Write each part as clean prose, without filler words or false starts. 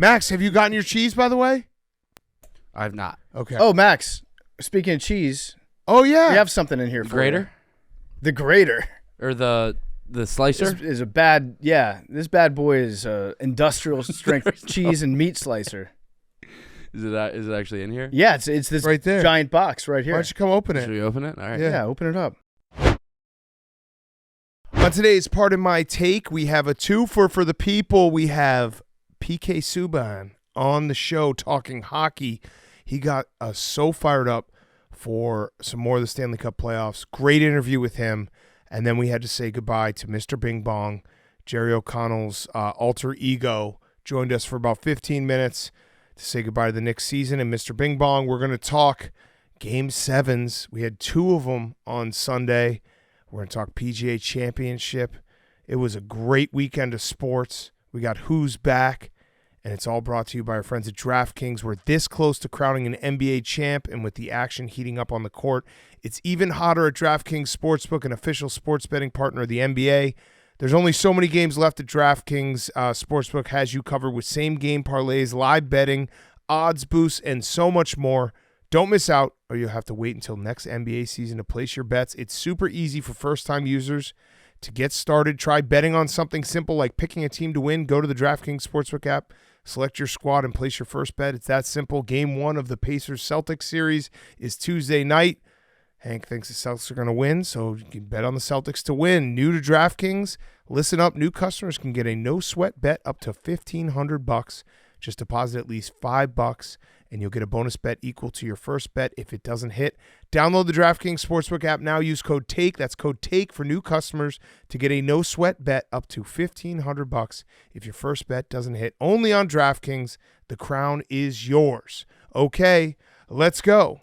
Max, have you gotten your cheese, by the way? I have not. Okay. Oh, Max, speaking of cheese, Oh, yeah. we have something in here for Grater? you. The grater. Or the slicer? This is a bad, this bad boy is industrial strength cheese and meat slicer. Is it actually in here? Yeah, it's this Right there. giant box right Why here. don't you come open Should it? we open it? All right. Yeah, open it up. On today's Part of My Take, we have a twofer for the people. We have PK Subban on the show talking hockey. He got us so fired up for some more of the Stanley Cup playoffs. Great interview with him. And then we had to say goodbye to Mr. Bing Bong. Jerry O'Connell's alter ego joined us for about 15 minutes to say goodbye to the Knicks season. And Mr. Bing Bong, we're going to talk Game 7s. We had 2 of them on Sunday. We're going to talk PGA Championship. It was a great weekend of sports. We got Who's Back, and it's all brought to you by our friends at DraftKings. We're this close to crowning an NBA champ, and with the action heating up on the court, it's even hotter at DraftKings Sportsbook, an official sports betting partner of the NBA. There's only so many games left at DraftKings. Sportsbook has you covered with same-game parlays, live betting, odds boosts, and so much more. Don't miss out, or you'll have to wait until next NBA season to place your bets. It's super easy for first-time users to get started. Try betting on something simple like picking a team to win. Go to the DraftKings Sportsbook app, select your squad, and place your first bet. It's that simple. Game 1 of the Pacers-Celtics series is Tuesday night. Hank thinks the Celtics are going to win, so you can bet on the Celtics to win. New to DraftKings, listen up. New customers can get a no-sweat bet up to $1,500. Just deposit at least $5, and you'll get a bonus bet equal to your first bet if it doesn't hit. Download the DraftKings Sportsbook app now. Use code TAKE. That's code TAKE for new customers to get a no-sweat bet up to $1,500 if your first bet doesn't hit. Only on DraftKings. The crown is yours. Okay, let's go.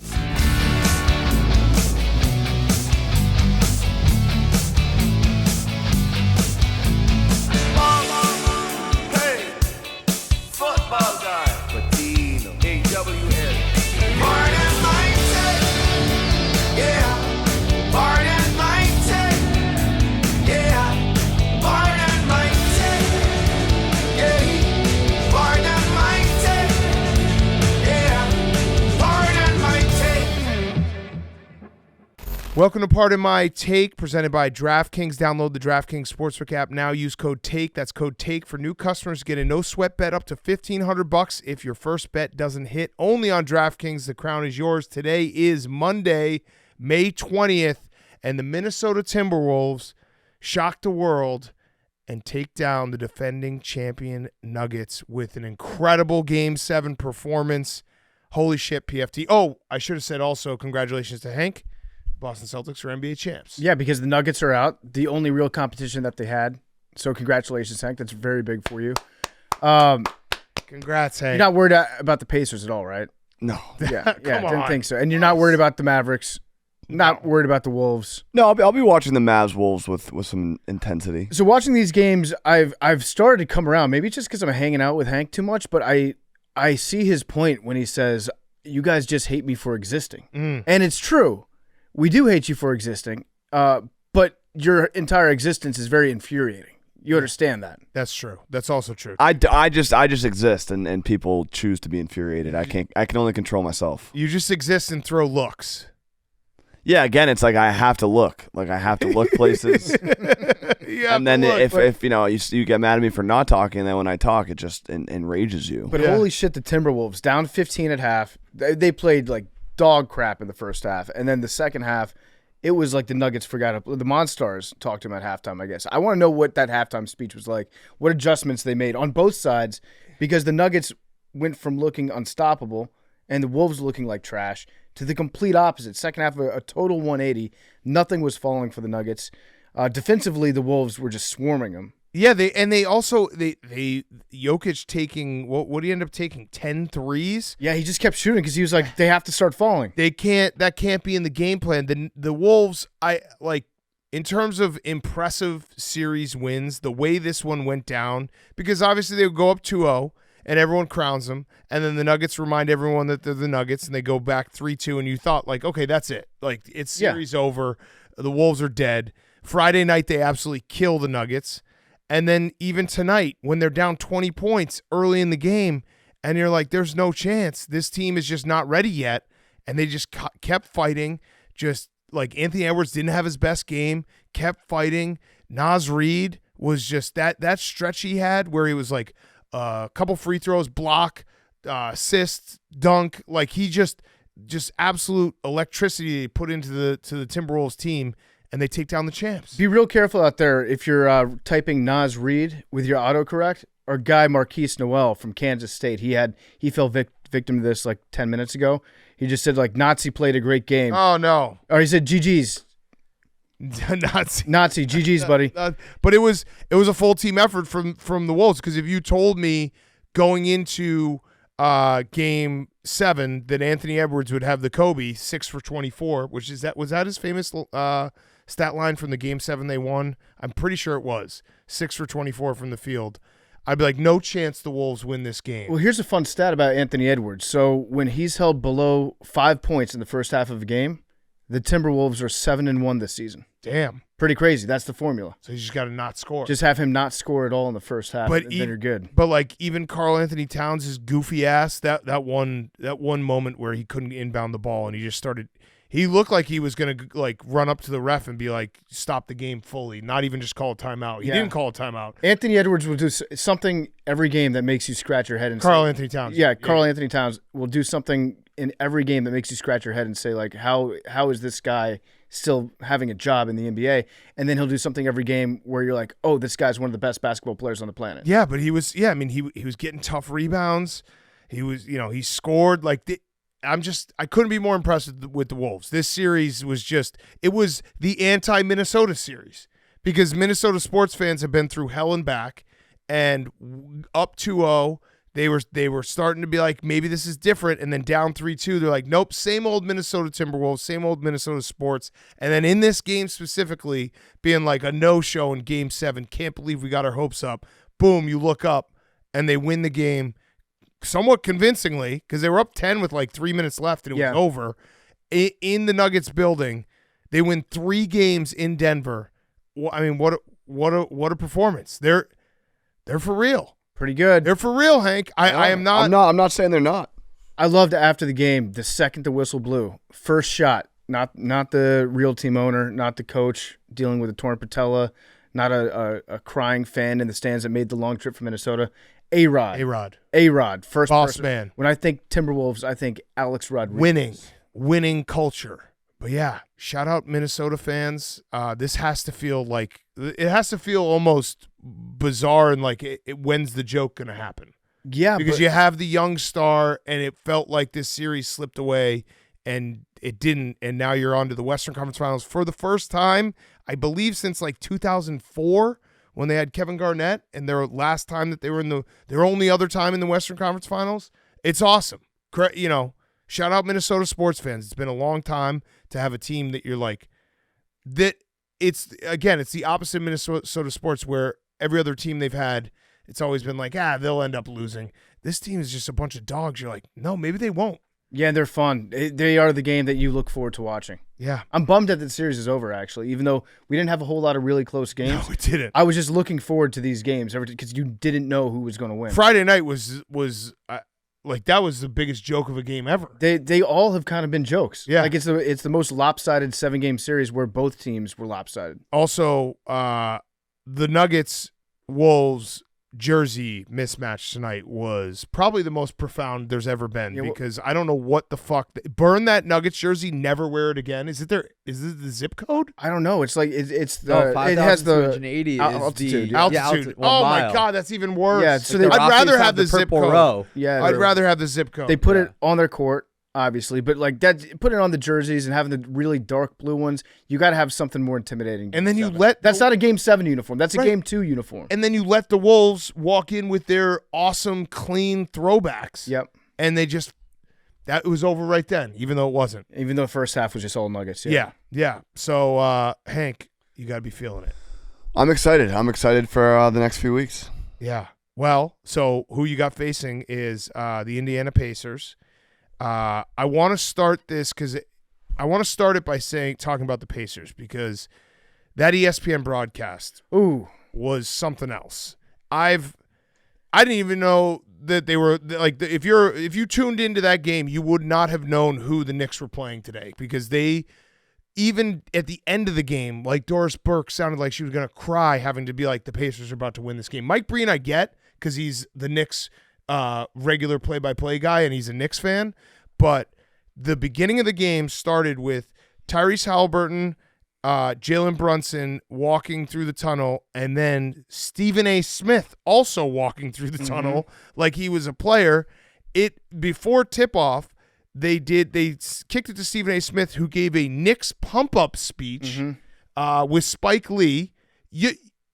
Welcome to Part of My Take, presented by DraftKings. Download the DraftKings Sportsbook app now. Use code TAKE. That's code TAKE for new customers. Get a no-sweat bet up to $1,500 if your first bet doesn't hit. Only on DraftKings. The crown is yours. Today is Monday, May 20th, and the Minnesota Timberwolves shock the world and take down the defending champion Nuggets with an incredible Game 7 performance. Holy shit, PFT. Oh, I should have said also congratulations to Hank. Boston Celtics are NBA champs. Yeah, because the Nuggets are out, the only real competition that they had. So congratulations, Hank. That's very big for you. Congrats, Hank. You're not worried about the Pacers at all, right? No. Yeah, Come didn't on. think so. And you're not worried about the Mavericks. Not worried about the Wolves. No, I'll be watching the Mavs Wolves with some intensity. So watching these games, I've started to come around. Maybe it's just because I'm hanging out with Hank too much, but I see his point when he says, you guys just hate me for existing. And it's true. We do hate you for existing, but your entire existence is very infuriating. You understand that? That's true. That's also true. I just exist, and people choose to be infuriated. I can only control myself. You just exist and throw looks. Yeah, again, it's like I have to look. Like I have to look places. And then if you get mad at me for not talking, and then when I talk, it just enrages you. But holy shit, the Timberwolves, down 15 at half. They played like dog crap in the first half. And then the second half, it was like the Nuggets forgot. The Monstars talked to him at halftime, I guess. I want to know what that halftime speech was like, what adjustments they made on both sides, because the Nuggets went from looking unstoppable and the Wolves looking like trash to the complete opposite. Second half, a total 180. Nothing was falling for the Nuggets. Defensively, the Wolves were just swarming them. Yeah, they also Jokic taking what did he end up taking 10 threes? Yeah, he just kept shooting because he was like, they have to start falling. That can't be in the game plan. The Wolves, in terms of impressive series wins, the way this one went down, because obviously they would go up 2-0 and everyone crowns them, and then the Nuggets remind everyone that they're the Nuggets and they go back 3-2, and you thought like, okay, that's it. Like it's series over. The Wolves are dead. Friday night they absolutely kill the Nuggets. And then even tonight, when they're down 20 points early in the game, and you're like, there's no chance. This team is just not ready yet. And they just kept fighting. Just like Anthony Edwards didn't have his best game, kept fighting. Naz Reid was just that stretch he had where he was like a couple free throws, block, assist, dunk. Like he just absolute electricity put into the Timberwolves team, and they take down the champs. Be real careful out there if you're typing Naz Reid with your autocorrect. Our guy Marquise Noel from Kansas State, he fell victim to this like 10 minutes ago. He just said like Nazi played a great game. Oh no! Or he said GG's. Nazi GG's, buddy. But it was a full team effort from the Wolves, because if you told me going into game 7 that Anthony Edwards would have the Kobe 6 for 24, which was that his famous stat line from the game 7 they won? I'm pretty sure it was 6 for 24 from the field. I'd be like, no chance the Wolves win this game. Well, here's a fun stat about Anthony Edwards. So when he's held below 5 points in the first half of a game, the Timberwolves are 7-1 this season. Damn. Pretty crazy. That's the formula. So you just got to not score. Just have him not score at all in the first half, then you're good. But like even Karl Anthony Towns' goofy ass, that one moment where he couldn't inbound the ball and he just started. He looked like he was gonna like run up to the ref and be like, "Stop the game fully," not even just call a timeout. He didn't call a timeout. Anthony Edwards will do something every game that makes you scratch your head and Karl Anthony Towns. Yeah, Karl Anthony Towns will do something in every game that makes you scratch your head and say like, how is this guy still having a job in the NBA? And then he'll do something every game where you're like, oh, this guy's one of the best basketball players on the planet. Yeah, but he was he was getting tough rebounds. He was, he scored like I couldn't be more impressed with the Wolves. This series was it was the anti-Minnesota series, because Minnesota sports fans have been through hell and back, and up 2-0, they were starting to be like, maybe this is different, and then down 3-2, they're like, nope, same old Minnesota Timberwolves, same old Minnesota sports. And then in this game specifically, being like a no-show in game 7, can't believe we got our hopes up. Boom, you look up, and they win the game somewhat convincingly, because they were up 10 with like 3 minutes left, and it was over. In the Nuggets building, they win 3 games in Denver. I mean, what a performance! They're for real. Pretty good. They're for real, Hank. I am not. I'm not saying they're not. I loved after the game, the second the whistle blew, first shot, not the real team owner, not the coach dealing with a torn patella, not a crying fan in the stands that made the long trip from Minnesota. A-Rod, first boss person. Man. When I think Timberwolves, I think Alex Rodriguez. Winning culture. But yeah, shout out Minnesota fans. This has to feel almost bizarre, and like when's the joke gonna happen? Yeah, because you have the young star, and it felt like this series slipped away, and it didn't. And now you're on to the Western Conference Finals for the first time, I believe, since like 2004. When they had Kevin Garnett, and their last time that they were their only other time in the Western Conference Finals. It's awesome. Shout out Minnesota sports fans. It's been a long time to have a team that you're like, that it's the opposite of Minnesota sports, where every other team they've had, it's always been like, they'll end up losing. This team is just a bunch of dogs. You're like, no, maybe they won't. Yeah, they're fun. They are the game that you look forward to watching. Yeah. I'm bummed that the series is over, actually, even though we didn't have a whole lot of really close games. No, we didn't. I was just looking forward to these games because you didn't know who was going to win. Friday night was like that was the biggest joke of a game ever. They all have kind of been jokes. Yeah. Like it's the most lopsided 7-game series where both teams were lopsided. Also, the Nuggets Wolves jersey mismatch tonight was probably the most profound there's ever been, because I don't know what the fuck. Burn that Nuggets jersey, never wear it again. Is it the zip code? I don't know. It's like it's No, it has the 5,380 altitude. is the altitude. Well, Oh mile. my god, that's even worse. Yeah, so I'd rather have the zip purple code. row. Yeah, I'd rather have the zip code. they put it on their court, obviously, but like that, put it on the jerseys and having the really dark blue ones. You got to have something more intimidating. And then that's not a Game 7 uniform. That's a Game 2 uniform. And then you let the Wolves walk in with their awesome, clean throwbacks. Yep. And that was over right then, even though it wasn't. Even though the first half was just all Nuggets. Yeah. So, Hank, you got to be feeling it. I'm excited. I'm excited for the next few weeks. Yeah. Well, so who you got facing is the Indiana Pacers. I want to start this because I want to start it by talking about the Pacers, because that ESPN broadcast. Ooh. was something else. I didn't even know that they were like if you tuned into that game, you would not have known who the Knicks were playing today because they even at the end of the game, like Doris Burke sounded like she was going to cry having to be like the Pacers are about to win this game. Mike Breen I get because he's the Knicks regular play-by-play guy and he's a Knicks fan, but the beginning of the game started with Tyrese Halliburton, Jalen Brunson walking through the tunnel, and then Stephen A. Smith also walking through the tunnel like he was a player. Before tip-off, they kicked it to Stephen A. Smith, who gave a Knicks pump-up speech with Spike Lee.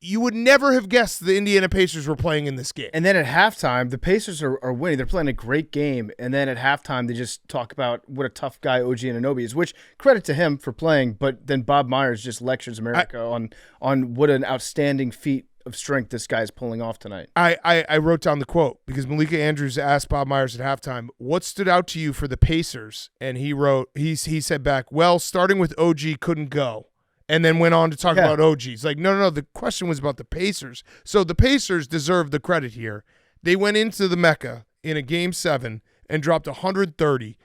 You would never have guessed the Indiana Pacers were playing in this game. And then at halftime, the Pacers are winning. They're playing a great game. And then at halftime, they just talk about what a tough guy OG Anunoby is, which credit to him for playing. But then Bob Myers just lectures America on what an outstanding feat of strength this guy's pulling off tonight. I wrote down the quote because Malika Andrews asked Bob Myers at halftime, what stood out to you for the Pacers? And he said back, well, starting with OG couldn't go. And then went on to talk about OG. It's like, no, the question was about the Pacers. So the Pacers deserve the credit here. They went into the Mecca in a Game 7 and dropped 130.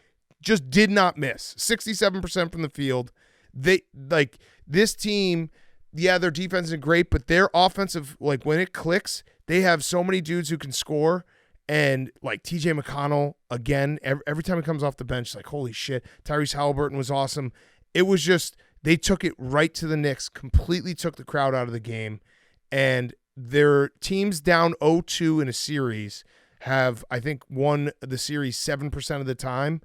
Just did not miss. 67% from the field. This team, their defense isn't great, but their offensive, like when it clicks, they have so many dudes who can score. And like TJ McConnell, again, every time he comes off the bench, like, holy shit. Tyrese Halliburton was awesome. It was just... They took it right to the Knicks, completely took the crowd out of the game, and their teams down 0-2 in a series have, I think, won the series 7% of the time,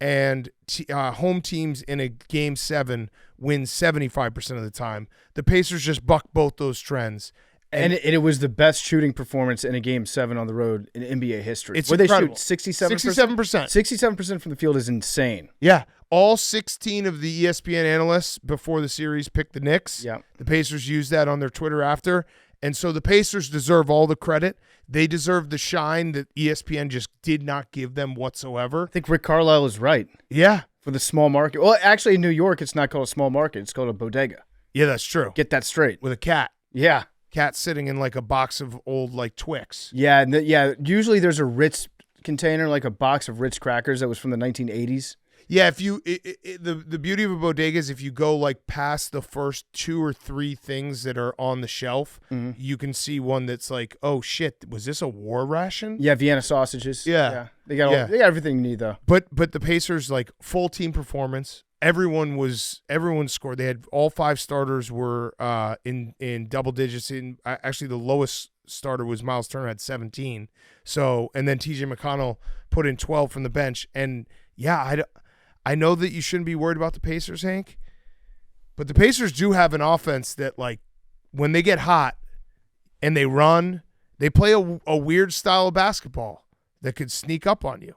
and home teams in a Game 7 win 75% of the time. The Pacers just bucked both those trends. And it was the best shooting performance in a Game 7 on the road in NBA history. It's incredible. They shoot 67%? 67% from the field is insane. Yeah. All 16 of the ESPN analysts before the series picked the Knicks. Yeah. The Pacers used that on their Twitter after. And so the Pacers deserve all the credit. They deserve the shine that ESPN just did not give them whatsoever. I think Rick Carlisle is right. Yeah. For the small market. Well, actually, in New York, it's not called a small market. It's called a bodega. Yeah, that's true. Get that straight. With a cat. Yeah. Cat sitting in like a box of old like Twix. Yeah, usually there's a Ritz container, like a box of Ritz crackers that was from the 1980s. Yeah, if you the beauty of a bodega is if you go like past the first 2 or 3 things that are on the shelf, you can see one that's like, oh shit, was this a war ration? Yeah, Vienna sausages. Yeah. They got everything you need though. But the Pacers, like, full team performance. Everyone scored. They had all 5 starters were in double digits. Actually, the lowest starter was Miles Turner at 17. So, and then TJ McConnell put in 12 from the bench. And yeah, I know that you shouldn't be worried about the Pacers, Hank, but the Pacers do have an offense that, like, when they get hot and they run, they play a weird style of basketball that could sneak up on you.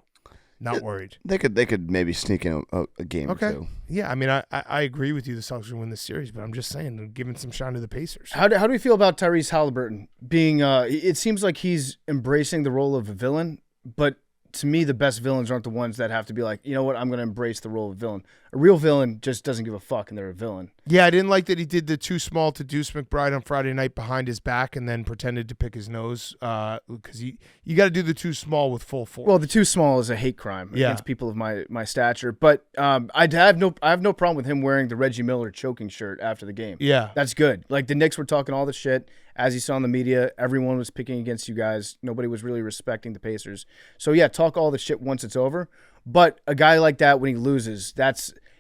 Not worried. They could maybe sneak in a game or two. Yeah, I mean, I agree with you. The Celtics will win this series, but I'm just saying, they're giving some shine to the Pacers. How do we feel about Tyrese Halliburton being? It seems like he's embracing the role of a villain, but to me, the best villains aren't the ones that have to be like, you know what, I'm going to embrace the role of a villain. A real villain just doesn't give a fuck, and they're a villain. Yeah, I didn't like that he did the too small to Deuce McBride on Friday night behind his back and then pretended to pick his nose because you got to do the too small with full force. Well, the too small is a hate crime against people of my stature. But I have no problem with him wearing the Reggie Miller choking shirt after the game. Yeah. That's good. Like, the Knicks were talking all the shit. As you saw in the media, everyone was picking against you guys. Nobody was really respecting the Pacers. So, yeah, talk all the shit once it's over. But a guy like that, when he loses,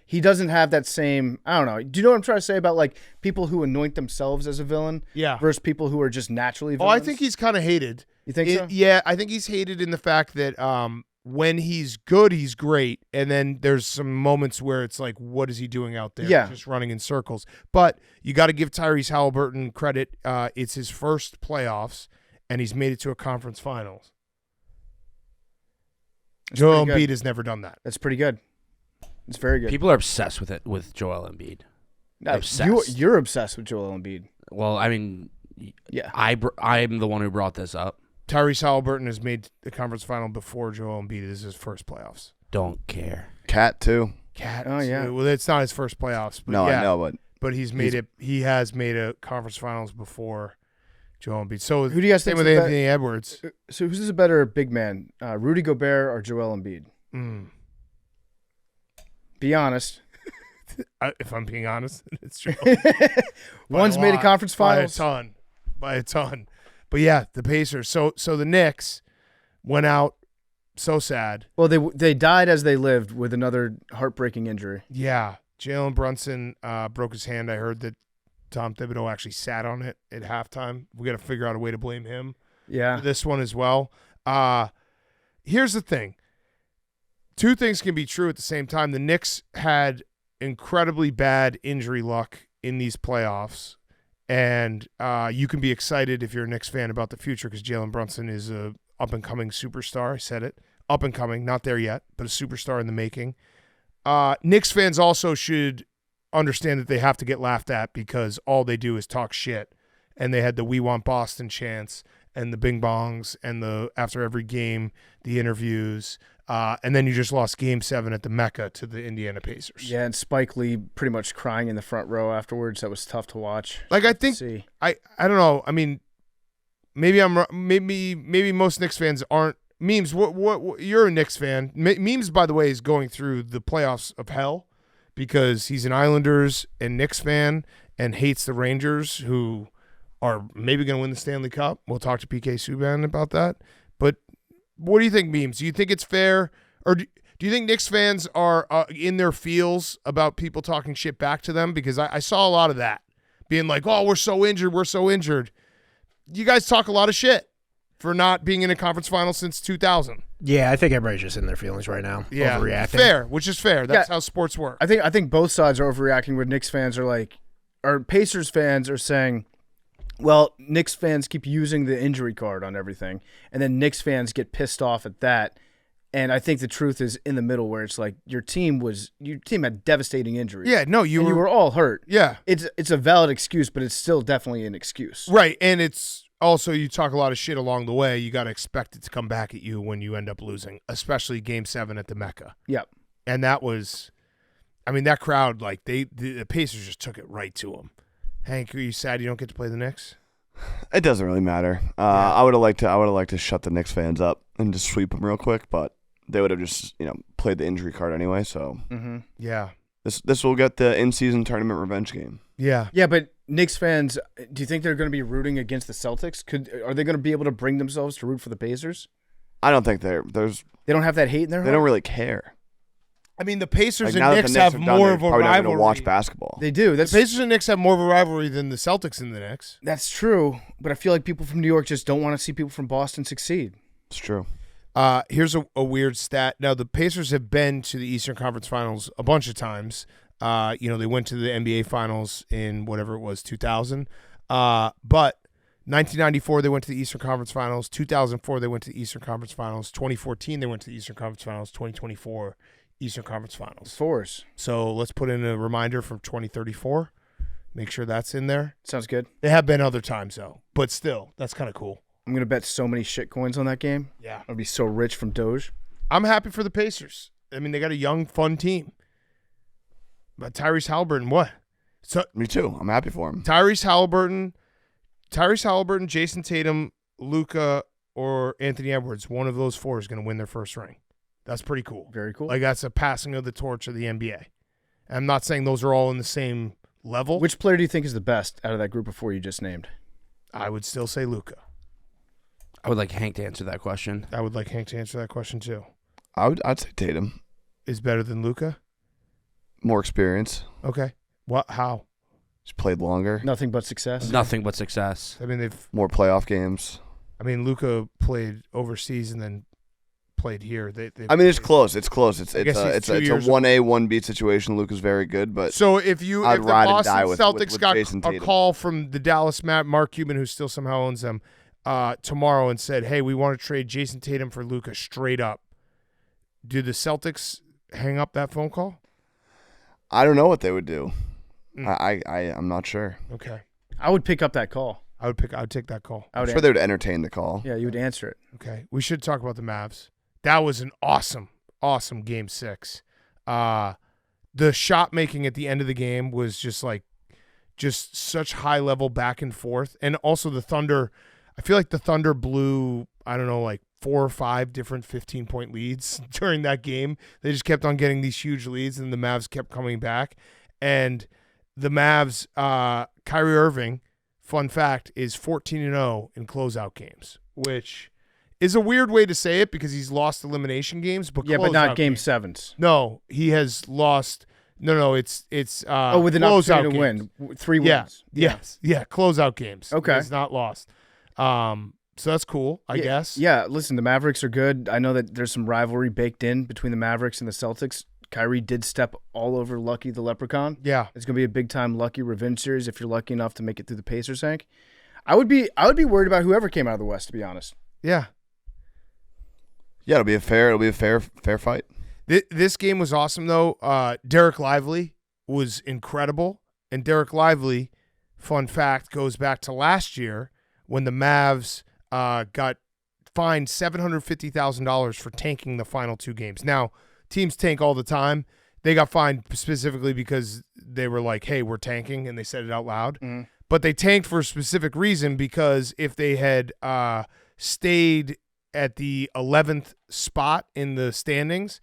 he doesn't have that same, I don't know. Do you know what I'm trying to say about, like, people who anoint themselves as a villain versus people who are just naturally villains? Oh, I think he's kind of hated. You think so? Yeah, I think he's hated in the fact that when he's good, he's great. And then there's some moments where it's like, what is he doing out there? Yeah. Just running in circles. But you got to give Tyrese Halliburton credit. It's his first playoffs, and he's made it to a conference finals. Joel Embiid has never done that. That's pretty good. It's very good. People are obsessed with it with Joel Embiid. No, Obsessed. You're obsessed with Joel Embiid. Well, I mean, yeah, I'm the one who brought this up. Tyrese Halliburton has made the conference final before Joel Embiid. This is his first playoffs. Don't care. Cat too. Cat. Oh yeah. Well, it's not his first playoffs. But No, yeah, I know, but he's made it. He has made a conference finals before. Joel Embiid. So Who do you guys same think with Anthony Edwards? So who's a better big man, Rudy Gobert or Joel Embiid? Be honest. If I'm being honest, it's true. One's made a conference finals. By a ton. But yeah, the Pacers. So the Knicks went out so sad. Well, they died as they lived with another heartbreaking injury. Yeah. Jalen Brunson broke his hand. I heard that Tom Thibodeau actually sat on it at halftime. We got to figure out a way to blame him. Yeah. For this one as well. Here's the thing. Two things can be true at the same time. The Knicks had incredibly bad injury luck in these playoffs, and you can be excited if you're a Knicks fan about the future because Jalen Brunson is a up-and-coming superstar. I said it. Up-and-coming, not there yet, but a superstar in the making. Knicks fans also should understand that they have to get laughed at because all they do is talk shit, and they had the "We Want Boston" chants and the Bing Bongs and the after every game, the interviews, and then you just lost Game 7 at the Mecca to the Indiana Pacers. Yeah, and Spike Lee pretty much crying in the front row afterwards. That was tough to watch. Like I think I don't know. I mean, maybe most Knicks fans aren't. Memes, what you're a Knicks fan. Memes, by the way, is going through the playoffs of hell because he's an Islanders and Knicks fan and hates the Rangers, who are maybe going to win the Stanley Cup. We'll talk to PK Subban about that. But what do you think, Memes? Do you think it's fair, or do you think Knicks fans are in their feels about people talking shit back to them? Because I saw a lot of that, being like, oh, we're so injured. You guys talk a lot of shit for not being in a conference final since 2000. Yeah, I think everybody's just in their feelings right now. Yeah, overreacting. Fair, which is fair. That's how sports work. I think both sides are overreacting. Where Knicks fans are like, or Pacers fans are saying, well, Knicks fans keep using the injury card on everything, and then Knicks fans get pissed off at that. And I think the truth is in the middle, where it's like your team had devastating injuries. Yeah, no, you were all hurt. Yeah, it's a valid excuse, but it's still definitely an excuse. Right, and it's also you talk a lot of shit along the way. You got to expect it to come back at you when you end up losing, especially Game 7 at the Mecca. Yep. And that was, I mean, that crowd, like the Pacers just took it right to them. Hank, are you sad you don't get to play the Knicks? It doesn't really matter. I would have liked to shut the Knicks fans up and just sweep them real quick, but they would have just played the injury card anyway. So yeah, this will get the in-season tournament revenge game. Yeah, but Knicks fans, do you think they're going to be rooting against the Celtics? Are they going to be able to bring themselves to root for the Pacers? I don't think they don't have that hate in their heart? They don't really care. I mean, the Pacers like, and Knicks have more of a rivalry. rivalry. Watch basketball. They do. The Pacers and Knicks have more of a rivalry than the Celtics and the Knicks. That's true, but I feel like people from New York just don't want to see people from Boston succeed. It's true. Here's a weird stat. Now, the Pacers have been to the Eastern Conference Finals a bunch of times. They went to the NBA Finals in whatever it was, 2000. But 1994, they went to the Eastern Conference Finals. 2004, they went to the Eastern Conference Finals. 2014, they went to the Eastern Conference Finals. 2024, Eastern Conference Finals. Fours. So let's put in a reminder from 2034. Make sure that's in there. Sounds good. They have been other times, though. But still, that's kind of cool. I'm going to bet so many shit coins on that game. Yeah. I'll be so rich from Doge. I'm happy for the Pacers. I mean, they got a young, fun team. But Tyrese Halliburton, what? So me too. I'm happy for him. Tyrese Halliburton, Jason Tatum, Luka, or Anthony Edwards. One of those four is going to win their first ring. That's pretty cool. Very cool. Like, that's a passing of the torch of the NBA. I'm not saying those are all in the same level. Which player do you think is the best out of that group of four you just named? I would still say Luka. I would like Hank to answer that question. I would like Hank to answer that question too. I'd say Tatum is better than Luka. More experience. Okay. What? How? He's played longer. Nothing but success. Nothing but success. I mean, they've more playoff games. I mean, Luka played overseas and then played here. I mean, it's close. It's close. It's a 1A, 1B situation. Luka's very good, but so if the Boston Celtics got a call from the Dallas Mark Cuban, who still somehow owns them, tomorrow and said, "Hey, we want to trade Jason Tatum for Luka straight up," do the Celtics hang up that phone call? I don't know what they would do. I'm not sure. Okay. I would pick up that call. I would take that call. I'm sure they would entertain the call. Yeah, you would answer it. Okay. We should talk about the Mavs. That was an awesome Game 6. The shot making at the end of the game was just just such high level back and forth. And also the Thunder, I feel like the Thunder blew, I don't know, like 4 or 5 different 15-point leads during that game. They just kept on getting these huge leads, and the Mavs kept coming back. And the Mavs, Kyrie Irving, fun fact, is 14-0 in closeout games, which is a weird way to say it because he's lost elimination games. But but not game games. 7s. No, he has lost. No, it's with an opportunity to win 3 wins. Yeah, closeout games. Okay, he's not lost. So that's cool, I guess. Yeah, listen, the Mavericks are good. I know that there's some rivalry baked in between the Mavericks and the Celtics. Kyrie did step all over Lucky the Leprechaun. Yeah, it's gonna be a big time Lucky revenge series if you're lucky enough to make it through the Pacers, Hank. I would be worried about whoever came out of the West, to be honest. Yeah. It'll be a fair fight. This game was awesome though. Derek Lively was incredible, and Derek Lively, fun fact, goes back to last year when the Mavs got fined $750,000 for tanking the final 2 games. Now, teams tank all the time. They got fined specifically because they were like, hey, we're tanking, and they said it out loud. Mm-hmm. But they tanked for a specific reason because if they had stayed at the 11th spot in the standings,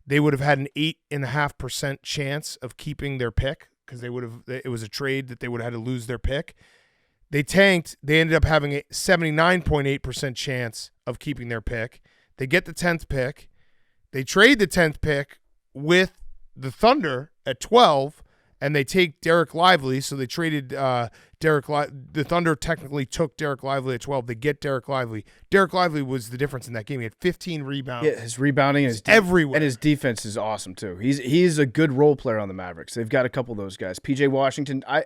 they would have had an 8.5% chance of keeping their pick because it was a trade that they would have had to lose their pick. They tanked. They ended up having a 79.8% chance of keeping their pick. They get the 10th pick. They trade the 10th pick with the Thunder at 12, and they take Derek Lively. So they traded the Thunder technically took Derek Lively at 12. They get Derek Lively. Derek Lively was the difference in that game. He had 15 rebounds. Yeah, his rebounding is everywhere. And his defense is awesome, too. He's a good role player on the Mavericks. They've got a couple of those guys. PJ Washington, I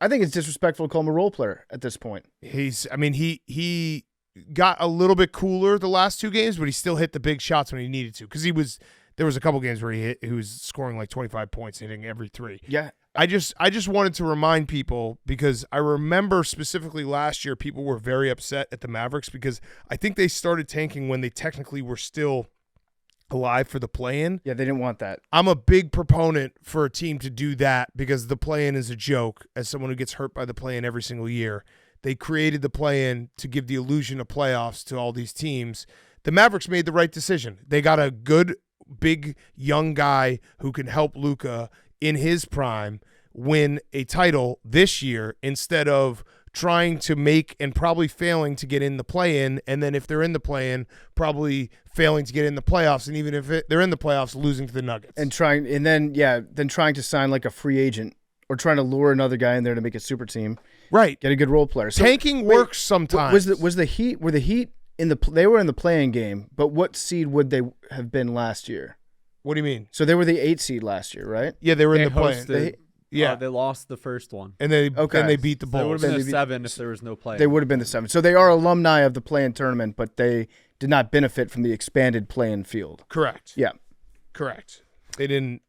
think it's disrespectful to call him a role player at this point. He got a little bit cooler the last 2 games, but he still hit the big shots when he needed to because there was a couple games where he was scoring like 25 points, hitting every 3. Yeah. I just wanted to remind people because I remember specifically last year people were very upset at the Mavericks because I think they started tanking when they technically were still alive for the play-in. Yeah, they didn't want that. I'm a big proponent for a team to do that because the play-in is a joke. As someone who gets hurt by the play-in every single year, they created the play-in to give the illusion of playoffs to all these teams. The Mavericks made the right decision. They got a good, big, young guy who can help Luka in his prime win a title this year instead of trying to make and probably failing to get in the play-in, and then if they're in the play-in, probably failing to get in the playoffs, and even if they're in the playoffs, losing to the Nuggets. And trying to sign like a free agent or trying to lure another guy in there to make a super team. Right. Get a good role player. So, tanking works sometimes. Was the Heat they were in the play-in game, but what seed would they have been last year? What do you mean? So they were the 8 seed last year, right? Yeah, they were in the play-in. They lost the first one. And they beat the Bulls. They would have been the 7 if there was no play. They would have been the 7. So they are alumni of the play-in tournament, but they did not benefit from the expanded play-in field. Correct. Yeah. Correct. They didn't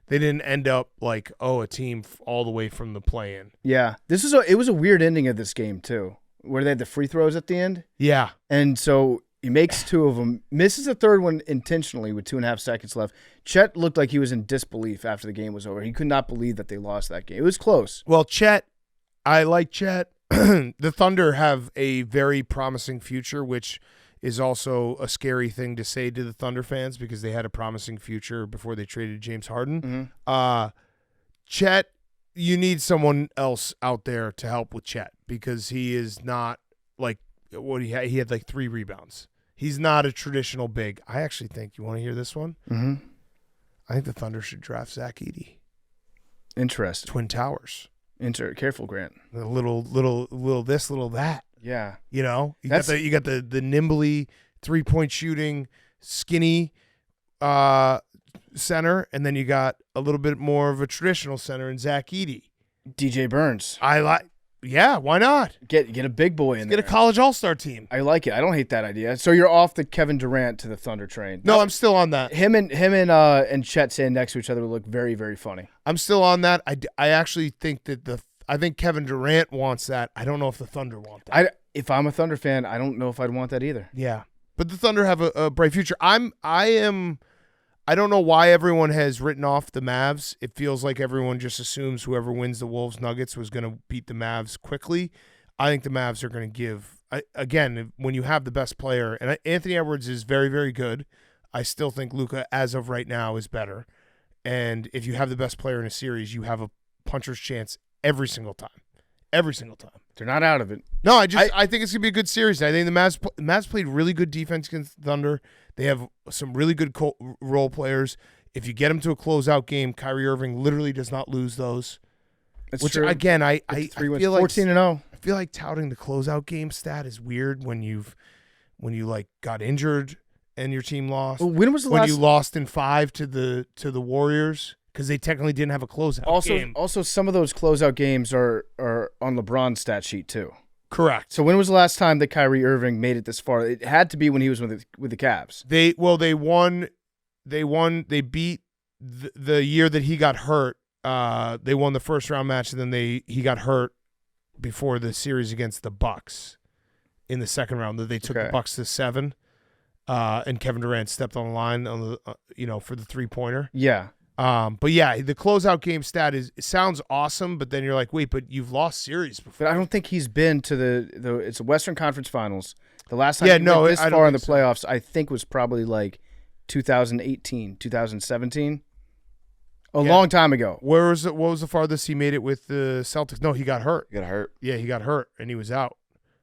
end up like, a team all the way from the play-in. Yeah. It was a weird ending of this game too, where they had the free throws at the end. Yeah. And so he makes 2 of them, misses the third one intentionally with 2.5 seconds left. Chet looked like he was in disbelief after the game was over. He could not believe that they lost that game. It was close. Well, Chet, I like Chet. The Thunder have a very promising future, which is also a scary thing to say to the Thunder fans because they had a promising future before they traded James Harden. Mm-hmm. Chet, you need someone else out there to help with Chet because he is not like what he had like 3 rebounds. He's not a traditional big. I actually think, you want to hear this one? Mm-hmm. I think the Thunder should draft Zach Edey. Interesting. Twin Towers. Careful, Grant. A little this, little that. Yeah. You know, you got the nimbly 3-point shooting, skinny center, and then you got a little bit more of a traditional center in Zach Edey. DJ Burns. Yeah, why not? Get a big boy in there. Get a college all-star team. I like it. I don't hate that idea. So you're off the Kevin Durant to the Thunder train. No, I'm still on that. Him and Chet standing next to each other would look very, very funny. I'm still on that. I actually think that I think Kevin Durant wants that. I don't know if the Thunder want that. If I'm a Thunder fan, I don't know if I'd want that either. Yeah, but the Thunder have a bright future. I I don't know why everyone has written off the Mavs. It feels like everyone just assumes whoever wins the Wolves Nuggets was going to beat the Mavs quickly. I think the Mavs are going to give again when you have the best player, and Anthony Edwards is very, very good. I still think Luka, as of right now, is better. And if you have the best player in a series, you have a puncher's chance every single time. Every single time. They're not out of it. No, I think it's going to be a good series. I think the Mavs played really good defense against Thunder. They have some really good role players. If you get them to a closeout game, Kyrie Irving literally does not lose those. That's Which, true. again, I feel like 14-0. I feel like touting the closeout game stat is weird when you like got injured and your team lost. Well, when was the when last? you lost in 5 to the Warriors because they technically didn't have a closeout game. Also, some of those closeout games are on LeBron's stat sheet too. Correct. So when was the last time that Kyrie Irving made it this far? It had to be when he was with the Cavs. They won. They beat the year that he got hurt. They won the first round match, and then he got hurt before the series against the Bucks in the second round. That they took the Bucks to 7, and Kevin Durant stepped on the line on the for the 3-pointer. Yeah. But yeah, the closeout game stat it sounds awesome, but then you're like, wait, but you've lost series before. But I don't think he's been to it's a Western Conference Finals. The last time Yeah, he no, went this I don't far in the think so. playoffs, I think was probably like 2018, 2017. A long time ago. What was the farthest he made it with the Celtics? No, he got hurt. Got hurt. Yeah, he got hurt, and he was out.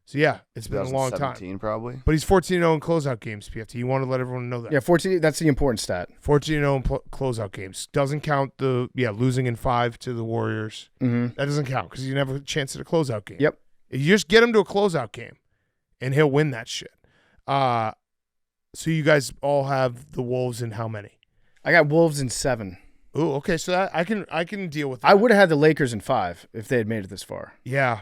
So, yeah, it's been a long time. 2017 probably. But he's 14-0 in closeout games, PFT. You want to let everyone know that. Yeah, 14. That's the important stat. 14-0 in closeout games. Doesn't count losing in 5 to the Warriors. Mm-hmm. That doesn't count because you never have a chance at a closeout game. Yep. You just get him to a closeout game, and he'll win that shit. So you guys all have the Wolves in how many? I got Wolves in 7. Ooh, okay. So that I can deal with that. I would have had the Lakers in 5 if they had made it this far. Yeah.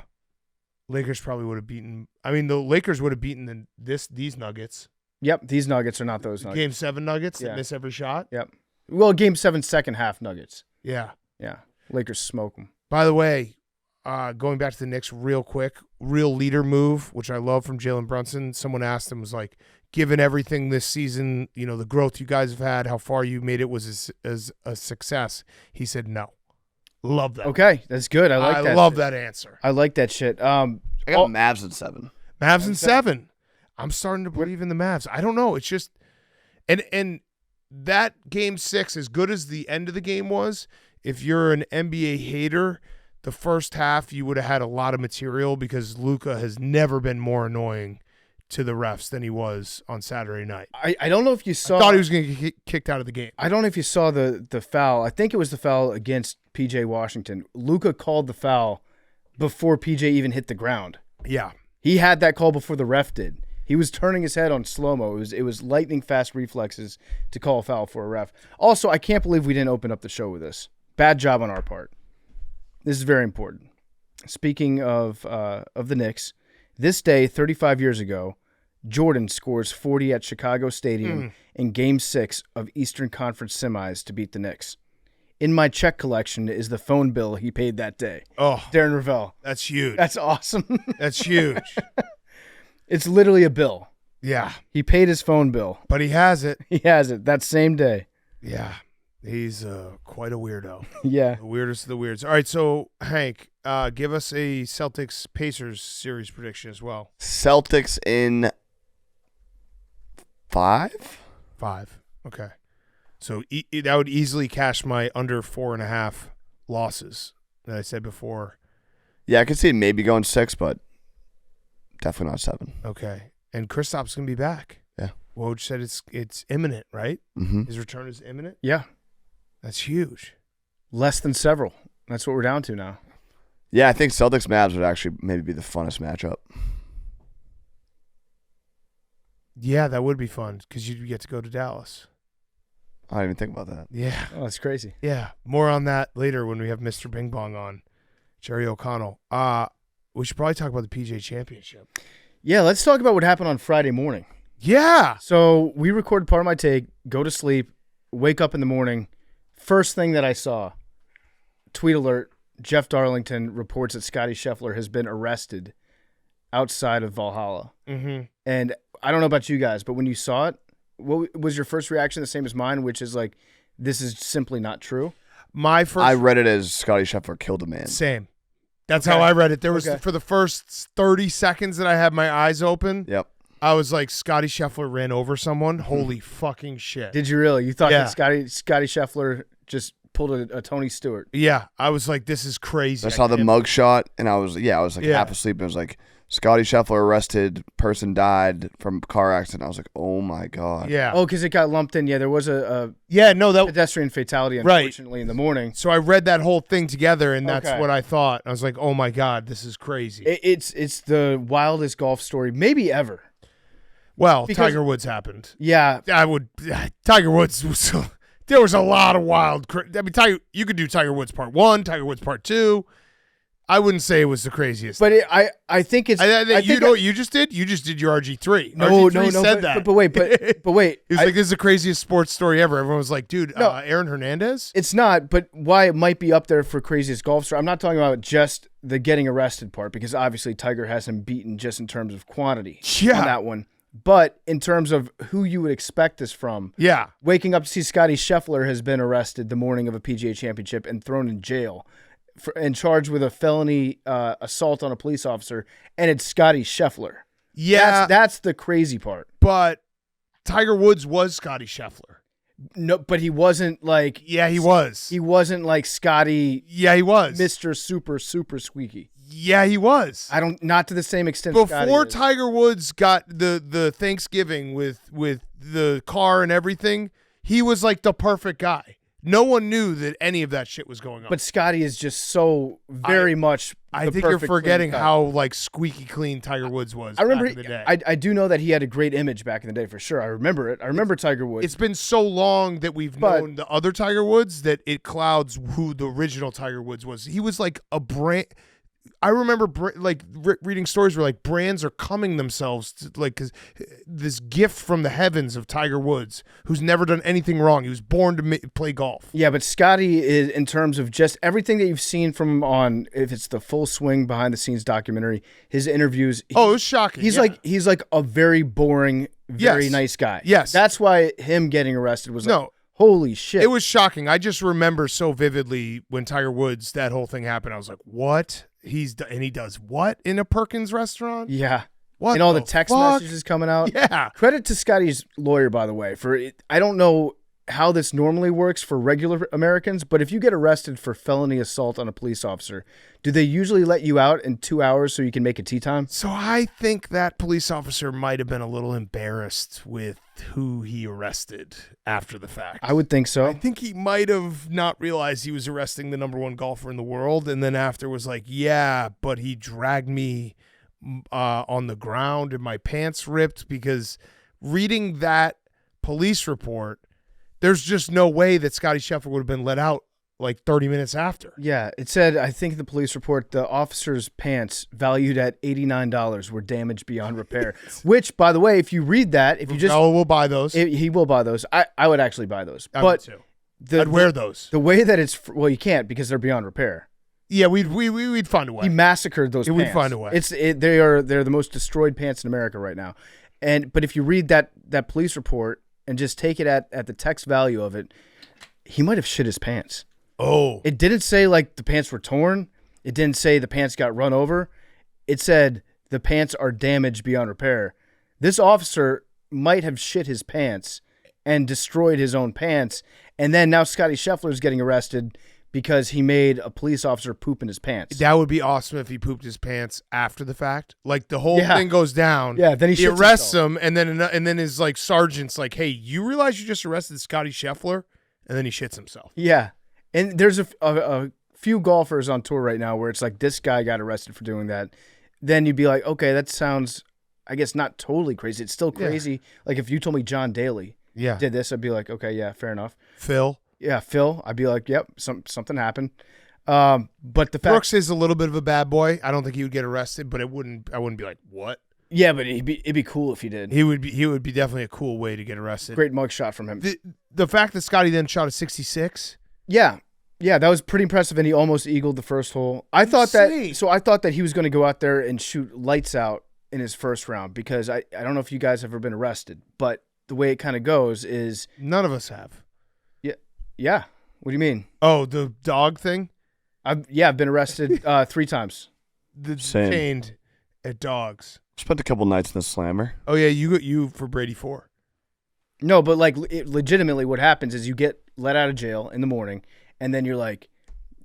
Lakers probably would have beaten. I mean, the Lakers would have beaten these Nuggets. Yep, these Nuggets are not those Nuggets. Game 7 Nuggets that Yeah. miss every shot. Yep. Well, Game 7 second half Nuggets. Yeah. Yeah. Lakers smoke them. By the way, going back to the Knicks real quick, real leader move, which I love from Jalen Brunson. Someone asked him, was like, given everything this season, the growth you guys have had, how far you made it was as a success. He said no. Love that. Okay, that's good. I like that. I love shit. that answer. I like that shit. I got Mavs at 7. Mavs in 7. I'm starting to believe in the Mavs. I don't know. It's just and that game 6, as good as the end of the game was, if you're an NBA hater, the first half you would have had a lot of material because Luka has never been more annoying to the refs than he was on Saturday night. I don't know if you saw. I thought he was going to get kicked out of the game. I don't know if you saw the foul. I think it was the foul against PJ Washington. Luka called the foul before PJ even hit the ground. Yeah. He had that call before the ref did. He was turning his head on slow-mo. It was lightning fast reflexes to call a foul for a ref. Also, I can't believe we didn't open up the show with this. Bad job on our part. This is very important. Speaking of the Knicks, this day 35 years ago, Jordan scores 40 at Chicago Stadium in Game 6 of Eastern Conference semis to beat the Knicks. In my check collection is the phone bill he paid that day. Oh, Darren Ravel. that's huge. That's awesome. That's huge. It's literally a bill. Yeah. He paid his phone bill. But he has it. He has it that same day. Yeah. He's quite a weirdo. Yeah. The weirdest of the weirds. All right, so Hank, give us a Celtics-Pacers series prediction as well. Celtics in 5? 5. Okay. So that would easily cash my under 4.5 losses that I said before. Yeah, I could see it maybe going 6, but definitely not 7. Okay. And Kristaps going to be back. Yeah. Woj said it's imminent, right? Mm-hmm. His return is imminent? Yeah. That's huge. Less than several. That's what we're down to now. Yeah, I think Celtics Mavs would actually maybe be the funnest matchup. Yeah, that would be fun because you get to go to Dallas. I didn't even think about that. Yeah. Oh, that's crazy. Yeah. More on that later when we have Mr. Bing Bong on. Jerry O'Connell. We should probably talk about the PGA Championship. Yeah, let's talk about what happened on Friday morning. Yeah. So we recorded part of my take, go to sleep, wake up in the morning. First thing that I saw, tweet alert, Jeff Darlington reports that Scottie Scheffler has been arrested outside of Valhalla. Mm-hmm. And I don't know about you guys, but when you saw it, what was your first reaction? The same as mine, which is like, this is simply not true. My first. I read it as Scottie Scheffler killed a man. Same. That's how I read it. There was for the first 30 seconds that I had my eyes open. Yep. I was like, Scottie Scheffler ran over someone. Holy fucking shit. Did you really? You thought that Scottie Scheffler just pulled a Tony Stewart? Yeah. I was like, this is crazy. I saw the mug shot, and I was like half asleep, and it was like, Scottie Scheffler arrested, person died from car accident. I was like, oh my God. Yeah. Oh, because it got lumped in. Yeah, there was a pedestrian fatality, unfortunately, in the morning. So I read that whole thing together, and that's what I thought. I was like, oh my God, this is crazy. It's the wildest golf story maybe ever. Well, Tiger Woods happened. Yeah. Tiger Woods was, there was a lot of wild. I mean, you could do Tiger Woods part 1, Tiger Woods part 2. I wouldn't say it was the craziest. But I think it's. You know what you just did? You just did your RG3. No, RG3 said that. But wait. He was like, this is the craziest sports story ever. Everyone was like, dude, Aaron Hernandez? It's not, but why it might be up there for craziest golf story. I'm not talking about just the getting arrested part, because obviously Tiger has him beaten just in terms of quantity on that one. But in terms of who you would expect this from, waking up to see Scottie Scheffler has been arrested the morning of a PGA Championship and thrown in jail and charged with a felony assault on a police officer, and it's Scottie Scheffler. Yeah. That's the crazy part. But Tiger Woods was Scottie Scheffler. No, but he wasn't like... Yeah, he was. He wasn't like Scottie... Yeah, he was. Mr. Super Squeaky. Yeah, he was. Not to the same extent. Before Tiger Woods got the Thanksgiving with the car and everything, he was like the perfect guy. No one knew that any of that shit was going on. But Scottie is just so very much. I think you're forgetting how like squeaky clean Tiger Woods was. I remember. Back in the day. I do know that he had a great image back in the day for sure. I remember it. I remember Tiger Woods. It's been so long that we've known the other Tiger Woods that it clouds who the original Tiger Woods was. He was like a brand. I remember reading stories where like brands are coming themselves to, like, cause this gift from the heavens of Tiger Woods, who's never done anything wrong. He was born to play golf. Yeah, but Scottie is, in terms of just everything that you've seen from him on, if it's the Full Swing behind the scenes documentary, his interviews. It was shocking. He's like a very boring, very nice guy. Yes, that's why him getting arrested was holy shit. It was shocking. I just remember so vividly when Tiger Woods, that whole thing happened. I was like, what? He does what in a Perkins restaurant? Yeah. What? And all the text messages coming out. Yeah. Credit to Scottie's lawyer, by the way. I don't know how this normally works for regular Americans, but if you get arrested for felony assault on a police officer, do they usually let you out in 2 hours so you can make a tee time? So I think that police officer might have been a little embarrassed with who he arrested after the fact. I would think so. I think he might have not realized he was arresting the #1 golfer in the world, and then after was like, yeah, but he dragged me on the ground and my pants ripped, because reading that police report, there's just no way that Scottie Scheffler would have been let out like 30 minutes after. Yeah, it said, I think the police report, the officer's pants valued at $89 were damaged beyond repair. Which, by the way, if you read that, we'll buy those. He will buy those. I would actually buy those. I would too. I'd wear those. The way that you can't, because they're beyond repair. Yeah, we'd find a way. He massacred those pants. We'd find a way. They're the most destroyed pants in America right now. But if you read that police report and just take it at the text value of it, he might have shit his pants. Oh. It didn't say like the pants were torn. It didn't say the pants got run over. It said the pants are damaged beyond repair. This officer might have shit his pants and destroyed his own pants. And then now Scottie Scheffler is getting arrested because he made a police officer poop in his pants. That would be awesome if he pooped his pants after the fact. Like the whole thing goes down. Yeah, then he arrests him, and then his like sergeant's like, "Hey, you realize you just arrested Scottie Scheffler?" And then he shits himself. Yeah, and there's a few golfers on tour right now where it's like this guy got arrested for doing that. Then you'd be like, okay, that sounds, I guess, not totally crazy. It's still crazy. Yeah. Like if you told me John Daly did this, I'd be like, okay, yeah, fair enough. Phil, I'd be like, yep, something happened. But the fact Brooks is a little bit of a bad boy. I don't think he would get arrested, but I wouldn't be like, what? Yeah, but it'd be cool if he did. He would be definitely a cool way to get arrested. Great mugshot from him. The fact that Scottie then shot a 66. Yeah, that was pretty impressive, and he almost eagled the first hole. I thought that he was going to go out there and shoot lights out in his first round, because I don't know if you guys have ever been arrested, but the way it kind of goes is None of us have. yeah. What do you mean? Oh, the dog thing? I've been arrested 3 times. Same. Chained at dogs. Spent a couple nights in the slammer. Oh, yeah, you for Brady 4. No, but like legitimately, what happens is you get let out of jail in the morning, and then you're like,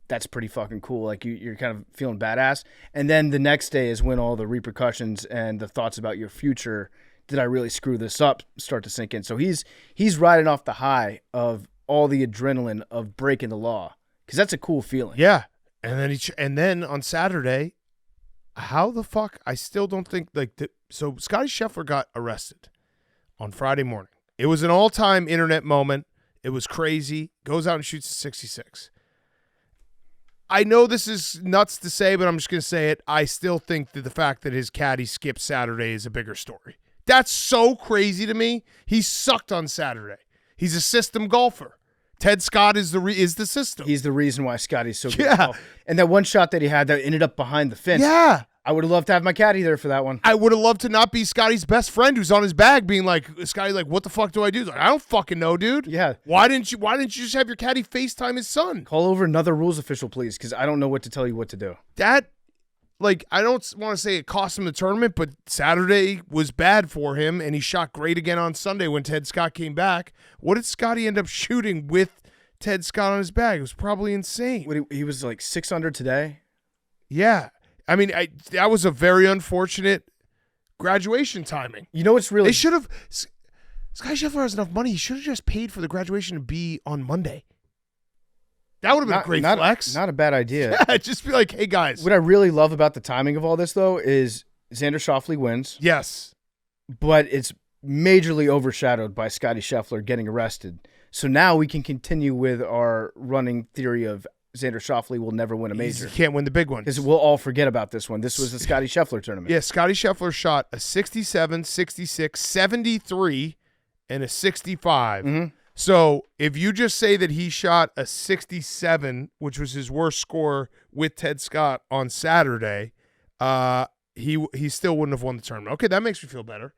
"That's pretty fucking cool." Like you're kind of feeling badass, and then the next day is when all the repercussions and the thoughts about your future. Did I really screw this up? Start to sink in. So he's riding off the high of all the adrenaline of breaking the law, because that's a cool feeling. Yeah. And then on Saturday, how the fuck? I still don't think so Scottie Scheffler got arrested on Friday morning. It was an all-time internet moment. It was crazy. Goes out and shoots a 66. I know this is nuts to say, but I'm just going to say it. I still think that the fact that his caddy skipped Saturday is a bigger story. That's so crazy to me. He sucked on Saturday. He's a system golfer. Ted Scott is the system. He's the reason why Scottie's so good. Yeah. And that one shot that he had that ended up behind the fence. Yeah. I would have loved to have my caddy there for that one. I would have loved to not be Scotty's best friend who's on his bag being like, Scotty, like, what the fuck do I do? Like, I don't fucking know, dude. Yeah. Why didn't you just have your caddy FaceTime his son? Call over another rules official, please, because I don't know what to tell you what to do. That, like, I don't want to say it cost him the tournament, but Saturday was bad for him, and he shot great again on Sunday when Ted Scott came back. What did Scotty end up shooting with Ted Scott on his bag? It was probably insane. He was like 6 under today. Yeah. I mean, that was a very unfortunate graduation timing. You know what's really... They should have... Scottie Scheffler has enough money. He should have just paid for the graduation to be on Monday. That would have been a great flex. Not a bad idea. Yeah, just be like, hey, guys. What I really love about the timing of all this, though, is Xander Schauffele wins. Yes. But it's majorly overshadowed by Scottie Scheffler getting arrested. So now we can continue with our running theory of Xander Schauffele will never win a major. He can't win the big one. Because we'll all forget about this one. This was the Scottie Scheffler tournament. Yeah, Scottie Scheffler shot a 67, 66, 73, and a 65. Mm-hmm. So if you just say that he shot a 67, which was his worst score with Ted Scott on Saturday, he still wouldn't have won the tournament. Okay, that makes me feel better.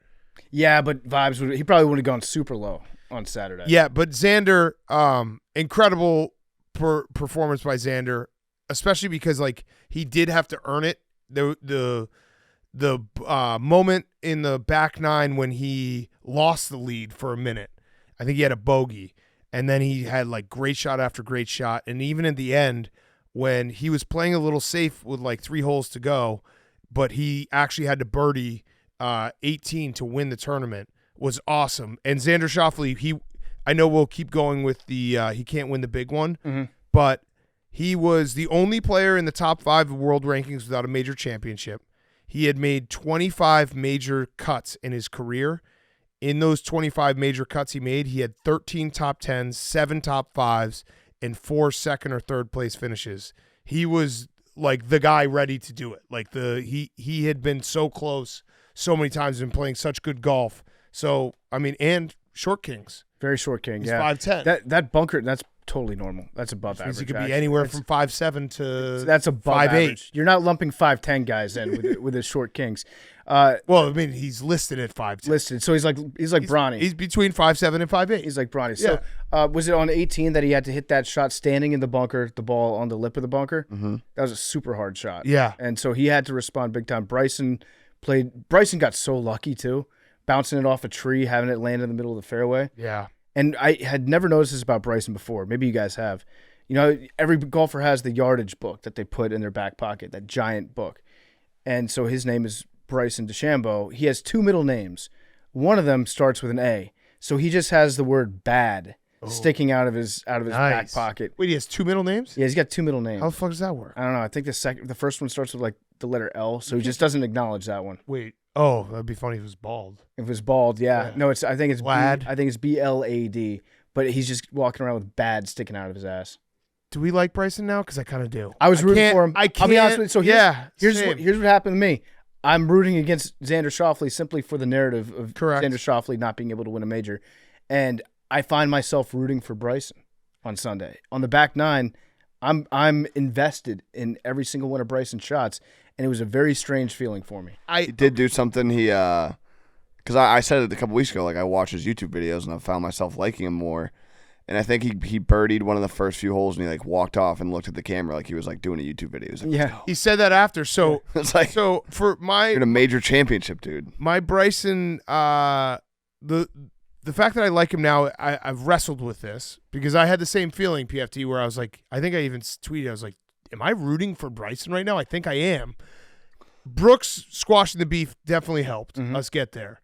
Yeah, but he probably would have gone super low on Saturday. Yeah, but Xander, incredible performance by Xander, especially because like he did have to earn it. The moment in the back nine when he lost the lead for a minute, I think he had a bogey, and then he had like great shot after great shot, and even at the end when he was playing a little safe with like 3 holes to go, but he actually had to birdie 18 to win the tournament, was awesome. And Xander Schauffele, I know we'll keep going with the he can't win the big one, but he was the only player in the top 5 of world rankings without a major championship. He had made 25 major cuts in his career. In those 25 major cuts he made, he had 13 top 10s, 7 top 5s, and 4 second or third place finishes. He was like the guy ready to do it. Like he had been so close so many times and playing such good golf. So, I mean, and short kings. Very short king. He's yeah. 5'10". That bunker, that's totally normal. That's above average. He could be actually. anywhere from 5'7" to that's above 5'8". average. You're not lumping 5'10" guys in with his short kings. Well, I mean, he's listed at 5'10". Listed, so he's like Bronny. He's between 5'7" and 5'8". He's like Bronny. Yeah. So, was it on 18 that he had to hit that shot standing in the bunker, the ball on the lip of the bunker? Mm-hmm. That was a super hard shot. Yeah. And so he had to respond big time. Bryson got so lucky too, bouncing it off a tree, having it land in the middle of the fairway. Yeah. And I had never noticed this about Bryson before. Maybe you guys have. You know, every golfer has the yardage book that they put in their back pocket, that giant book. And so his name is Bryson DeChambeau. He has 2 middle names. One of them starts with an A. So he just has the word bad sticking out of his back pocket. Wait, he has 2 middle names? Yeah, he's got 2 middle names. How the fuck does that work? I don't know. I think the first one starts with like the letter L, so he just doesn't acknowledge that one. Wait. Oh, that'd be funny if it was bald. If it was bald, yeah. No, I think it's Blad. I think it's BLAD, but he's just walking around with bad sticking out of his ass. Do we like Bryson now? Because I kind of do. I was rooting for him. I can't. I'll be honest with you. So same. here's what happened to me. I'm rooting against Xander Schauffele simply for the narrative of Correct. Xander Schauffele not being able to win a major. And I find myself rooting for Bryson on Sunday. On the back nine, I'm invested in every single one of Bryson's shots, and it was a very strange feeling for me. He did do something. He got because I said it a couple weeks ago. Like I watch his YouTube videos and I found myself liking him more. And I think he birdied one of the first few holes and he like walked off and looked at the camera like he was like doing a YouTube video. He was like, Yeah. He said that after. So it's like so for my you're in a major championship, dude. my Bryson, the fact that I like him now, I've wrestled with this because I had the same feeling, PFT, where I was like, I think I even tweeted, I was like, am I rooting for Bryson right now? I think I am. Brooks squashing the beef definitely helped us get there.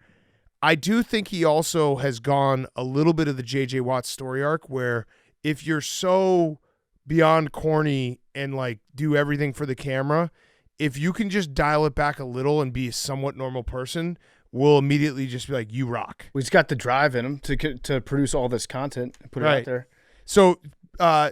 I do think he also has gone a little bit of the J.J. Watt story arc where if you're so beyond corny and like do everything for the camera, if you can just dial it back a little and be a somewhat normal person, we'll immediately just be like, you rock. He's got the drive in him to produce all this content and put it out there. So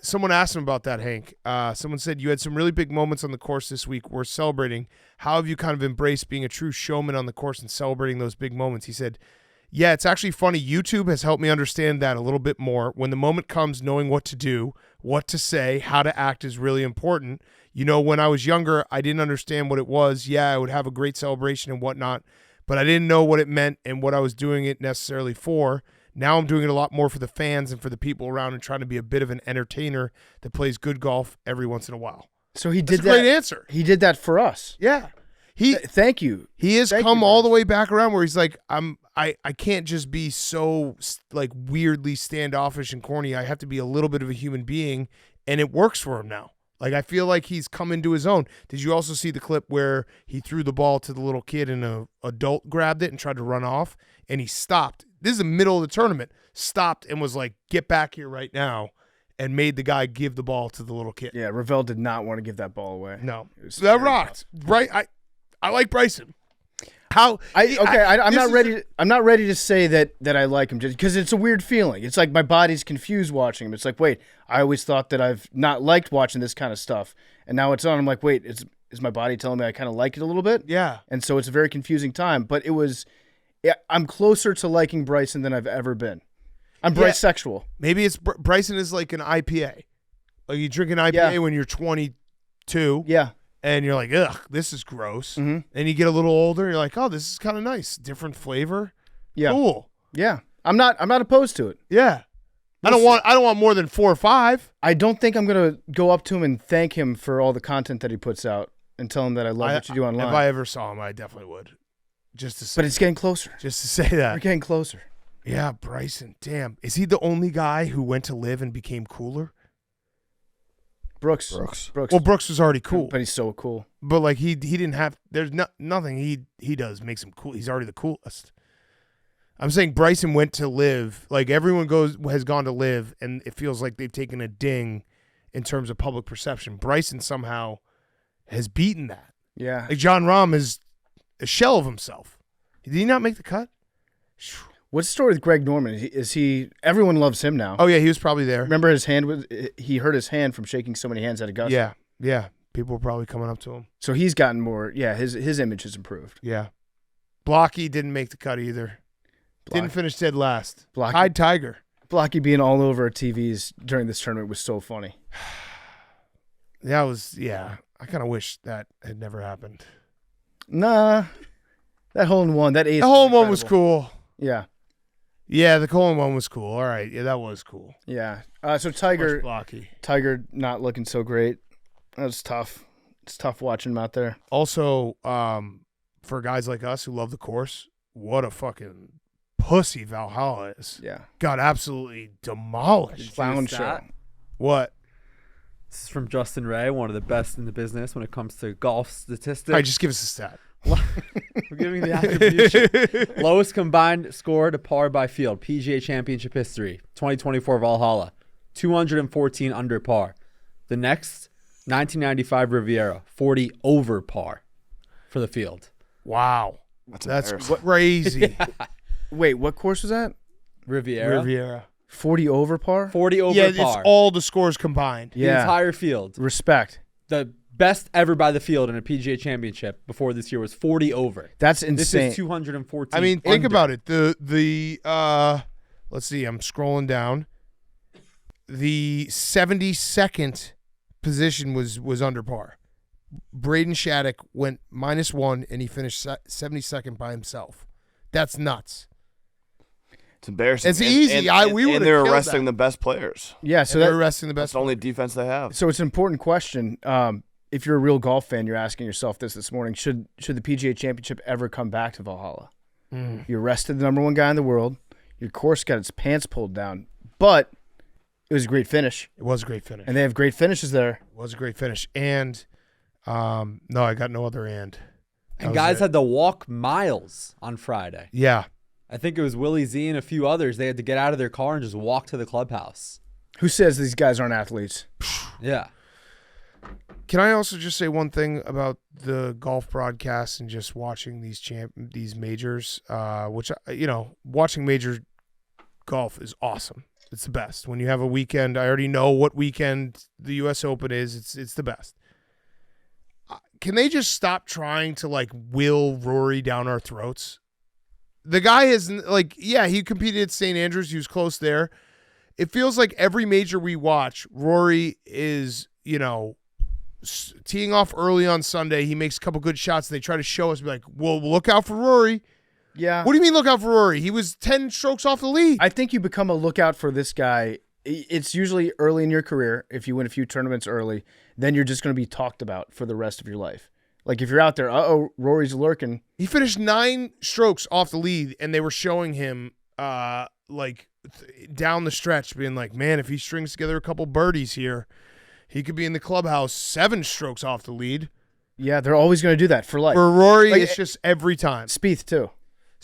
someone asked him about that, Hank. Someone said, you had some really big moments on the course this week. We're celebrating. How have you kind of embraced being a true showman on the course and celebrating those big moments? He said, yeah, it's actually funny. YouTube has helped me understand that a little bit more. When the moment comes, knowing what to do, what to say, how to act is really important. You know, when I was younger, I didn't understand what it was. Yeah, I would have a great celebration and whatnot, but I didn't know what it meant and what I was doing it necessarily for. Now I'm doing it a lot more for the fans and for the people around and trying to be a bit of an entertainer that plays good golf every once in a while. So he did That's a great answer. He did that for us. Yeah. Thank you. He has Thank come you, all guys. the way back around where he's like, I can't just be so like weirdly standoffish and corny. I have to be a little bit of a human being, and it works for him now. Like I feel like he's come into his own. Did you also see the clip where he threw the ball to the little kid and an adult grabbed it and tried to run off, and he stopped? This is the middle of the tournament. Stopped and was like, get back here right now, and made the guy give the ball to the little kid. Yeah, Ravel did not want to give that ball away. No. was So that very rocked. Right? I like Bryson. I'm not ready. I'm not ready to say that I like him because it's a weird feeling. It's like my body's confused watching him. It's like, wait, I always thought that I've not liked watching this kind of stuff, and now it's on. I'm like, wait, is my body telling me I kind of like it a little bit? Yeah. And so it's a very confusing time. But it was, yeah, I'm closer to liking Bryson than I've ever been. I'm Bryce-sexual. Maybe it's Bryson is like an IPA. Like you drink an IPA when you're 22. Yeah. And you're like, ugh, this is gross. Mm-hmm. And you get a little older, you're like, oh, this is kind of nice. Different flavor. Yeah. Cool. Yeah. I'm not opposed to it. Yeah. I don't want more than 4 or 5. I don't think I'm gonna go up to him and thank him for all the content that he puts out and tell him that I love what you do online. If I ever saw him, I definitely would. Just to say, But it's getting closer. just to say that. We're getting closer. Yeah, Bryson. Damn. Is he the only guy who went to live and became cooler? Brooks. Well, Brooks was already cool. But he's so cool. But like he didn't have there's nothing he does makes him cool. He's already the coolest. I'm saying Bryson went to live. Like everyone has gone to live, and it feels like they've taken a ding in terms of public perception. Bryson somehow has beaten that. Yeah. Like John Rahm is a shell of himself. Did he not make the cut? What's the story with Greg Norman? Is he? Everyone loves him now. Oh yeah, he was probably there. Remember his hand he hurt his hand from shaking so many hands at Augusta. Yeah. People were probably coming up to him. So he's gotten more. Yeah, his image has improved. Yeah. Blocky didn't make the cut either. Didn't finish dead last. Blocky. Tied Tiger. Blocky being all over TVs during this tournament was so funny. That was I kind of wish that had never happened. Nah, that hole in one, that ace. The hole in one was incredible. cool. Yeah. Yeah, the hole in one was cool. All right, yeah, that was cool. Yeah. So Much Tiger blocky. not looking so great. That was tough. It's tough watching him out there. Also, for guys like us who love the course, what a fucking pussy Valhalla is. Yeah. Got absolutely demolished. Clown see show. that? What? This is from Justin Ray, one of the best in the business when it comes to golf statistics. All right, just give us a stat. We're giving the attribution. Lowest combined score to par by field, PGA Championship history, 2024 Valhalla, 214 under par. The next, 1995 Riviera, 40 over par for the field. Wow. That's embarrassing. crazy. Wait, what course was that? Riviera. 40 over par? 40 over Yeah, par. it's all the scores combined. The entire field. Respect. The best ever by the field in a PGA Championship before this year was 40 over. That's This insane. is 214. I mean, think under. about it. The let's see, I'm scrolling down. The 72nd position was under par. Braden Shattuck went -1 and he finished 72nd by himself. That's nuts. It's embarrassing. It's easy. We would have they're killed arresting that. the best players. Yeah, so They're arresting the That's best. the only defense they have. So it's an important question. If you're a real golf fan, you're asking yourself this morning: Should the PGA Championship ever come back to Valhalla? You arrested the number one guy in the world. Your course got its pants pulled down, but it was a great finish. It was a great finish. And they have great finishes there. It was a great finish. And no, I got no other and. And guys had to walk miles on Friday. Yeah. I think it was Willie Z and a few others. They had to get out of their car and just walk to the clubhouse. Who says these guys aren't athletes? Yeah. Can I also just say one thing about the golf broadcast and just watching these majors, which, watching major golf is awesome. It's the best. When you have a weekend, I already know what weekend the U.S. Open is. It's the best. Can they just stop trying to, will Rory down our throats? The guy is, he competed at St. Andrews. He was close there. It feels like every major we watch, Rory is, teeing off early on Sunday. He makes a couple good shots. They try to show us, be like, well, look out for Rory. Yeah. What do you mean look out for Rory? He was 10 strokes off the lead. I think you become a lookout for this guy. It's usually early in your career. If you win a few tournaments early, then you're just going to be talked about for the rest of your life. Like if you're out there, Rory's lurking. He finished 9 strokes off the lead, and they were showing him down the stretch, being like, man, if he strings together a couple birdies here, he could be in the clubhouse 7 strokes off the lead. Yeah, they're always going to do that for life. For Rory, it's just every time. Spieth too.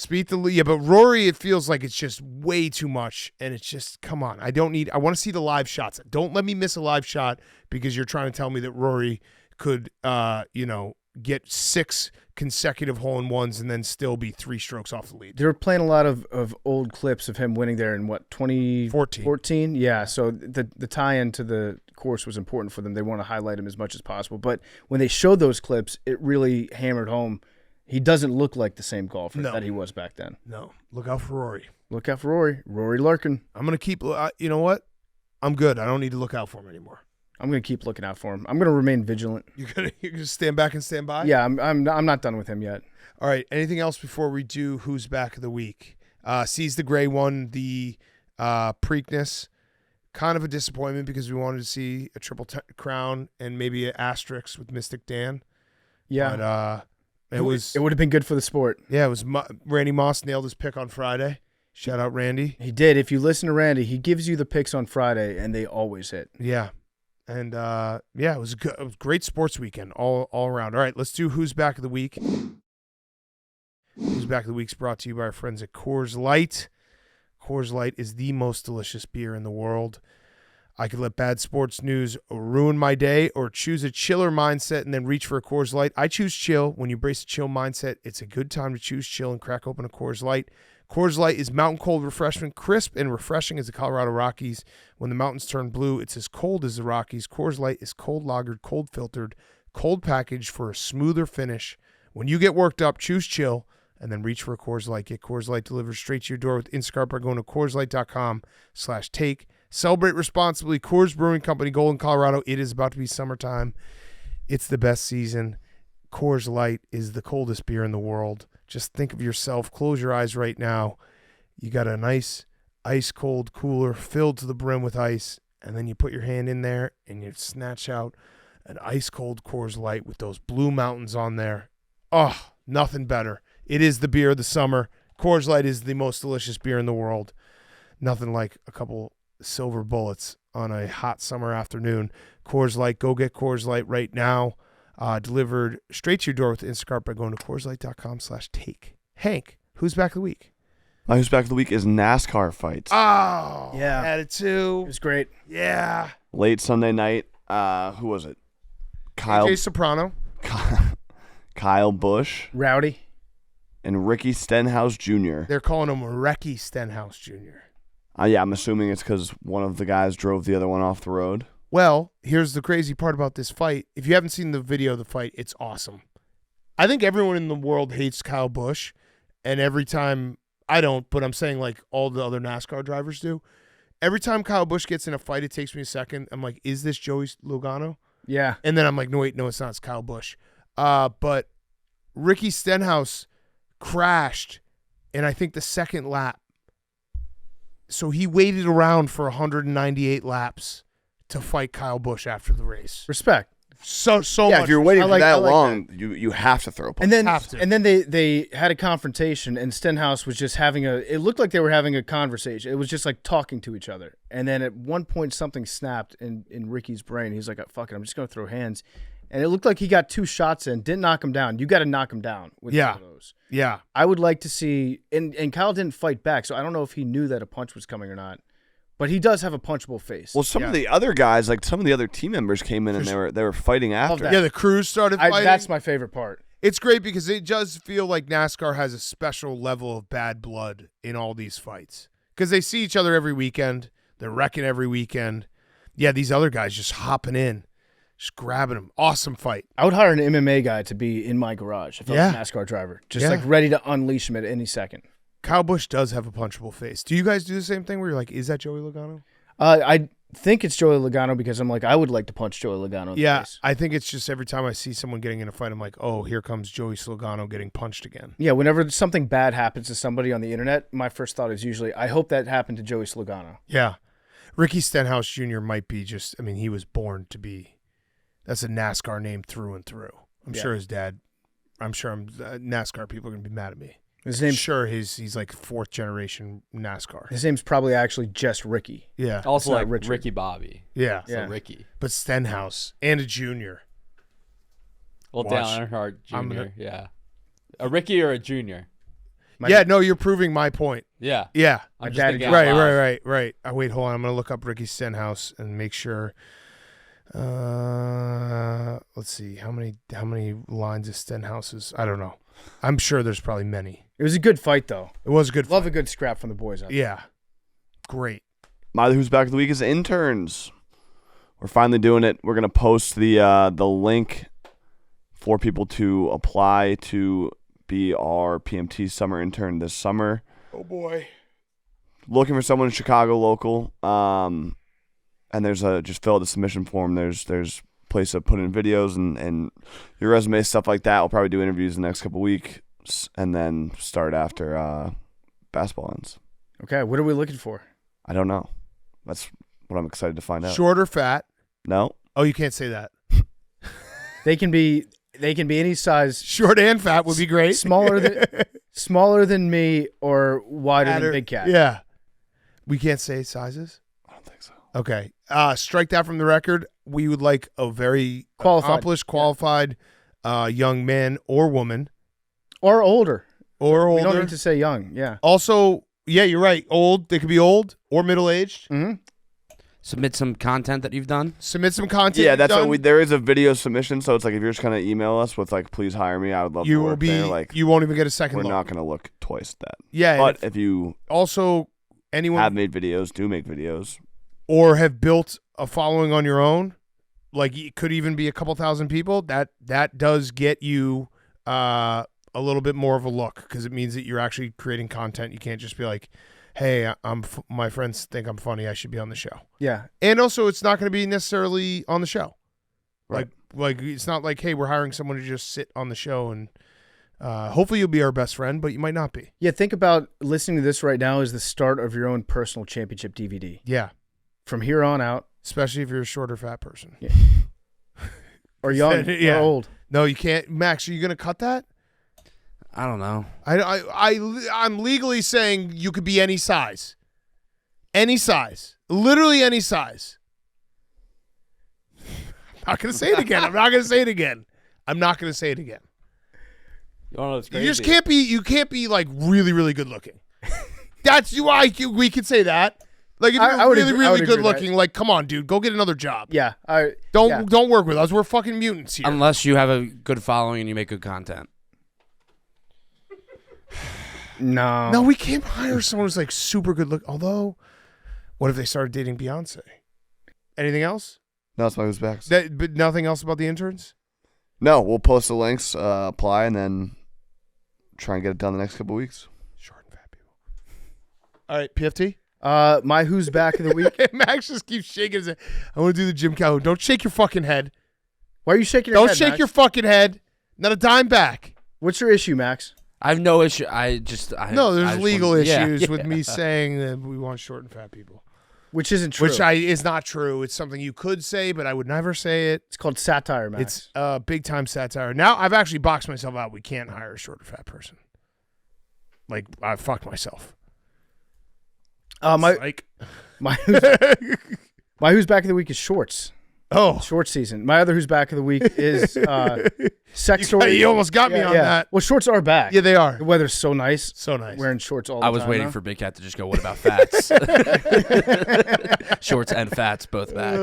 But Rory, it feels like it's just way too much, and it's just, come on. I want to see the live shots. Don't let me miss a live shot because you're trying to tell me that Rory could, get 6 consecutive hole-in-ones and then still be 3 strokes off the lead. They were playing a lot of old clips of him winning there in 2014? Yeah, so the tie-in to the course was important for them. They want to highlight him as much as possible. But when they showed those clips, it really hammered home. He doesn't look like the same golfer that he was back then. No. Look out for Rory. Look out for Rory. Rory lurking. I'm going to keep you know what? I'm good. I don't need to look out for him anymore. I'm going to keep looking out for him. I'm going to remain vigilant. You're gonna stand back and stand by? Yeah, I'm not done with him yet. All right. Anything else before we do Who's Back of the Week? Sees the Gray won the Preakness. Kind of a disappointment because we wanted to see a triple crown and maybe an asterisk with Mystic Dan. Yeah. But it would have been good for the sport. Yeah, it was Randy Moss nailed his pick on Friday. Shout out Randy. He did. If you listen to Randy, he gives you the picks on Friday, and they always hit. Yeah. And, it was a great sports weekend all around. All right, let's do Who's Back of the Week. Who's Back of the Week is brought to you by our friends at Coors Light. Coors Light is the most delicious beer in the world. I could let bad sports news ruin my day or choose a chiller mindset and then reach for a Coors Light. I choose chill. When you embrace a chill mindset, it's a good time to choose chill and crack open a Coors Light. Coors Light is mountain cold refreshment, crisp and refreshing as the Colorado Rockies. When the mountains turn blue, it's as cold as the Rockies. Coors Light is cold lagered, cold filtered, cold packaged for a smoother finish. When you get worked up, choose chill and then reach for a Coors Light. Get Coors Light delivered straight to your door with Instacart by going to CoorsLight.com/take. Celebrate responsibly. Coors Brewing Company, Golden, Colorado. It is about to be summertime. It's the best season. Coors Light is the coldest beer in the world. Just think of yourself. Close your eyes right now. You got a nice ice-cold cooler filled to the brim with ice, and then you put your hand in there and you snatch out an ice-cold Coors Light with those blue mountains on there. Oh, nothing better. It is the beer of the summer. Coors Light is the most delicious beer in the world. Nothing like a couple silver bullets on a hot summer afternoon. Coors Light, go get Coors Light right now. Delivered straight to your door with Instacart by going to CoorsLight.com/take. Hank, who's back of the week? My Who's Back of the Week is NASCAR fights. Oh, Yeah. attitude. It was great. Yeah. Late Sunday night. Who was it? AJ Soprano. Kyle Busch Rowdy. and Ricky Stenhouse Jr. They're calling him Ricky Stenhouse Jr. Yeah, I'm assuming it's because one of the guys drove the other one off the road. Well, here's the crazy part about this fight. If you haven't seen the video of the fight, it's awesome. I think everyone in the world hates Kyle Busch, and every time I don't, but I'm saying like all the other NASCAR drivers do. Every time Kyle Busch gets in a fight, it takes me a second. I'm like, is this Joey Logano? Yeah. And then I'm like, no, wait, no, it's not. It's Kyle Busch. But Ricky Stenhouse crashed and I think the second lap. So he waited around for 198 laps to fight Kyle Busch after the race. Respect. So Yeah, much. if you're waiting for I that like long, you have to throw a punch. And then they had a confrontation, and Stenhouse was just having it looked like they were having a conversation. It was just like talking to each other. And then at one point something snapped in Ricky's brain. He's like, fuck it, I'm just going to throw hands. And it looked like he got 2 shots in, didn't knock him down. You got to knock him down with one of those. Yeah. I would like to see, and Kyle didn't fight back, so I don't know if he knew that a punch was coming or not. But he does have a punchable face. Well, some of the other guys, like some of the other team members, came in and they were fighting after. that. Yeah, the crews started fighting. That's my favorite part. It's great because it does feel like NASCAR has a special level of bad blood in all these fights because they see each other every weekend. They're wrecking every weekend. Yeah, these other guys just hopping in, just grabbing them. Awesome fight. I would hire an MMA guy to be in my garage if I was a NASCAR driver, just like ready to unleash him at any second. Kyle Busch does have a punchable face. Do you guys do the same thing where you're like, is that Joey Logano? I think it's Joey Logano because I'm like, I would like to punch Joey Logano in the face. I think it's just every time I see someone getting in a fight, I'm like, oh, here comes Joey Logano getting punched again. Yeah, whenever something bad happens to somebody on the internet, my first thought is usually, I hope that happened to Joey Logano. Yeah. Ricky Stenhouse Jr. might be he was born to be, that's a NASCAR name through and through. I'm sure his dad, NASCAR people are going to be mad at me. His name's he's like 4th generation NASCAR. His name's probably actually just Ricky. Yeah. Also like Richard. Ricky Bobby. Yeah. So Ricky. But Stenhouse and a junior. Well, Watch. Dale Earnhardt Jr. Yeah. A Ricky or a junior? You're proving my point. Yeah. Yeah. I'm just dad- thinking out loud. Right. Wait, hold on. I'm going to look up Ricky Stenhouse and make sure. Let's see. How many lines of Stenhouse's? I don't know. I'm sure there's probably many. It was a good fight, though. It was a good fight. Love a good scrap from the boys out there. Yeah. Great. My Who's Back of the Week is interns. We're finally doing it. We're going to post the link for people to apply to be our PMT summer intern this summer. Oh, boy. Looking for someone in Chicago local. And there's just fill out the submission form. There's place to put in videos and your resume, stuff like that. We'll probably do interviews the next couple weeks and then start after basketball ends. Okay, what are we looking for? I don't know. That's what I'm excited to find out. Short or fat? No. Oh, you can't say that. They can be any size. Short and fat would be great. Smaller than me or wider than Big Cat. Yeah. We can't say sizes? I don't think so. Okay. Strike that from the record. We would like a very accomplished, qualified young man or woman. Or older. Or older. We don't need to say young. Yeah. Also, yeah, you're right. Old. They could be old or middle-aged. Mm-hmm. Submit some content that you've done. Submit some content. Yeah, that's done. what there is a video submission, so it's like if you're just gonna email us with like, please hire me, I would love to work there. Like, you won't even get a second we're look. not gonna look twice at that. Yeah. But if you also anyone have made videos, do make videos, or have built a following on your own, like it could even be a couple thousand people, that does get you a little bit more of a look because it means that you're actually creating content. You can't just be like, hey, my friends think I'm funny, I should be on the show. Yeah. And also it's not going to be necessarily on the show. Right. Like it's not like, hey, we're hiring someone to just sit on the show and hopefully you'll be our best friend, but you might not be. Yeah, think about listening to this right now as the start of your own personal championship DVD. Yeah. From here on out. Especially if you're a short or fat person. Yeah. Or young or old. No, you can't. Max, are you going to cut that? I don't know. I'm legally saying you could be any size. Any size. Literally any size. I'm not going to say it again. I'm not going to say it again. You wanna know what's crazy? You just can't be like really, really good looking. That's why we could say that. Like if you're really good looking, like come on, dude, go get another job. Yeah. Don't work with us. We're fucking mutants here. Unless you have a good following and you make good content. No, we can't hire someone who's like super good look. Although, what if they started dating Beyonce? Anything else? No, that's my Who's Back. But nothing else about the interns? No, we'll post the links, apply, and then try and get it done the next couple weeks. Short and fat people. All right, PFT. My Who's Back of the Week. Max just keeps shaking his head. I want to do the Jim Calhoun. Don't shake your fucking head. Why are you shaking your head, Don't shake Max? your fucking head. Not a dime back. What's your issue, Max? I have no issue. No, there's legal yeah. issues with me saying that we want short and fat people. Which isn't true. Which is not true. It's something you could say, but I would never say it. It's called satire, Max. It's big time satire. Now I've actually boxed myself out. We can't hire a short or fat person. Like I fucked myself. My who's back of the week is shorts. Oh, Short season. My other who's back of the week is sex stories. you almost got me on that. Well, shorts are back. Yeah, they are. The weather's so nice. So nice. Wearing shorts all the I time. was waiting now. for Big Cat to just go, what about fats? Shorts and fats both back.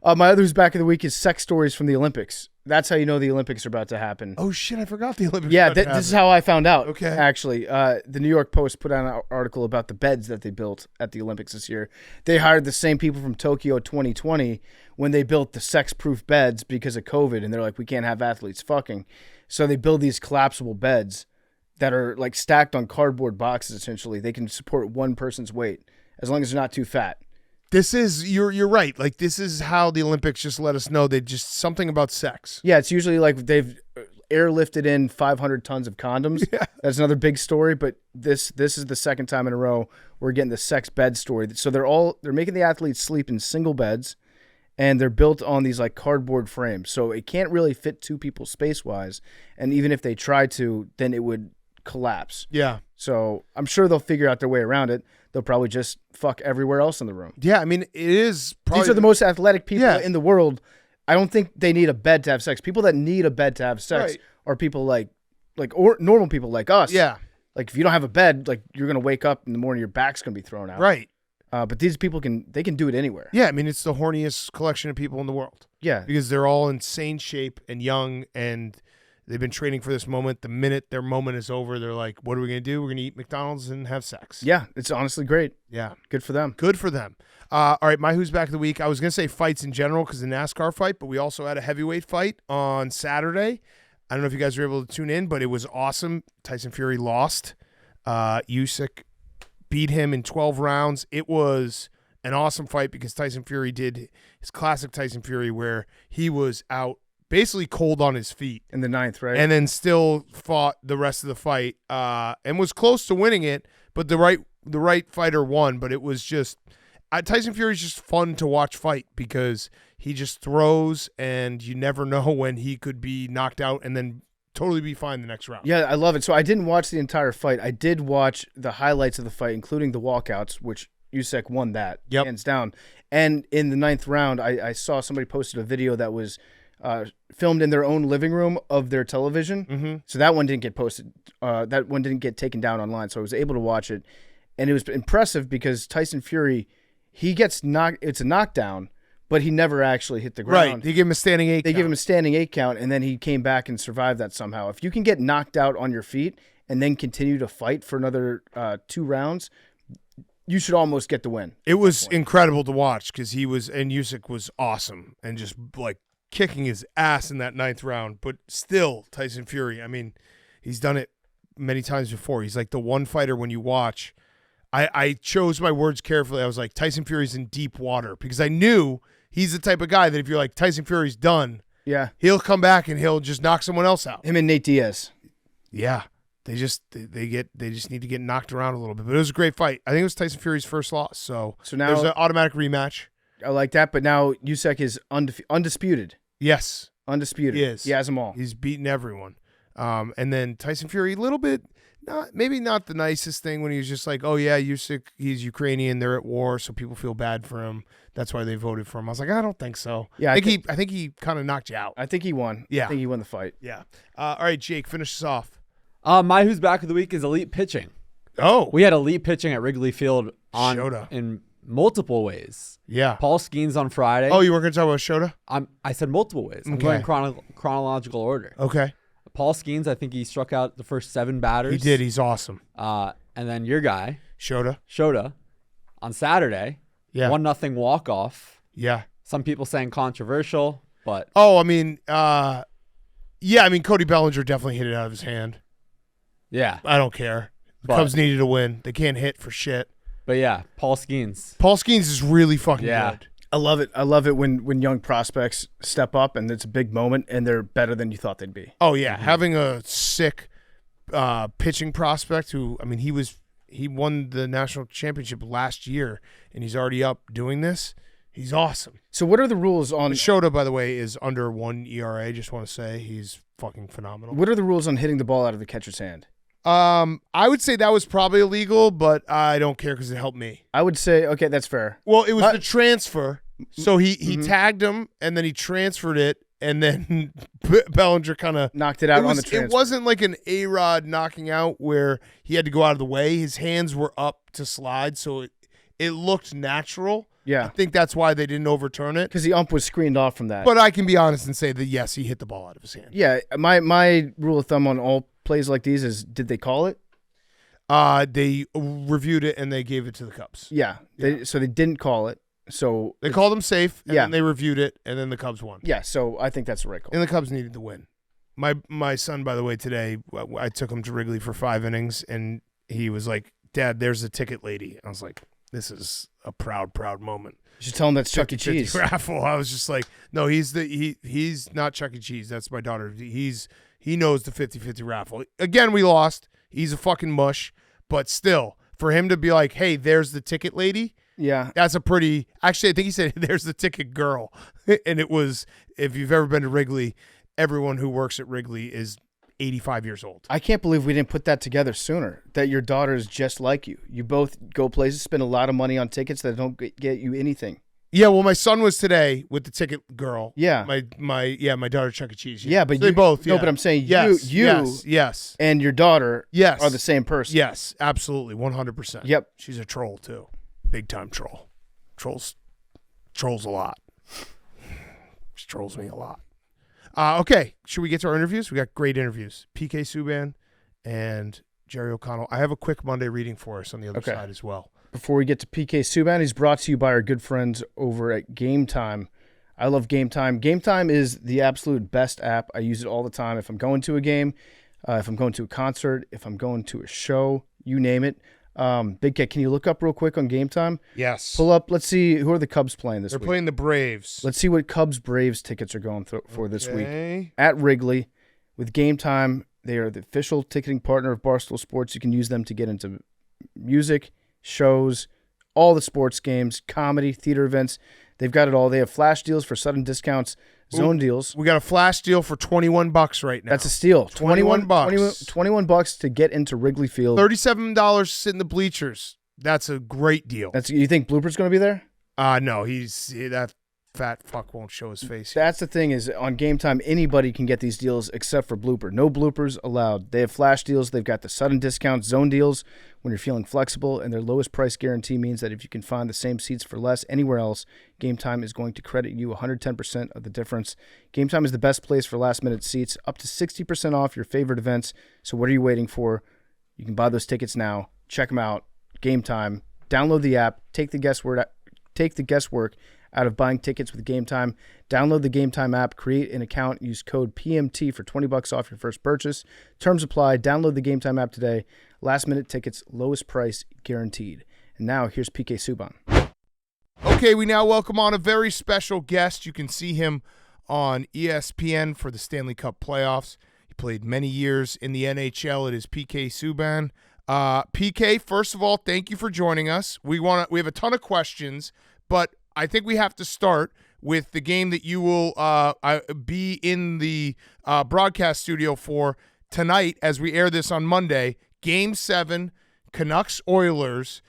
My other who's back of the week is sex stories from the Olympics. That's how you know the Olympics are about to happen. Oh shit! I forgot the Olympics. Yeah, this is how I found out. Okay. Actually, the New York Post put out an article about the beds that they built at the Olympics this year. They hired the same people from Tokyo 2020 when they built the sex-proof beds because of COVID, and they're like, we can't have athletes fucking. So they build these collapsible beds that are like stacked on cardboard boxes. Essentially, they can support one person's weight as long as they're not too fat. This is you're right. Like this is how the Olympics just let us know they just something about sex. Yeah, it's usually like they've airlifted in 500 tons of condoms. Yeah. That's another big story, but this is the second time in a row we're getting the sex bed story. So they're making the athletes sleep in single beds, and they're built on these like cardboard frames. So it can't really fit two people space-wise, and even if they try to, then it would collapse. Yeah. So I'm sure they'll figure out their way around it. They'll probably just fuck everywhere else in the room. Yeah, I mean, it is probably... These are the most athletic people Yeah. in the world. I don't think they need a bed to have sex. People that need a bed to have sex Right. are people or normal people like us. Yeah, Like if you don't have a bed, like you're going to wake up in the morning, your back's going to be thrown out. right. But these people can do it anywhere. Yeah, I mean, it's the horniest collection of people in the world Yeah. because they're all in insane shape and young, and they've been training for this moment. The minute their moment is over, they're like, what are we going to do? We're going to eat McDonald's and have sex. Yeah. It's honestly great. Yeah. Good for them. Good for them. All right, my who's back of the week. I was going to say fights in general because the NASCAR fight, but we also had a heavyweight fight on Saturday. I don't know if you guys were able to tune in, but it was awesome. Tyson Fury lost. Usyk beat him in 12 rounds. It was an awesome fight because Tyson Fury did his classic Tyson Fury where he was out basically cold on his feet. In the ninth, right? And then still fought the rest of the fight and was close to winning it, but the right fighter won. But it was just Tyson Fury's just fun to watch fight because he just throws and you never know when he could be knocked out and then totally be fine the next round. Yeah, I love it. So I didn't watch the entire fight. I did watch the highlights of the fight, including the walkouts, which Usyk won that, hands down. And in the ninth round, I saw somebody posted a video that was filmed in their own living room of their television. Mm-hmm. So that one didn't get posted. That one didn't get taken down online. So I was able to watch it. And it was impressive because Tyson Fury, he gets knocked. It's a knockdown, but he never actually hit the ground. Right. They give him a standing 8 They count. give him a standing 8 count, and then he came back and survived that somehow. If you can get knocked out on your feet and then continue to fight for another 2 rounds, you should almost get the win. It was incredible to watch because Usyk was awesome and just like kicking his ass in that ninth round. But still, Tyson Fury, I mean, he's done it many times before. He's like the one fighter when you watch. I chose my words carefully. I was like, Tyson Fury's in deep water because I knew he's the type of guy that if you're like, Tyson Fury's done, Yeah. he'll come back and he'll just knock someone else out. Him and Nate Diaz. Yeah. They just need to get knocked around a little bit. But it was a great fight. I think it was Tyson Fury's first loss. So now there's an automatic rematch. I like that, but now Usyk is undisputed. Yes. Undisputed. He is. He has them all. He's beaten everyone. And then Tyson Fury, a little bit, maybe not the nicest thing when he was just like, oh, yeah, Usyk, he's Ukrainian. They're at war, so people feel bad for him. That's why they voted for him. I was like, I don't think so. Yeah, I think he kind of knocked you out. I think he won. Yeah. I think he won the fight. Yeah. All right, Jake, finish us off. My who's back of the week is elite pitching. Oh. We had elite pitching at Wrigley Field Shota. in multiple ways. Yeah. Paul Skeens on Friday. Oh, you were going to talk about Shota? I said multiple ways. I'm Okay. going chronological order. Okay. Paul Skeens, I think he struck out the first 7 batters. He did. He's awesome. And then your guy, Shota? Shota, on Saturday, Yeah. 1-0 walk-off. Yeah. Some people saying controversial, but Oh, I mean, Cody Bellinger definitely hit it out of his hand. yeah. I don't care. The But- Cubs needed to win. They can't hit for shit. But yeah, Paul Skeens. Paul Skeens is really fucking Yeah. good. I love it. I love it when young prospects step up and it's a big moment and they're better than you thought they'd be. Oh, yeah. Having a sick pitching prospect who, I mean, he won the national championship last year, and he's already up doing this. He's awesome. So what are the rules on Shota, by the way, is under 1 ERA. Just want to say he's fucking phenomenal. What are the rules on hitting the ball out of the catcher's hand? I would say that was probably illegal, but I don't care because it helped me. I would say, okay, that's fair. Well, it was the transfer. So he tagged him, and then he transferred it, and then Bellinger kind of knocked it out on the transfer. It wasn't like an A-Rod knocking out where he had to go out of the way. His hands were up to slide, so it looked natural. Yeah. I think that's why they didn't overturn it. Because the ump was screened off from that. But I can be honest and say that, yes, he hit the ball out of his hand. Yeah, my rule of thumb on all plays like these is, did they call it? They reviewed it, and they gave it to the Cubs. Yeah. So they didn't call it. So they called them safe, and yeah. then they reviewed it, and then the Cubs won. Yeah, so I think that's the right call. And the Cubs needed to win. My son, by the way, today, I took him to Wrigley for 5 innings, and he was like, Dad, there's the ticket lady. I was like, this is a proud, proud moment. You should tell him that's Chuck E. Cheese. Raffle. I was just like, no, he's not Chuck E. Cheese. That's my daughter. He knows the 50-50 raffle. Again, we lost. He's a fucking mush. But still, for him to be like, hey, there's the ticket lady. Yeah. That's a pretty – actually, I think he said there's the ticket girl. And it was – if you've ever been to Wrigley, everyone who works at Wrigley is 85 years old. I can't believe we didn't put that together sooner, that your daughter is just like you. You both go places, spend a lot of money on tickets that don't get you anything. Yeah, well, my son was today with the ticket girl. Yeah. My daughter Chuck E. Cheese. Yeah, but so they both. No, yeah. but I'm saying yes, yes, and your daughter yes. are the same person. Yes, absolutely, 100%. Yep. She's a troll too, big time troll. Trolls a lot. She trolls me a lot. Okay, should we get to our interviews? We got great interviews. PK Subban and Jerry O'Connell. I have a quick Monday reading for us on the other side as well. Before we get to PK Subban, he's brought to you by our good friends over at Game Time. I love Game Time. Game Time is the absolute best app. I use it all the time. If I'm going to a game, if I'm going to a concert, if I'm going to a show, you name it. Big Cat, can you look up real quick on Game Time? Yes. Pull up. Let's see, who are the Cubs playing this week? They're playing the Braves. Let's see what Cubs-Braves tickets are going for this week. At Wrigley, with Game Time, they are the official ticketing partner of Barstool Sports. You can use them to get into music, shows, all the sports games, comedy, theater events. They've got it all. They have flash deals for sudden discounts, zone deals. We got a flash deal for $21 right now. That's a steal. $21. $21 to get into Wrigley Field. $37 to sit in the bleachers. That's a great deal. You think Blooper's going to be there? No, that fat fuck won't show his face. That's the thing is on Game Time, anybody can get these deals except for Blooper. No bloopers allowed. They have flash deals. They've got the sudden discounts, zone deals when you're feeling flexible, and their lowest price guarantee means that if you can find the same seats for less anywhere else, Game Time is going to credit you 110% of the difference. Game Time is the best place for last-minute seats, up to 60% off your favorite events. So what are you waiting for? You can buy those tickets now. Check them out. Game Time. Download the app. Take the guesswork out of buying tickets with Game Time. Download the Game Time app, create an account, use code PMT for $20 off your first purchase. Terms apply. Download the Game Time app today. Last minute tickets, lowest price guaranteed. And now here's PK Subban. Okay, we now welcome on a very special guest. You can see him on ESPN for the Stanley Cup Playoffs. He played many years in the NHL. It is PK Subban. PK, first of all, thank you for joining us. We have a ton of questions, but I think we have to start with the game that you will be in the broadcast studio for tonight as we air this on Monday. Game 7, Canucks-Oilers.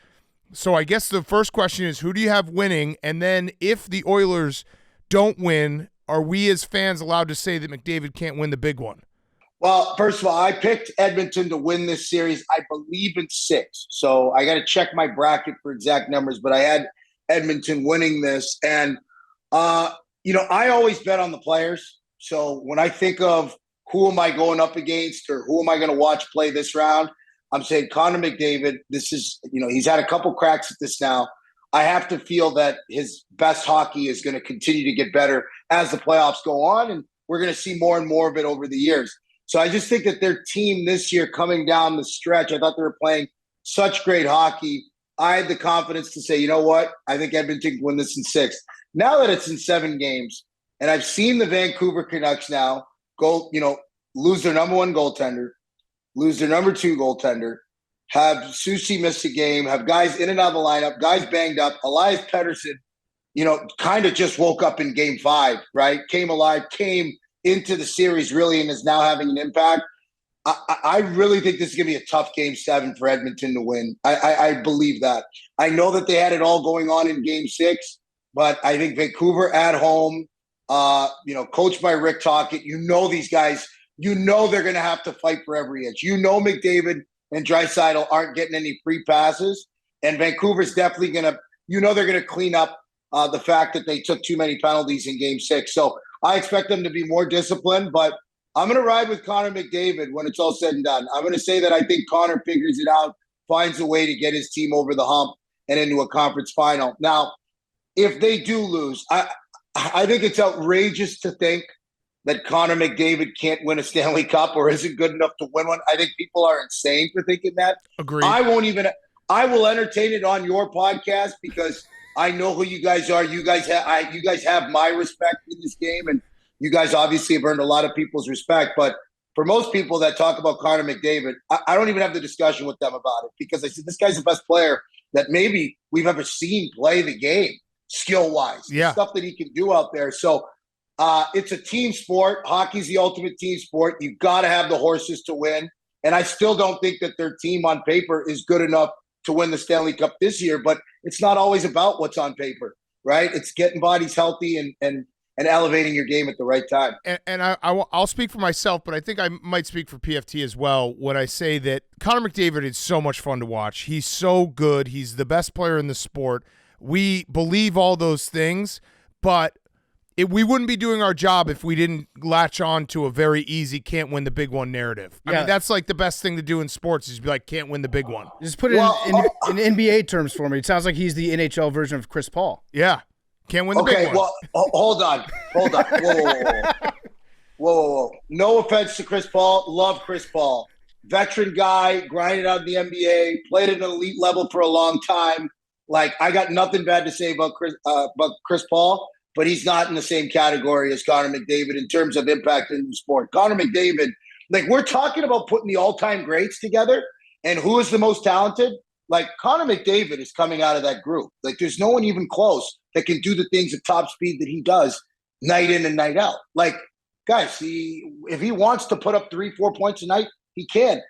So I guess the first question is, who do you have winning? And then if the Oilers don't win, are we as fans allowed to say that McDavid can't win the big one? Well, first of all, I picked Edmonton to win this series. I believe in 6. So I got to check my bracket for exact numbers, but I had Edmonton winning this. And, I always bet on the players. So when I think of who am I going up against or who am I going to watch play this round, I'm saying Connor McDavid. This is, he's had a couple cracks at this now. I have to feel that his best hockey is going to continue to get better as the playoffs go on, and we're going to see more and more of it over the years. So I just think that their team this year coming down the stretch, I thought they were playing such great hockey. I had the confidence to say, you know what? I think Edmonton can win this in 6. Now that it's in 7 games, and I've seen the Vancouver Canucks now lose their number one goaltender, lose their number 2 goaltender, have Susie miss a game, have guys in and out of the lineup, guys banged up. Elias Pettersson, kind of just woke up in game 5, right? Came alive, came into the series really, and is now having an impact. I really think this is going to be a tough game 7 for Edmonton to win. I believe that. I know that they had it all going on in game 6, but I think Vancouver at home, coached by Rick Tocchet, these guys, they're going to have to fight for every inch. McDavid and Draisaitl aren't getting any free passes, and Vancouver's definitely going to, they're going to clean up the fact that they took too many penalties in game 6. So I expect them to be more disciplined, but I'm going to ride with Connor McDavid when it's all said and done. I'm going to say that I think Connor figures it out, finds a way to get his team over the hump and into a conference final. Now, if they do lose, I think it's outrageous to think that Connor McDavid can't win a Stanley Cup or isn't good enough to win one. I think people are insane for thinking that. Agreed. I will entertain it on your podcast because I know who you guys are. You guys have my respect in this game, and you guys obviously have earned a lot of people's respect. But for most people that talk about Connor McDavid, I don't even have the discussion with them about it because I said this guy's the best player that maybe we've ever seen play the game skill-wise. Yeah. The stuff that he can do out there. So it's a team sport. Hockey's the ultimate team sport. You've got to have the horses to win. And I still don't think that their team on paper is good enough to win the Stanley Cup this year. But it's not always about what's on paper, right? It's getting bodies healthy and elevating your game at the right time. And I'll speak for myself, but I think I might speak for PFT as well when I say that Connor McDavid is so much fun to watch. He's so good. He's the best player in the sport. We believe all those things, but we wouldn't be doing our job if we didn't latch on to a very easy can't win the big one narrative. I mean, that's like the best thing to do in sports is be like, can't win the big one. Just put it in NBA terms for me. It sounds like he's the NHL version of Chris Paul. Yeah. Can't win the big one. Okay, well, hold on. Whoa. No offense to Chris Paul. Love Chris Paul. Veteran guy, grinded out in the NBA, played at an elite level for a long time. Like, I got nothing bad to say about Chris Paul, but he's not in the same category as Connor McDavid in terms of impact in the sport. Connor McDavid, like, we're talking about putting the all-time greats together, and who is the most talented? Like, Connor McDavid is coming out of that group. Like, there's no one even close that can do the things at top speed that he does night in and night out. Like, guys, if he wants to put up 3-4 points a night, he can.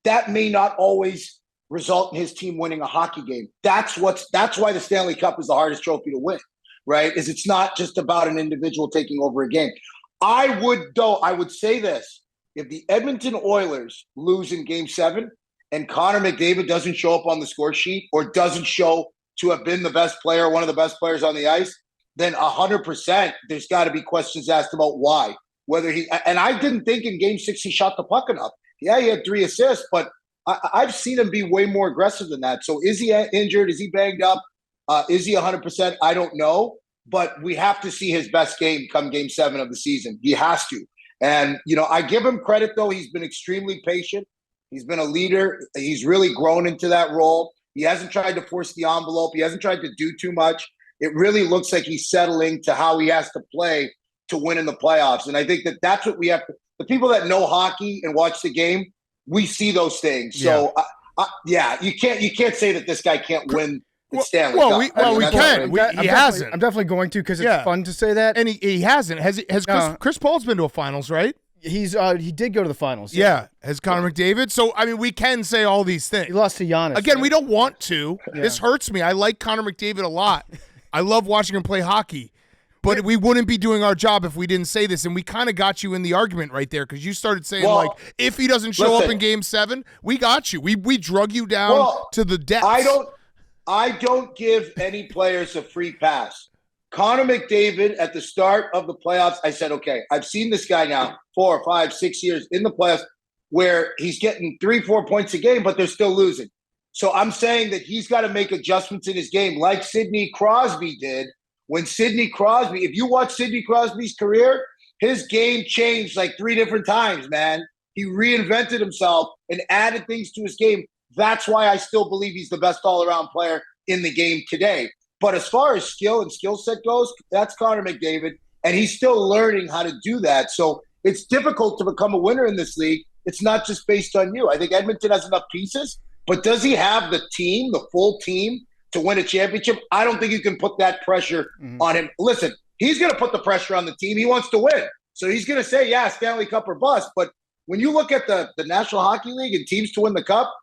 That may not always result in his team winning a hockey game. That's why the Stanley Cup is the hardest trophy to win, right? Is it's not just about an individual taking over a game. I would say this. If the Edmonton Oilers lose in Game 7 and Connor McDavid doesn't show up on the score sheet or doesn't show to have been the best player, one of the best players on the ice, then 100% there's got to be questions asked about why. And I didn't think in Game 6 he shot the puck enough. Yeah, he had 3 assists, but I've seen him be way more aggressive than that. So is he injured? Is he banged up? Is he 100%? I don't know. But we have to see his best game come Game 7 of the season. He has to. And, I give him credit, though. He's been extremely patient. He's been a leader. He's really grown into that role. He hasn't tried to force the envelope. He hasn't tried to do too much. It really looks like he's settling to how he has to play to win in the playoffs. And I think that that's what we have to – the people that know hockey and watch the game, we see those things. So, you can't say that this guy can't win the Stanley Cup. We can. He hasn't. I'm definitely going to because it's fun to say that. And he hasn't. Has Chris Paul's been to a finals, right? He did go to the finals. Yeah. Has Connor McDavid? So, I mean, we can say all these things. He lost to Giannis. Again, we don't want to. Yeah. This hurts me. I like Connor McDavid a lot. I love watching him play hockey. But we wouldn't be doing our job if we didn't say this. And we kind of got you in the argument right there because you started saying, if he doesn't show up in Game 7, we got you. We drug you down to the depths. I don't give any players a free pass. Connor McDavid, at the start of the playoffs, I said, okay, I've seen this guy now 4, 5, 6 years in the playoffs where he's getting 3-4 points a game, but they're still losing. So I'm saying that he's got to make adjustments in his game like Sidney Crosby did. If you watch Sidney Crosby's career, his game changed like 3 different times, man. He reinvented himself and added things to his game. That's why I still believe he's the best all-around player in the game today. But as far as skill and skill set goes, that's Connor McDavid, and he's still learning how to do that. So it's difficult to become a winner in this league it's not just based on you. I think Edmonton has enough pieces, but does he have the team, the full team, to win a championship? I don't think you can put that pressure on him. Listen, he's going to put the pressure on the team. He wants to win. So he's going to say, yeah, Stanley Cup or bust. But when you look at the National Hockey League and teams to win the Cup,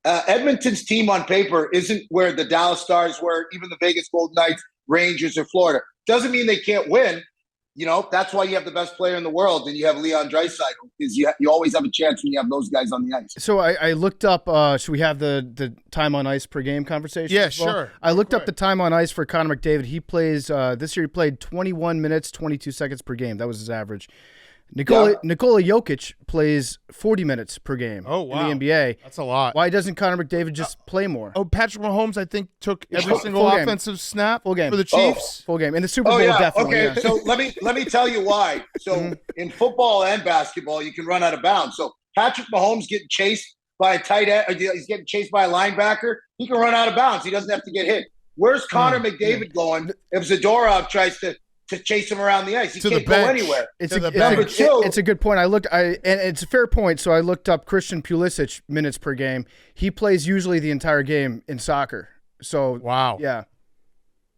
Edmonton's team on paper isn't where the Dallas Stars were, even the Vegas Golden Knights, Rangers, or Florida. Doesn't mean they can't win. That's why you have the best player in the world, and you have Leon Draisaitl, because you always have a chance when you have those guys on the ice. So I looked up, should we have the time on ice per game conversation? Yeah, as well? sure. I looked up the time on ice for Connor McDavid. He plays, this year he played 21 minutes, 22 seconds per game. That was his average. Nikola Jokic plays 40 minutes per game in the NBA. That's a lot. Why doesn't Connor McDavid just play more? Patrick Mahomes, I think, took every single full game. offensive snap Full game. for the Chiefs. Full game. In the Super Bowl, definitely. Okay, so let me tell you why. So in football and basketball, you can run out of bounds. So Patrick Mahomes getting chased by a tight end, he's getting chased by a linebacker, he can run out of bounds. He doesn't have to get hit. Where's Connor McDavid going if Zadorov tries to chase him around the ice? He can't go anywhere. It's a good point. And it's a fair point. So I looked up Christian Pulisic minutes per game. He plays usually the entire game in soccer. So wow, yeah,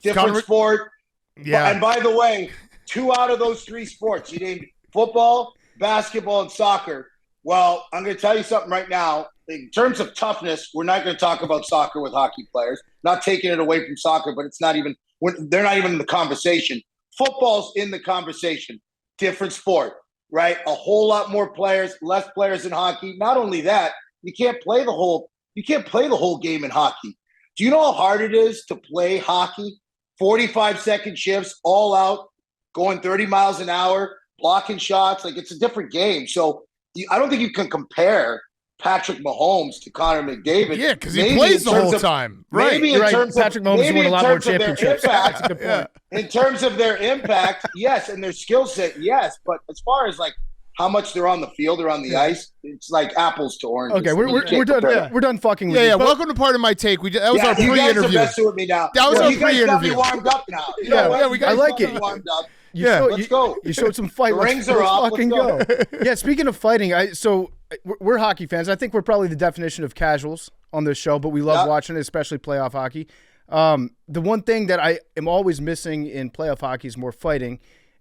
different sport. Yeah, and by the way, 2 out of those 3 sports you named football, basketball, and soccer. Well, I'm going to tell you something right now. In terms of toughness, we're not going to talk about soccer with hockey players. Not taking it away from soccer, but they're not even in the conversation. Football's in the conversation. Different sport, right? A whole lot more players, less players in hockey. Not only that, you can't play the whole game in hockey. Do you know how hard it is to play hockey? 45-second shifts, all out, going 30 miles an hour, blocking shots. Like, it's a different game. So I don't think you can compare Patrick Mahomes to Connor McDavid. Yeah, because he plays the whole time. Right. Maybe in terms of Patrick Mahomes won a lot more championships. That's a good point. In terms of their impact, yes, and their skill set, yes. But as far as like how much they're on the field or on the ice, it's like apples to oranges. Okay, we're done. Yeah. We're done fucking with you. Yeah, welcome to part of my take. That was our pre-interview. You guys are messing with me now. That was our you guys got me pre-interview. warmed up now. I like it. Warmed up. Let's go. You showed some fight. The rings are off. Fucking go. Yeah, speaking of fighting, we're hockey fans. I think we're probably the definition of casuals on this show, but we love watching it, especially playoff hockey. The one thing that I am always missing in playoff hockey is more fighting,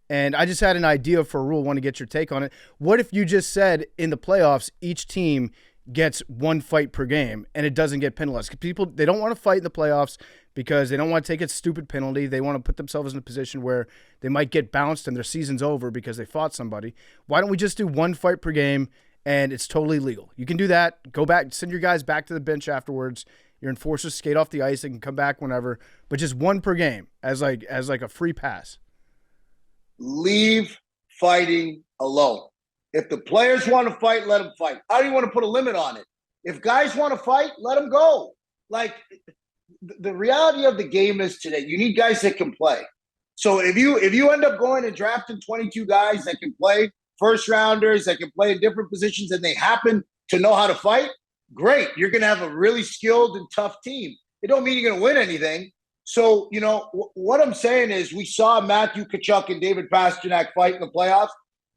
and I just had an idea for a rule. Want to get your take on it. What if you just said in the playoffs, each team gets 1 fight per game, and it doesn't get penalized? People, they don't want to fight in the playoffs because they don't want to take a stupid penalty. They want to put themselves in a position where they might get bounced and their season's over because they fought somebody. Why don't we just do 1 fight per game, and it's totally legal? You can do that. Go back, send your guys back to the bench afterwards. Your enforcers skate off the ice. They can come back whenever, but just 1 per game as like a free pass. Leave fighting alone. If the players want to fight, let them fight. I don't even want to put a limit on it. If guys want to fight, let them go. Like, the reality of the game is today, you need guys that can play. So if you end up going and drafting 22 guys that can play, first rounders that can play in different positions, and they happen to know how to fight, great. You're going to have a really skilled and tough team. It don't mean you're going to win anything. So, what I'm saying is we saw Matthew Tkachuk and David Pastrnak fight in the playoffs.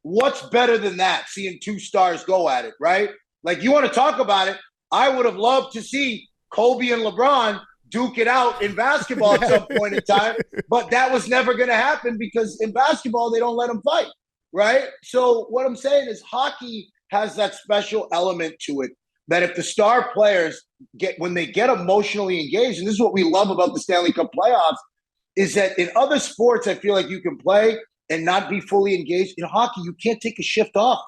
What's better than that? Seeing 2 stars go at it, right? Like, you want to talk about it. I would have loved to see Kobe and LeBron duke it out in basketball at some point in time, but that was never going to happen because in basketball, they don't let them fight, right? So what I'm saying is hockey has that special element to it that if the star players when they get emotionally engaged, and this is what we love about the Stanley Cup playoffs, is that in other sports, I feel like you can play and not be fully engaged. In hockey, you can't take a shift off.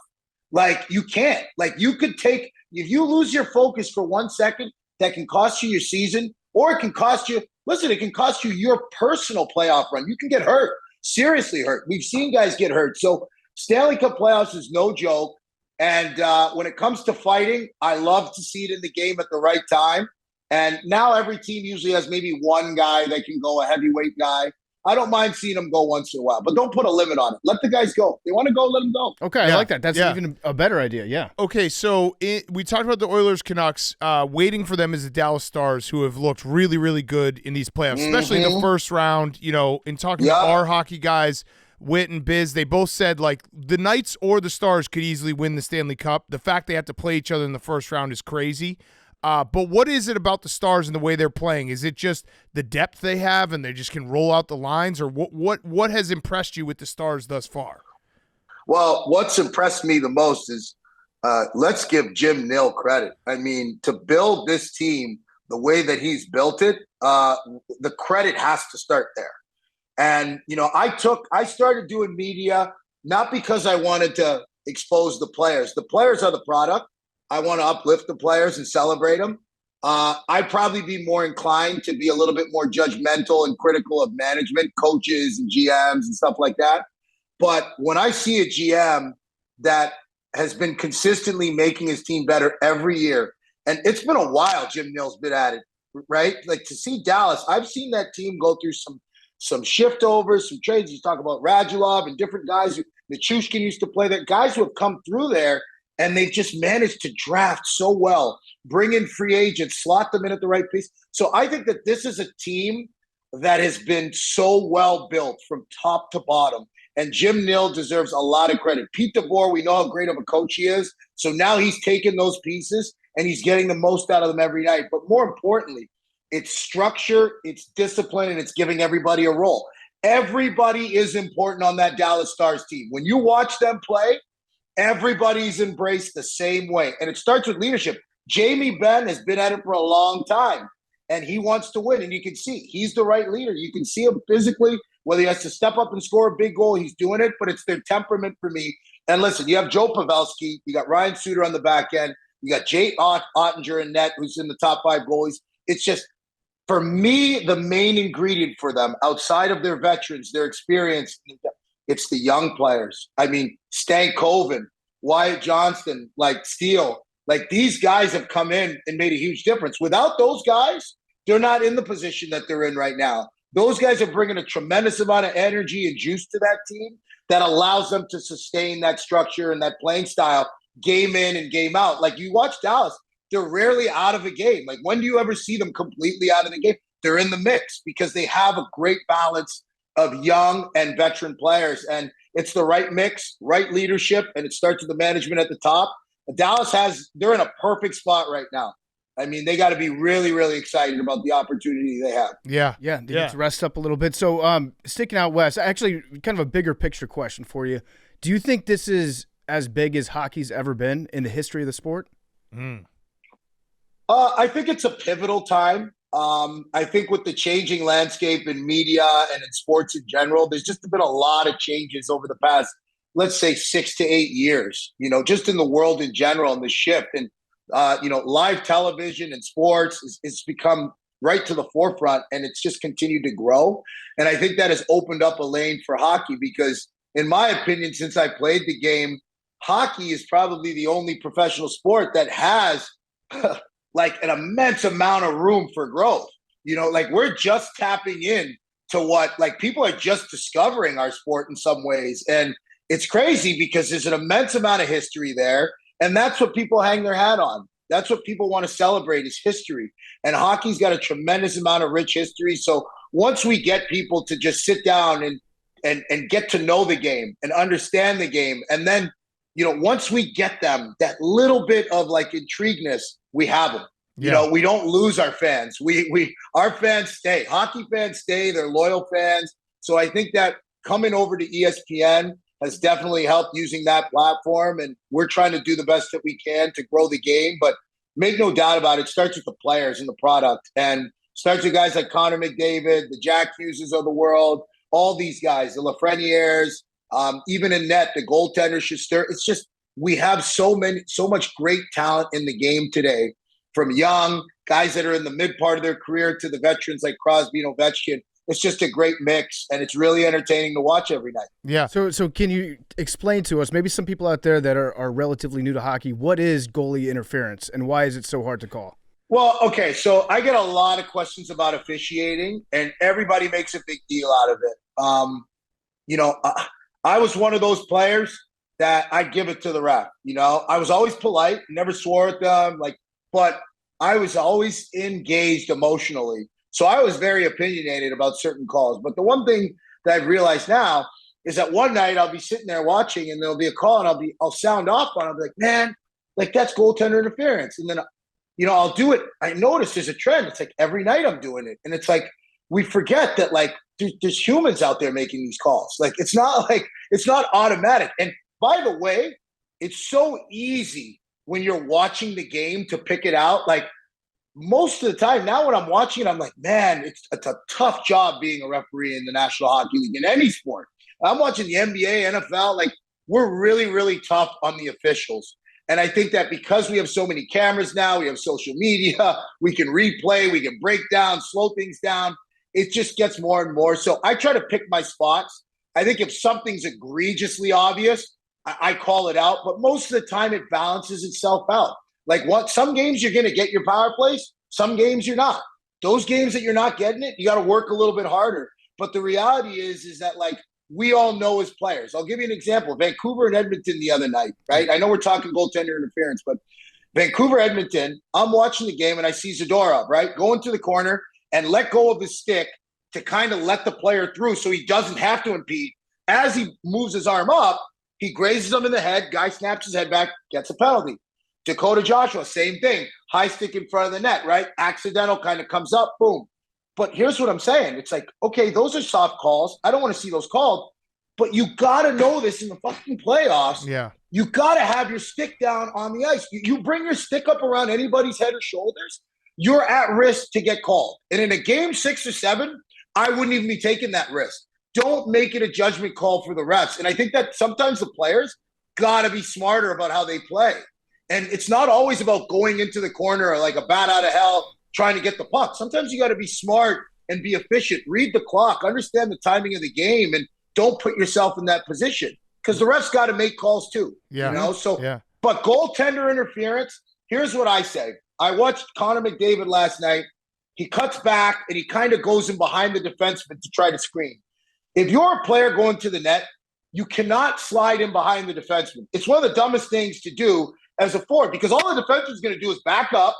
Like, you can't. Like, you could if you lose your focus for 1 second, that can cost you your season, or it can cost you your personal playoff run. You can get hurt, seriously hurt. We've seen guys get hurt. So Stanley Cup playoffs is no joke. And when it comes to fighting, I love to see it in the game at the right time. And now every team usually has maybe 1 guy that can go, a heavyweight guy. I don't mind seeing them go once in a while, but don't put a limit on it. Let the guys go. They want to go, let them go. Okay, I like that. That's even a better idea, yeah. Okay, so we talked about the Oilers Canucks. Waiting for them is the Dallas Stars, who have looked really, really good in these playoffs, especially in the first round. In talking to our hockey guys, Witt and Biz, they both said like the Knights or the Stars could easily win the Stanley Cup. The fact they have to play each other in the first round is crazy. But what is it about the Stars and the way they're playing? Is it just the depth they have and they just can roll out the lines, or what has impressed you with the Stars thus far? Well, what's impressed me the most is let's give Jim Nill credit. I mean, to build this team the way that he's built it, the credit has to start there. And, I started doing media not because I wanted to expose the players. The players are the product. I want to uplift the players and celebrate them. I'd probably be more inclined to be a little bit more judgmental and critical of management, coaches and GMs and stuff like that. But when I see a GM that has been consistently making his team better every year, and it's been a while Jim Nill's been at it, right? Like to see Dallas, I've seen that team go through some shift overs, some trades. You talk about Radulov and different guys. Nichushkin used to play there. Guys who have come through there, and they've just managed to draft so well, bring in free agents, slot them in at the right place. So I think that this is a team that has been so well built from top to bottom. And Jim Nill deserves a lot of credit. Pete DeBoer, we know how great of a coach he is. So now he's taken those pieces and he's getting the most out of them every night. But more importantly, it's structure, it's discipline, and it's giving everybody a role. Everybody is important on that Dallas Stars team. When you watch them play, everybody's embraced the same way. And it starts with leadership. Jamie Benn has been at it for a long time, and he wants to win. And you can see he's the right leader. You can see him physically, whether he has to step up and score a big goal, he's doing it, but it's their temperament for me. And listen, you have Joe Pavelski, you got Ryan Suter on the back end, you got Jay Ottinger in net, who's in the top 5 goalies. It's just, for me, the main ingredient for them, outside of their veterans, their experience, it's the young players. I mean, Stankoven, Wyatt Johnston, like Steele, like these guys have come in and made a huge difference. Without those guys, they're not in the position that they're in right now. Those guys are bringing a tremendous amount of energy and juice to that team that allows them to sustain that structure and that playing style game in and game out. Like you watch Dallas, they're rarely out of a game. Like when do you ever see them completely out of the game? They're in the mix because they have a great balance of young and veteran players. And it's the right mix, right leadership, and it starts with the management at the top. Dallas they're in a perfect spot right now. I mean, they got to be really, really excited about the opportunity they have. Yeah. They get to rest up a little bit. So sticking out west, actually kind of a bigger picture question for you. Do you think this is as big as hockey's ever been in the history of the sport? I think it's a pivotal time. I think with the changing landscape in media and in sports in general, there's just been a lot of changes over the past, let's say, 6 to 8 years, just in the world in general and the shift. And live television and sports it's become right to the forefront, and it's just continued to grow. And I think that has opened up a lane for hockey because, in my opinion, since I played the game, hockey is probably the only professional sport that has like an immense amount of room for growth. Like we're just tapping in to what, like people are just discovering our sport in some ways. And it's crazy because there's an immense amount of history there. And that's what people hang their hat on. That's what people want to celebrate is history. And hockey's got a tremendous amount of rich history. So once we get people to just sit down and get to know the game and understand the game, and then, once we get them that little bit of like intrigueness, we have them. We don't lose our fans. Our fans stay. Hockey fans stay. They're loyal fans. So I think that coming over to ESPN has definitely helped using that platform. And we're trying to do the best that we can to grow the game. But make no doubt about it, starts with the players and the product. And starts with guys like Connor McDavid, the Jack Hugheses of the world, all these guys, the Lafrenières, even in net, the goaltender Schuster. It's just, we have so much great talent in the game today, from young guys that are in the mid part of their career to the veterans like Crosby and Ovechkin. It's just a great mix, and it's really entertaining to watch every night. Yeah. So can you explain to us, maybe some people out there that are relatively new to hockey, what is goalie interference and why is it so hard to call? Well, okay, so I get a lot of questions about officiating, and everybody makes a big deal out of it. I was one of those players that I give it to the ref. I was always polite, never swore at them, but I was always engaged emotionally. So I was very opinionated about certain calls. But the one thing that I've realized now is that one night I'll be sitting there watching and there'll be a call and I'll sound off on it. I'll be like, man, like that's goaltender interference. And then, I'll do it. I notice there's a trend. It's like every night I'm doing it. And it's like, we forget that like there's humans out there making these calls. Like, it's not automatic. And by the way, it's so easy when you're watching the game to pick it out. Like, most of the time now when I'm watching it, I'm like, man, it's a tough job being a referee in the National Hockey League, in any sport. I'm watching the NBA, NFL, like we're really, really tough on the officials. And I think that because we have so many cameras now, we have social media, we can replay, we can break down, slow things down. It just gets more and more. So I try to pick my spots. I think if something's egregiously obvious, I call it out. But most of the time it balances itself out. Like some games you're going to get your power plays, some games you're not. Those games that you're not getting it, you got to work a little bit harder. But the reality is that like we all know as players. I'll give you an example. Vancouver and Edmonton the other night, right? I know we're talking goaltender interference, but Vancouver, Edmonton, I'm watching the game and I see Zadorov, right? Go into the corner and let go of his stick to kind of let the player through so he doesn't have to impede. As he moves his arm up, he grazes him in the head. Guy snaps his head back, gets a penalty. Dakota Joshua, same thing. High stick in front of the net, right? Accidental kind of comes up, boom. But here's what I'm saying. It's like, okay, those are soft calls. I don't want to see those called. But you got to know this in the fucking playoffs. Yeah. You got to have your stick down on the ice. You bring your stick up around anybody's head or shoulders, you're at risk to get called. And in a game 6 or 7, I wouldn't even be taking that risk. Don't make it a judgment call for the refs. And I think that sometimes the players got to be smarter about how they play. And it's not always about going into the corner or like a bat out of hell trying to get the puck. Sometimes you got to be smart and be efficient. Read the clock, understand the timing of the game, and don't put yourself in that position because the refs got to make calls too. Yeah. So, yeah. But goaltender interference, here's what I say. I watched Connor McDavid last night. He cuts back and he kind of goes in behind the defenseman to try to screen. If you're a player going to the net, you cannot slide in behind the defenseman. It's one of the dumbest things to do as a forward because all the defenseman's going to do is back up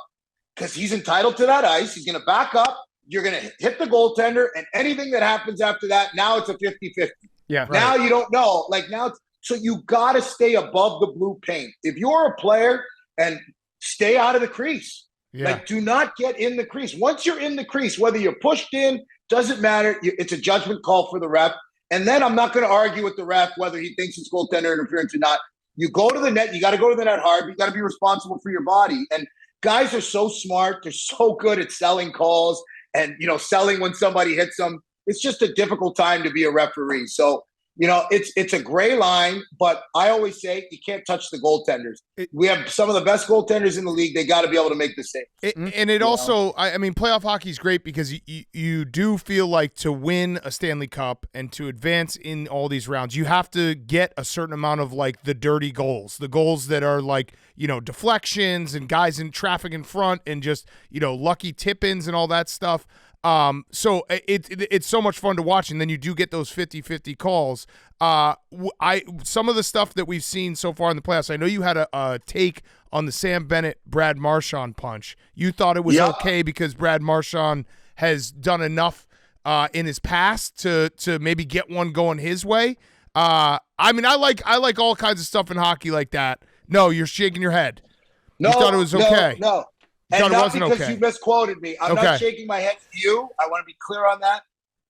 because he's entitled to that ice. He's going to back up. You're going to hit the goaltender, and anything that happens after that, now it's a 50-50. Yeah. Now you don't know. Like now, so you got to stay above the blue paint. If you're a player, and stay out of the crease. Yeah. Like, do not get in the crease. Once you're in the crease, whether you're pushed in, doesn't matter. It's a judgment call for the ref. And then I'm not going to argue with the ref whether he thinks it's goaltender interference or not. You go to the net. You got to go to the net hard. You got to be responsible for your body. And guys are so smart. They're so good at selling calls and, selling when somebody hits them. It's just a difficult time to be a referee. So, it's a gray line, but I always say you can't touch the goaltenders. We have some of the best goaltenders in the league. They got to be able to make the save. And it also, I mean, playoff hockey is great because you do feel like to win a Stanley Cup and to advance in all these rounds, you have to get a certain amount of like the dirty goals, the goals that are like, deflections and guys in traffic in front and just, lucky tip-ins and all that stuff. So it's so much fun to watch, and then you do get those 50-50 calls. Some of the stuff that we've seen so far in the playoffs, I know you had a take on the Sam Bennett Brad Marchand punch. You thought it was okay because Brad Marchand has done enough in his past to maybe get one going his way. I like all kinds of stuff in hockey like that. No, you're shaking your head. No, you thought it was okay. No. And not because you misquoted me. I'm not shaking my head to you. I want to be clear on that.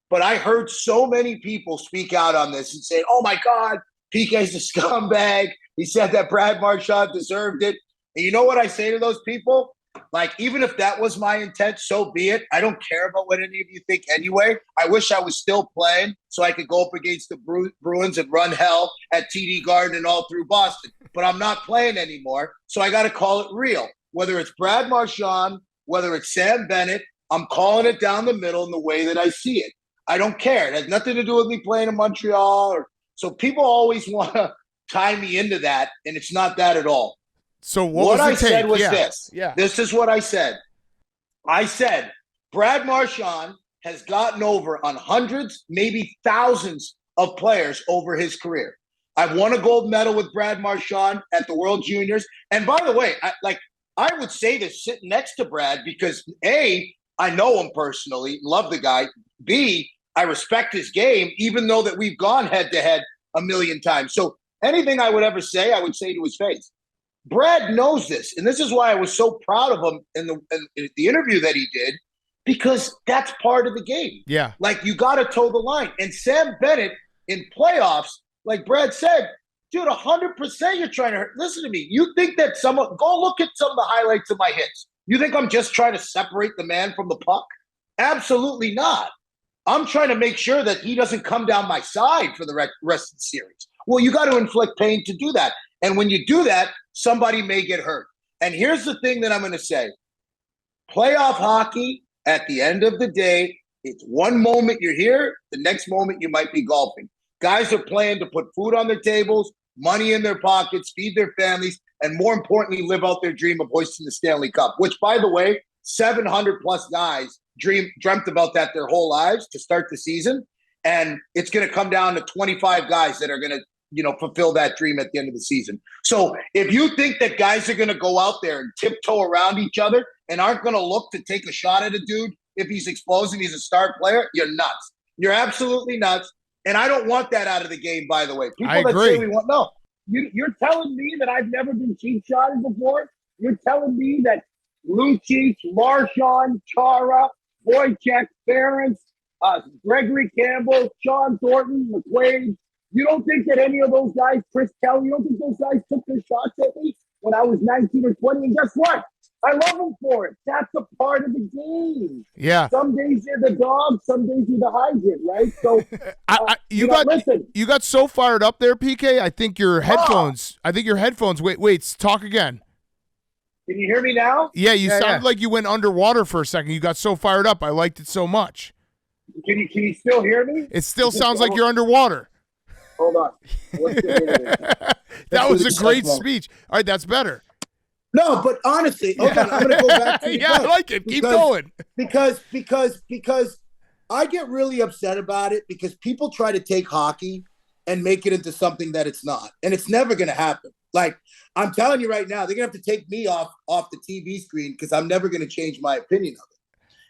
But I heard so many people speak out on this and say, oh, my God, PK's a scumbag. He said that Brad Marchand deserved it. And you know what I say to those people? Like, even if that was my intent, so be it. I don't care about what any of you think anyway. I wish I was still playing so I could go up against the Bruins and run hell at TD Garden and all through Boston. But I'm not playing anymore, so I got to call it real. Whether it's Brad Marchand, whether it's Sam Bennett, I'm calling it down the middle in the way that I see it. I don't care. It has nothing to do with me playing in Montreal. So people always want to tie me into that, and it's not that at all. So what I said was this. Yeah. This is what I said. I said Brad Marchand has gotten over on hundreds, maybe thousands of players over his career. I've won a gold medal with Brad Marchand at the World Juniors. And by the way, I would say this sitting next to Brad because A, I know him personally, love the guy. B, I respect his game, even though that we've gone head-to-head a million times. So anything I would ever say, I would say to his face. Brad knows this, and this is why I was so proud of him in the interview that he did, because that's part of the game. Yeah. Like, you got to toe the line. And Sam Bennett in playoffs, like Brad said, dude, 100% you're trying to hurt. Listen to me. You think that go look at some of the highlights of my hits. You think I'm just trying to separate the man from the puck? Absolutely not. I'm trying to make sure that he doesn't come down my side for the rest of the series. Well, you got to inflict pain to do that. And when you do that, somebody may get hurt. And here's the thing that I'm going to say. Playoff hockey, at the end of the day, it's one moment you're here, the next moment you might be golfing. Guys are playing to put food on their tables, money in their pockets, feed their families, and more importantly, live out their dream of hoisting the Stanley Cup, which, by the way, 700-plus guys dreamt about that their whole lives to start the season. And it's going to come down to 25 guys that are going to fulfill that dream at the end of the season. So if you think that guys are going to go out there and tiptoe around each other and aren't going to look to take a shot at a dude if he's exposing, he's a star player, you're nuts. You're absolutely nuts. And I don't want that out of the game, by the way. People that say we want, no. You're telling me that I've never been cheap shotted before? You're telling me that Lucic, Marchand, Chara, Wojciech, Ference, Gregory Campbell, Sean Thornton, McQuaid, you don't think that any of those guys, Chris Kelly, you don't think those guys took their shots at me when I was 19 or 20? And guess what? I love them for it. That's a part of the game. Yeah. Some days you're the dog, some days you're the hydrant, right? So you got so fired up there, PK. I think your headphones. Wait. Talk again. Can you hear me now? Yeah, you sounded like you went underwater for a second. You got so fired up. I liked it so much. Can you still hear me? It still sounds like you're underwater. Hold on. That was a great speech. All right, that's better. No, but honestly, hold on, I'm going to go back to I like it. Keep going. Because I get really upset about it because people try to take hockey and make it into something that it's not. And it's never going to happen. Like, I'm telling you right now, they're going to have to take me off the TV screen because I'm never going to change my opinion of it.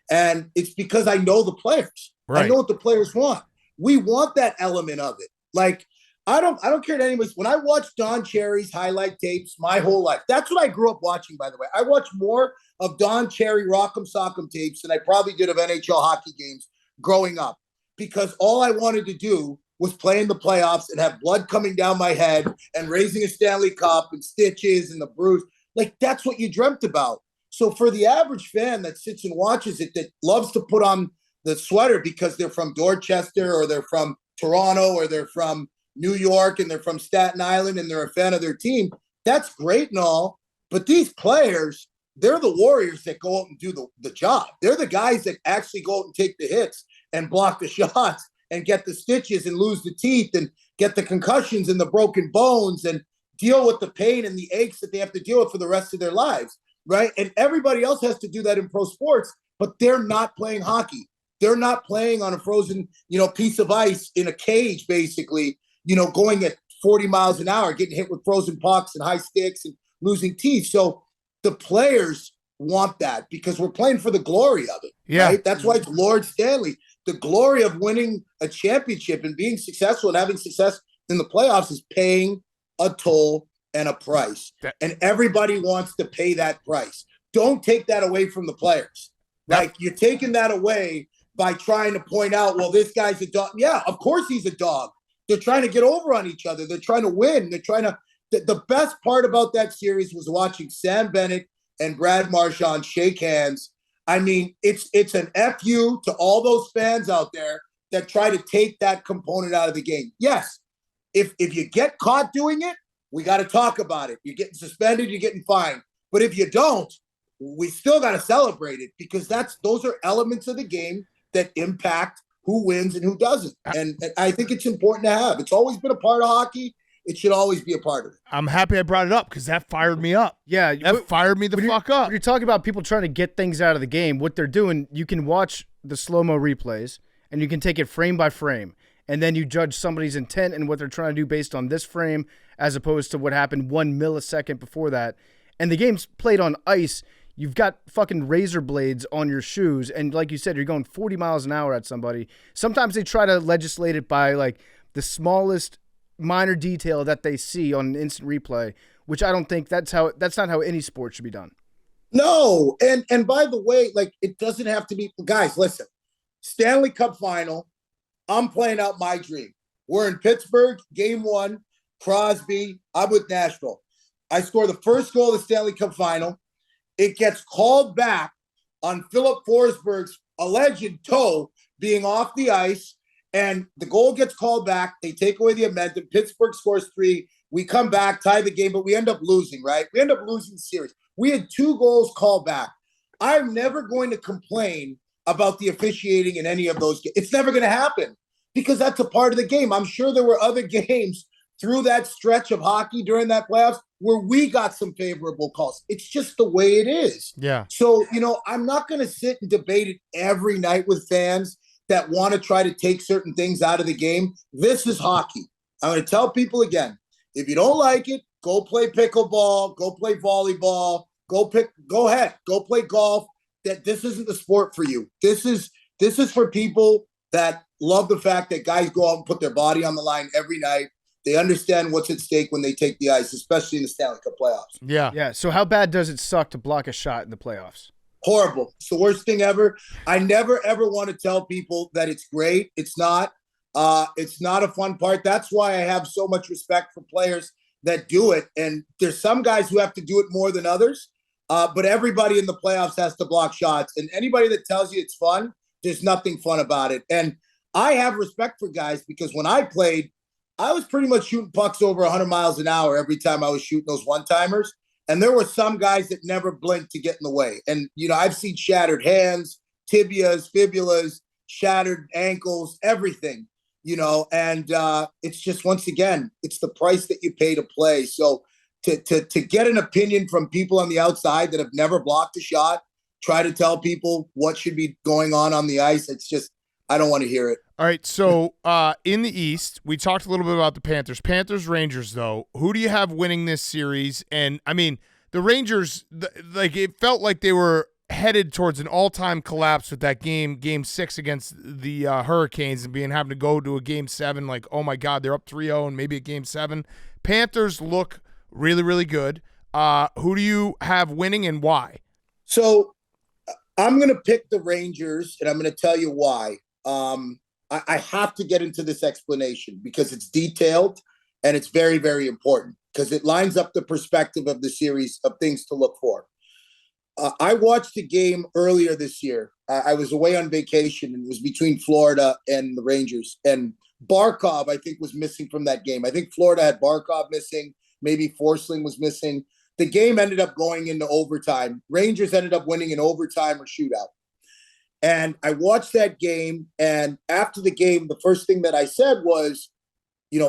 And it's because I know the players. Right. I know what the players want. We want that element of it. Like, I don't care to anybody. When I watched Don Cherry's highlight tapes my whole life, that's what I grew up watching, by the way. I watched more of Don Cherry Rock'em Sock'em tapes than I probably did of NHL hockey games growing up, because all I wanted to do was play in the playoffs and have blood coming down my head and raising a Stanley Cup and stitches and the bruise. Like, that's what you dreamt about. So for the average fan that sits and watches it, that loves to put on the sweater because they're from Dorchester or they're from Toronto or they're from New York and they're from Staten Island and they're a fan of their team, that's great and all. But these players, they're the warriors that go out and do the job. They're the guys that actually go out and take the hits and block the shots and get the stitches and lose the teeth and get the concussions and the broken bones and deal with the pain and the aches that they have to deal with for the rest of their lives, right? And everybody else has to do that in pro sports, but they're not playing hockey. They're not playing on a frozen, piece of ice in a cage, basically, going at 40 miles an hour, getting hit with frozen pucks and high sticks and losing teeth. So the players want that because we're playing for the glory of it. Yeah. Right? That's why it's Lord Stanley. The glory of winning a championship and being successful and having success in the playoffs is paying a toll and a price. And everybody wants to pay that price. Don't take that away from the players. Like, you're taking that away by trying to point out, well, this guy's a dog. Yeah, of course he's a dog. They're trying to get over on each other. They're trying to win. They're trying to – the best part about that series was watching Sam Bennett and Brad Marchand shake hands. I mean, it's an FU to all those fans out there that try to take that component out of the game. Yes, if you get caught doing it, we got to talk about it. You're getting suspended, you're getting fined. But if you don't, we still got to celebrate it because those are elements of the game that impact who wins and who doesn't. And I think it's important to have. It's always been a part of hockey. It should always be a part of it. I'm happy I brought it up because that fired me up. Yeah. That fired me the fuck up. When you're talking about people trying to get things out of the game, what they're doing, you can watch the slow-mo replays and you can take it frame by frame. And then you judge somebody's intent and what they're trying to do based on this frame as opposed to what happened 1 millisecond before that. And the game's played on ice. You've got fucking razor blades on your shoes, and like you said, you're going 40 miles an hour at somebody. Sometimes they try to legislate it by like the smallest minor detail that they see on an instant replay, which I don't think that's not how any sport should be done. No, and by the way, like it doesn't have to be. Guys, listen, Stanley Cup final. I'm playing out my dream. We're in Pittsburgh, game 1, Crosby. I'm with Nashville. I score the first goal of the Stanley Cup final. It gets called back on Philip Forsberg's alleged toe being off the ice, and the goal gets called back. They take away the amendment. Pittsburgh scores 3. We come back, tie the game, but we end up losing, right? We end up losing the series. We had 2 goals called back. I'm never going to complain about the officiating in any of those games. It's never going to happen because that's a part of the game. I'm sure there were other games through that stretch of hockey during that playoffs where we got some favorable calls. It's just the way it is. Yeah. So, I'm not going to sit and debate it every night with fans that want to try to take certain things out of the game. This is hockey. I'm going to tell people again, if you don't like it, go play pickleball, go play volleyball, go ahead, go play golf. That this isn't the sport for you. This is for people that love the fact that guys go out and put their body on the line every night. They understand what's at stake when they take the ice, especially in the Stanley Cup playoffs. Yeah. Yeah. So how bad does it suck to block a shot in the playoffs? Horrible. It's the worst thing ever. I never, ever want to tell people that it's great. It's not. It's not a fun part. That's why I have so much respect for players that do it. And there's some guys who have to do it more than others. But everybody in the playoffs has to block shots. And anybody that tells you it's fun, there's nothing fun about it. And I have respect for guys because when I played, I was pretty much shooting pucks over 100 miles an hour every time I was shooting those one-timers. And there were some guys that never blinked to get in the way. And, I've seen shattered hands, tibias, fibulas, shattered ankles, everything, and it's just, once again, it's the price that you pay to play. So to get an opinion from people on the outside that have never blocked a shot, try to tell people what should be going on the ice. It's just, I don't want to hear it. All right, so in the East, we talked a little bit about the Panthers. Panthers-Rangers, though. Who do you have winning this series? And, I mean, the Rangers, it felt like they were headed towards an all-time collapse with that game 6 against the Hurricanes and having to go to a game 7. Like, oh, my God, they're up 3-0 and maybe a game 7. Panthers look really, really good. Who do you have winning and why? So I'm going to pick the Rangers, and I'm going to tell you why. I have to get into this explanation because it's detailed and it's very, very important because it lines up the perspective of the series of things to look for. I watched a game earlier this year. I was away on vacation and it was between Florida and the Rangers. And Barkov, I think, was missing from that game. I think Florida had Barkov missing. Maybe Forsling was missing. The game ended up going into overtime. Rangers ended up winning in overtime or shootout. And I watched that game, and after the game, the first thing that I said was,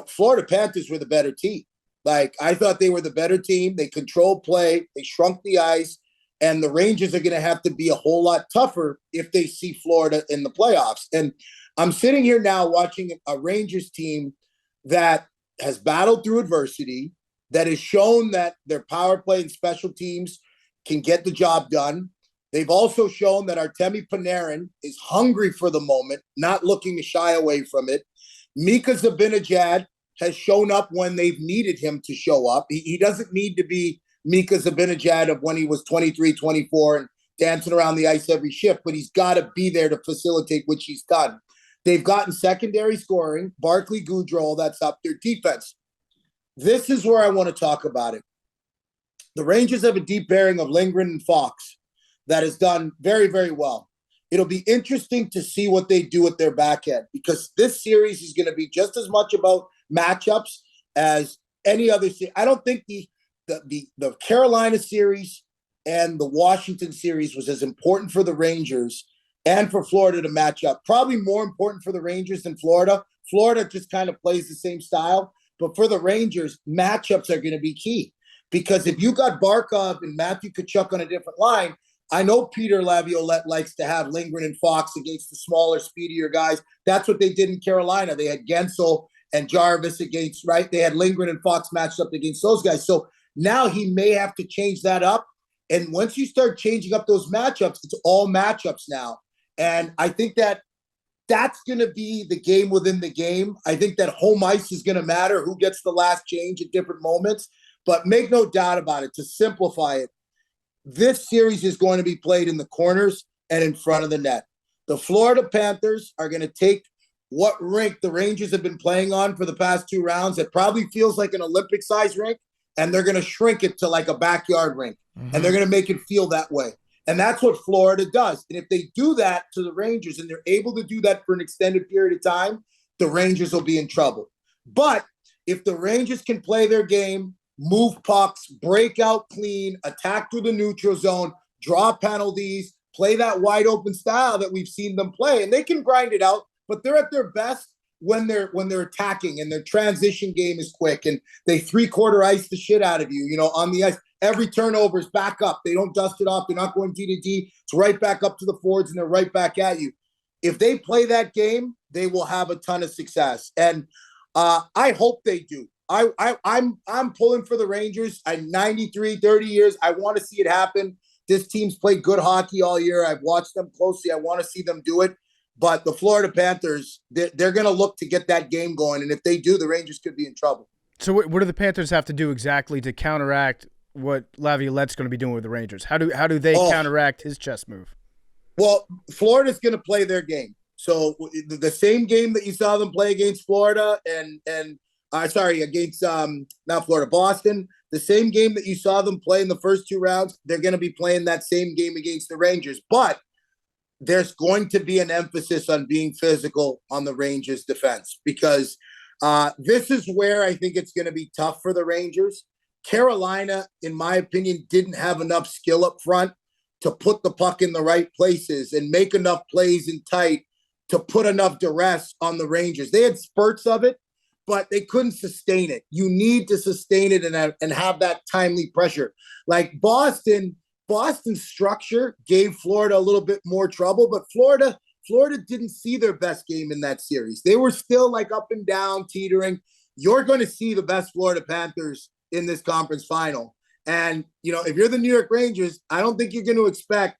Florida Panthers were the better team. Like, I thought they were the better team. They controlled play. They shrunk the ice. And the Rangers are going to have to be a whole lot tougher if they see Florida in the playoffs. And I'm sitting here now watching a Rangers team that has battled through adversity, that has shown that their power play and special teams can get the job done. They've also shown that Artemi Panarin is hungry for the moment, not looking to shy away from it. Mika Zibanejad has shown up when they've needed him to show up. He doesn't need to be Mika Zibanejad of when he was 23, 24 and dancing around the ice every shift, but he's got to be there to facilitate, which he's done. They've gotten secondary scoring, Barkley, Goudreau, that's up. Their defense. This is where I want to talk about it. The Rangers have a deep pairing of Lindgren and Fox that has done very, very well. It'll be interesting to see what they do with their back end because this series is going to be just as much about matchups as any other series. I don't think the Carolina series and the Washington series was as important for the Rangers and for Florida to match up. Probably more important for the Rangers than Florida. Florida just kind of plays the same style. But for the Rangers, matchups are going to be key because if you got Barkov and Matthew Tkachuk on a different line, I know Peter Laviolette likes to have Lindgren and Fox against the smaller, speedier guys. That's what they did in Carolina. They had Gensel and Jarvis against, right? They had Lindgren and Fox matched up against those guys. So now he may have to change that up. And once you start changing up those matchups, it's all matchups now. And I think that that's going to be the game within the game. I think that home ice is going to matter, who gets the last change at different moments. But make no doubt about it, to simplify it, this series is going to be played in the corners and in front of the net. The Florida Panthers are going to take what rink the Rangers have been playing on for the past 2 rounds. It probably feels like an Olympic-sized rink, and they're going to shrink it to like a backyard rink. And they're going to make it feel that way. And that's what Florida does. And if they do that to the Rangers and they're able to do that for an extended period of time, the Rangers will be in trouble. But if the Rangers can play their game, move pucks, break out clean, attack through the neutral zone, draw penalties, play that wide open style that we've seen them play, and they can grind it out, but they're at their best when they're attacking and their transition game is quick and they 3/4 ice the shit out of you, on the ice. Every turnover is back up. They don't dust it off. They're not going D to D. It's right back up to the forwards, and they're right back at you. If they play that game, they will have a ton of success. And I hope they do. I'm pulling for the Rangers. I'm 93, 30 years. I want to see it happen. This team's played good hockey all year. I've watched them closely. I want to see them do it. But the Florida Panthers, they're going to look to get that game going. And if they do, the Rangers could be in trouble. So what do the Panthers have to do exactly to counteract what Laviolette's going to be doing with the Rangers? How do they counteract his chess move? Well, Florida's going to play their game. So the same game that you saw them play against Florida against not Florida, Boston, the same game that you saw them play in the first 2 rounds, they're going to be playing that same game against the Rangers. But there's going to be an emphasis on being physical on the Rangers' defense because this is where I think it's going to be tough for the Rangers. Carolina, in my opinion, didn't have enough skill up front to put the puck in the right places and make enough plays in tight to put enough duress on the Rangers. They had spurts of it, but they couldn't sustain it. You need to sustain it and have that timely pressure. Like Boston's structure gave Florida a little bit more trouble, but Florida didn't see their best game in that series. They were still like up and down, teetering. You're going to see the best Florida Panthers in this conference final. And, if you're the New York Rangers, I don't think you're going to expect,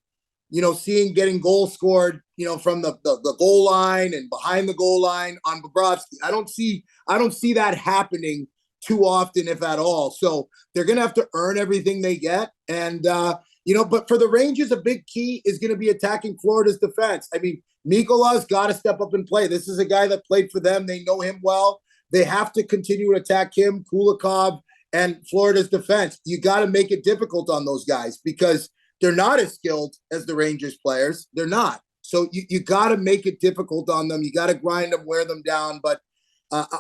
getting goals scored, from the goal line and behind the goal line on Bobrovsky. I don't see that happening too often, if at all. So they're going to have to earn everything they get. And, but for the Rangers, a big key is going to be attacking Florida's defense. I mean, Mikolaj's got to step up and play. This is a guy that played for them. They know him well. They have to continue to attack him, Kulikov, and Florida's defense. You got to make it difficult on those guys because they're not as skilled as the Rangers players. They're not. So you got to make it difficult on them. You got to grind them, wear them down. But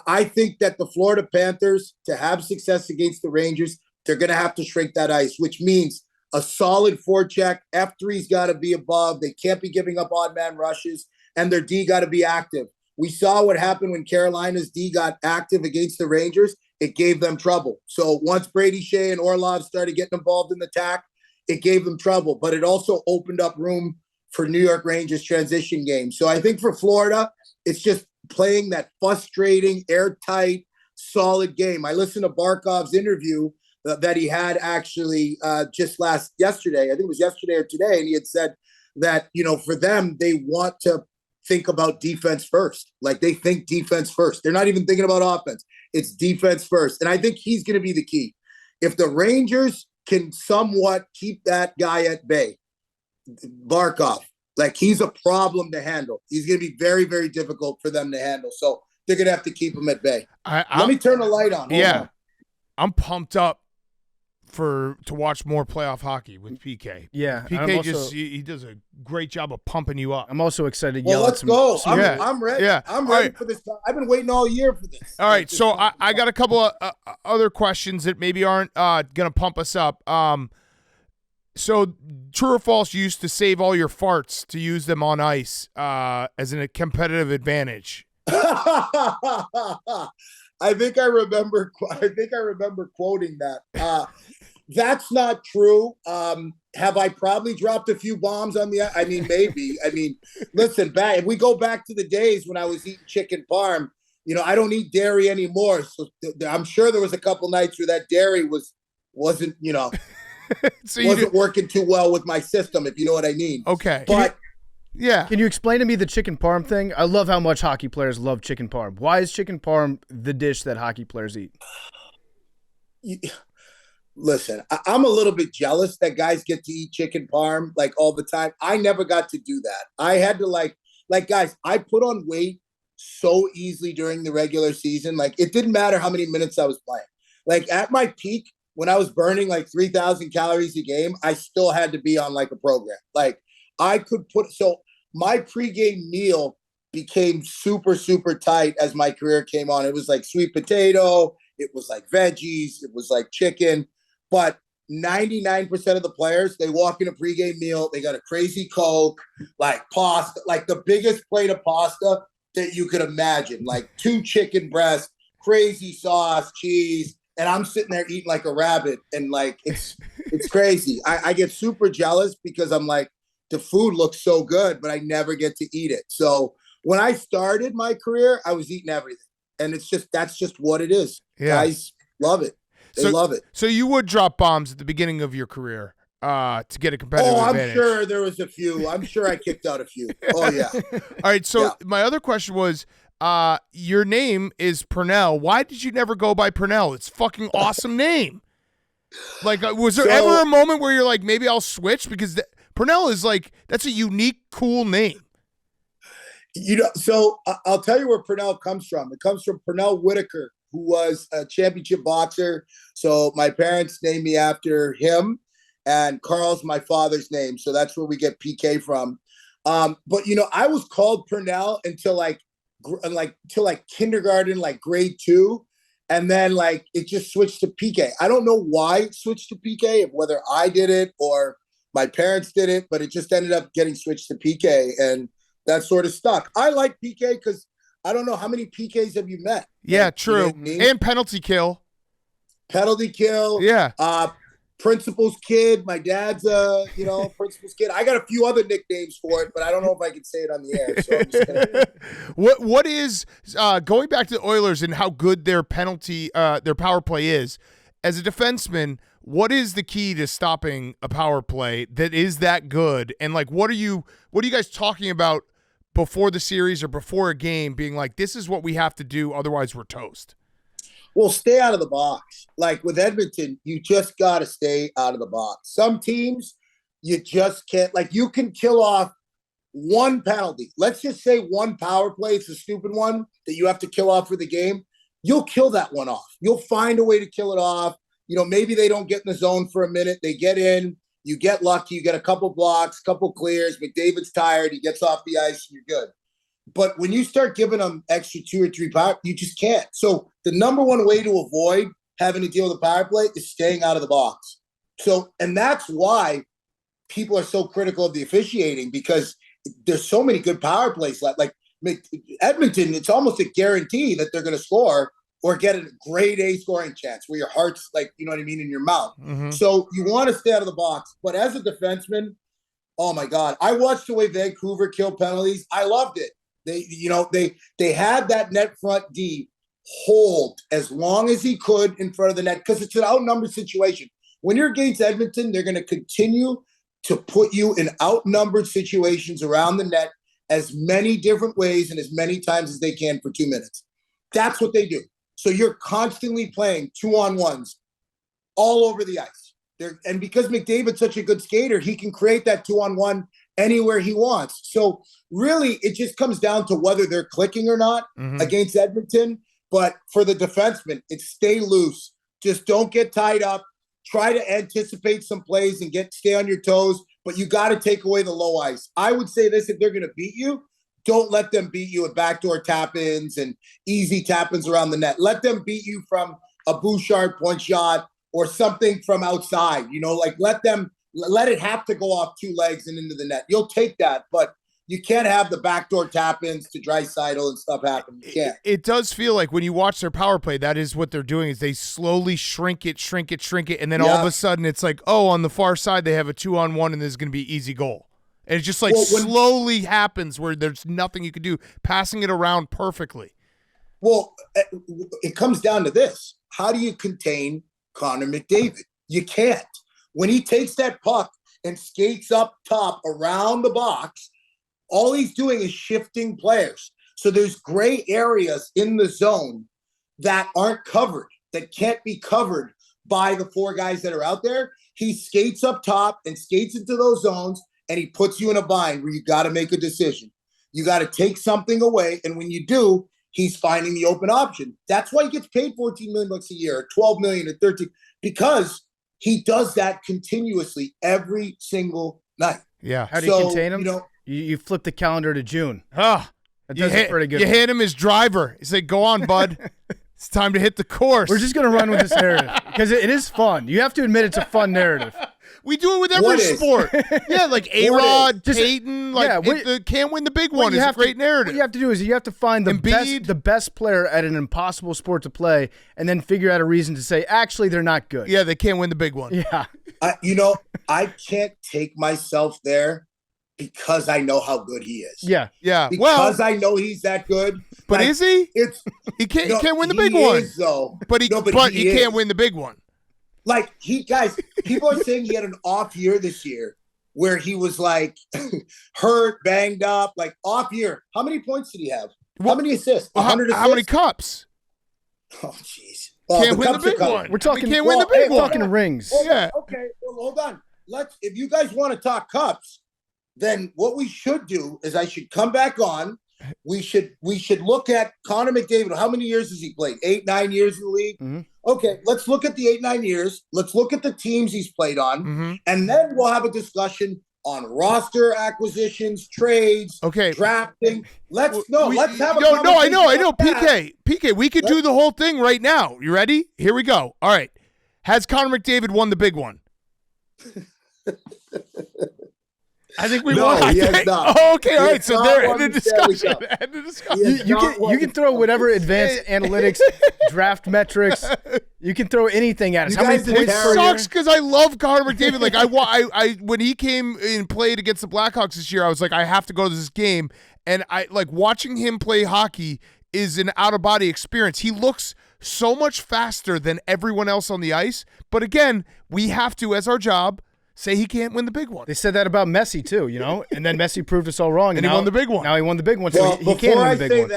I think that the Florida Panthers, to have success against the Rangers, they're going to have to shrink that ice, which means a solid forecheck. F3's got to be above. They can't be giving up odd man rushes, and their D got to be active. We saw what happened when Carolina's D got active against the Rangers. It gave them trouble. So once Brady Shea and Orlov started getting involved in the attack, it gave them trouble. But it also opened up room for New York Rangers transition game. So I think for Florida, it's just playing that frustrating, airtight, solid game. I listened to Barkov's interview that he had actually just yesterday. I think it was yesterday or today. And he had said that, for them, they want to think about defense first. Like they think defense first. They're not even thinking about offense. It's defense first. And I think he's going to be the key. If the Rangers can somewhat keep that guy at bay, Barkov, like he's a problem to handle. He's going to be very, very difficult for them to handle. So they're going to have to keep him at bay. Let me turn the light on. Hold on. I'm pumped up to watch more playoff hockey with PK. Yeah, PK he does a great job of pumping you up. I'm also excited to yell let's at go. I'm ready. Yeah. I'm ready for this. I've been waiting all year for this. All right, so I got a couple of other questions that maybe aren't going to pump us up. So true or false, you used to save all your farts to use them on ice as a competitive advantage. I think I remember quoting that. That's not true. Have I probably dropped a few bombs on the? I mean, maybe. I mean, listen, if we go back to the days when I was eating chicken parm, I don't eat dairy anymore. So I'm sure there was a couple nights where that dairy wasn't, So you Wasn't working too well with my system, if you know what I mean. okay. But Yeah. Can you explain to me the chicken parm thing? I love how much hockey players love chicken parm. Why is chicken parm the dish that hockey players eat? Listen, I'm a little bit jealous that guys get to eat chicken parm like all the time. I never got to do that. I had to like guys, I put on weight so easily during the regular season. Like it didn't matter how many minutes I was playing. Like at my peak, when I was burning like 3,000 calories a game, I still had to be on like a program. Like I could so my pregame meal became super, super tight as my career came on. It was like sweet potato. It was like veggies. It was like chicken. But 99% of the players, they walk in a pregame meal. They got a crazy Coke, like pasta, like the biggest plate of pasta that you could imagine, like 2 chicken breasts, crazy sauce, cheese. And I'm sitting there eating like a rabbit. And like, it's crazy. I get super jealous because I'm like, the food looks so good, but I never get to eat it. So when I started my career, I was eating everything. And that's just what it is. Yeah. Guys love it. They love it. So you would drop bombs at the beginning of your career to get a competitive advantage. I'm sure there was a few. I'm sure I kicked out a few. Oh, yeah. All right, so my other question was, your name is Purnell. Why did you never go by Purnell? It's a fucking awesome name. Like, was there ever a moment where you're like, maybe I'll switch? Because Purnell is like, that's a unique, cool name. You know, so I'll tell you where Purnell comes from. It comes from Purnell Whitaker, who was a championship boxer. So my parents named me after him, and Carl's my father's name. So that's where we get PK from. But, you know, I was called Purnell until kindergarten, like grade 2. And then like it just switched to PK. I don't know why it switched to PK, whether I did it or my parents did it, but it just ended up getting switched to PK. And that sort of stuck. I like PK because I don't know how many PKs have you met? Yeah, like, true. You know what I mean? And penalty kill. Penalty kill. Yeah. Principal's kid. My dad's principal's kid. I got a few other nicknames for it, but I don't know if I can say it on the air. So I'm just gonna... What is going back to the Oilers and how good their power play is? As a defenseman, what is the key to stopping a power play that is that good? And like, what are you guys talking about before the series or before a game, being like, this is what we have to do, otherwise we're toast? Well, stay out of the box. Like with Edmonton, you just got to stay out of the box. Some teams, you just can't. Like you can kill off one penalty. Let's just say one power play. It's a stupid one that you have to kill off for the game. You'll kill that one off. You'll find a way to kill it off. You know, maybe they don't get in the zone for a minute. They get in. You get lucky. You get a couple blocks, couple clears. McDavid's tired. He gets off the ice and you're good. But when you start giving them extra 2 or 3 power, you just can't. So the number one way to avoid having to deal with a power play is staying out of the box. So, and that's why people are so critical of the officiating, because there's so many good power plays left. Like Edmonton, it's almost a guarantee that they're going to score or get a grade A scoring chance where your heart's like, you know what I mean, in your mouth. Mm-hmm. So you want to stay out of the box. But as a defenseman, oh my God, I watched the way Vancouver killed penalties. I loved it. They had that net front D hold as long as he could in front of the net because it's an outnumbered situation. When you're against Edmonton, they're going to continue to put you in outnumbered situations around the net as many different ways and as many times as they can for 2 minutes. That's what they do. So you're constantly playing 2-on-1s all over the ice. And because McDavid's such a good skater, he can create that 2-on-1 anywhere he wants. So really, it just comes down to whether they're clicking or not against Edmonton. But for the defenseman, it's stay loose. Just don't get tied up. Try to anticipate some plays and stay on your toes. But you got to take away the low ice. I would say this: if they're going to beat you, don't let them beat you with backdoor tap-ins and easy tap-ins around the net. Let them beat you from a Bouchard point shot or something from outside. You know, like let it have to go off 2 legs and into the net. You'll take that, but you can't have the backdoor tap-ins to Draisaitl and stuff happen. You can't. It does feel like when you watch their power play, that is what they're doing, is they slowly shrink it, and then all of a sudden it's like, oh, on the far side they have a 2-on-1 and there's going to be easy goal. And it just like slowly happens where there's nothing you can do, passing it around perfectly. Well, it comes down to this. How do you contain Connor McDavid? You can't. when he takes that puck and skates up top around the box, all he's doing is shifting players. So there's gray areas in the zone that aren't covered, that can't be covered by the 4 guys that are out there. He skates up top and skates into those zones, and he puts you in a bind where you got to make a decision. You got to take something away, and when you do, he's finding the open option. That's why he gets paid $14 million a year, or $12 million, or $13 million, because he does that continuously every single night. Yeah. How do you contain him? You flip the calendar to June. Ah, That does it pretty good. You hand him his driver. You say, "Go on, bud. It's time to hit the course." We're just going to run with this narrative because it is fun. You have to admit it's a fun narrative. We do it with every sport. Yeah, like A-Rod, Peyton, can't win the big one. It's a great narrative. What you have to do is you have to find the best player at an impossible sport to play and then figure out a reason to say, actually, they're not good. Yeah, they can't win the big one. Yeah. I can't take myself there because I know how good he is. Yeah. Because I know he's that good. But is he? He can't win the big one. Is, though. But he can't win the big one. Like, people are saying he had an off year this year where he was like hurt, banged up, like off year. How many points did he have? How many assists? 100 assists? How many cups? Oh, jeez. Can't win the big one. We're talking. Can't win the big one. We're talking rings. Yeah. Okay. Well, hold on. If you guys want to talk cups, then what we should do is I should come back on. We should look at Connor McDavid. How many years has he played? 8, 9 years in the league? Mm-hmm. Okay, let's look at the 8, 9 years. Let's look at the teams he's played on. And then we'll have a discussion on roster acquisitions, trades, drafting. Let's have a conversation. No, I know. PK, we could do the whole thing right now. You ready? Here we go. All right. Has Connor McDavid won the big one? I think we won. He has not. Oh, okay, all right. So they're in the discussion. You can throw whatever advanced analytics, draft metrics. You can throw anything at us. How many points It sucks because I love Connor McDavid. Like I when he came and played against the Blackhawks this year, I was like, I have to go to this game. And I like watching him play hockey is an out of body experience. He looks so much faster than everyone else on the ice. But again, we have to, as our job, say he can't win the big one. They said that about Messi too, and then Messi proved us all wrong, and he won the big one. Now he won the big one, so he can't win the big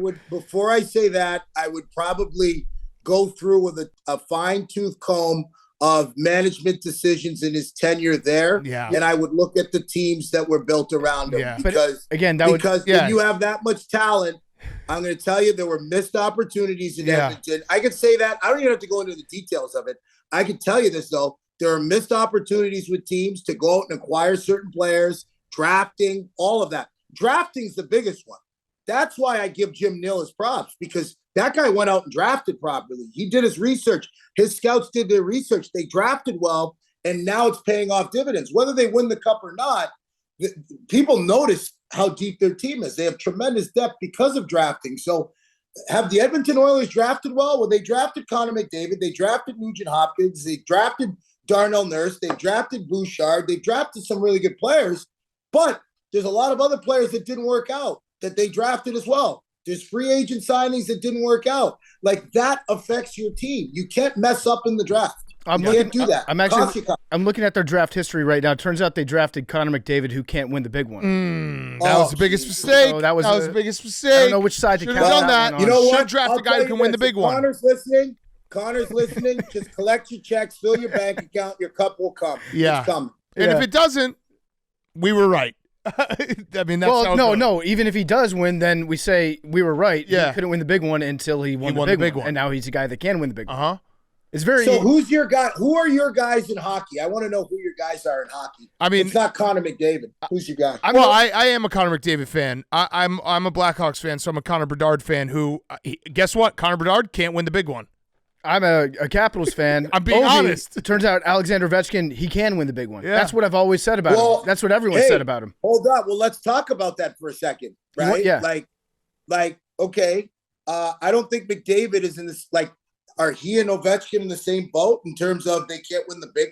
one. Before I say that, I would probably go through with a fine-tooth comb of management decisions in his tenure there, and I would look at the teams that were built around him. Because when you have that much talent, I'm going to tell you there were missed opportunities in Edmonton. I could say that. I don't even have to go into the details of it. I can tell you this though. There are missed opportunities with teams to go out and acquire certain players, drafting, all of that. Drafting is the biggest one. That's why I give Jim Neal his props, because that guy went out and drafted properly. He did his research. His scouts did their research. They drafted well, and now it's paying off dividends. Whether they win the cup or not, people notice how deep their team is. They have tremendous depth because of drafting. So have the Edmonton Oilers drafted well? Well, they drafted Connor McDavid. They drafted Nugent Hopkins. They drafted Darnell Nurse. They drafted Bouchard. They drafted some really good players, but there's a lot of other players that didn't work out that they drafted as well. There's free agent signings that didn't work out. Like, that affects your team. You can't mess up in the draft. You can't do that. I'm looking at their draft history right now. It turns out they drafted Connor McDavid, who can't win the big one. That was the biggest mistake. So that was the biggest mistake. I don't know which side to count done that. You know what? Should draft the guy who can win the big one. Connor's listening. Just collect your checks, fill your bank account. Your cup will come. Yeah. It's coming. And if it doesn't, we were right. I mean, that's no. Even if he does win, then we say we were right. Yeah. He couldn't win the big one until he won the big one. And now he's a guy that can win the big one. It's very. So who's your guy? Who are your guys in hockey? I want to know who your guys are in hockey. I mean, it's not Connor McDavid. Who's your guy? I am a Connor McDavid fan. I'm a Blackhawks fan, so I'm a Connor Bedard fan. Who guess what? Connor Bedard can't win the big one. I'm a Capitals fan. I'm being honest. It turns out Alexander Ovechkin, he can win the big one. Yeah. That's what I've always said about him. That's what everyone said about him. Hold up. Well, let's talk about that for a second, right? Okay. I don't think McDavid is in this. Like, are he and Ovechkin in the same boat in terms of they can't win the big?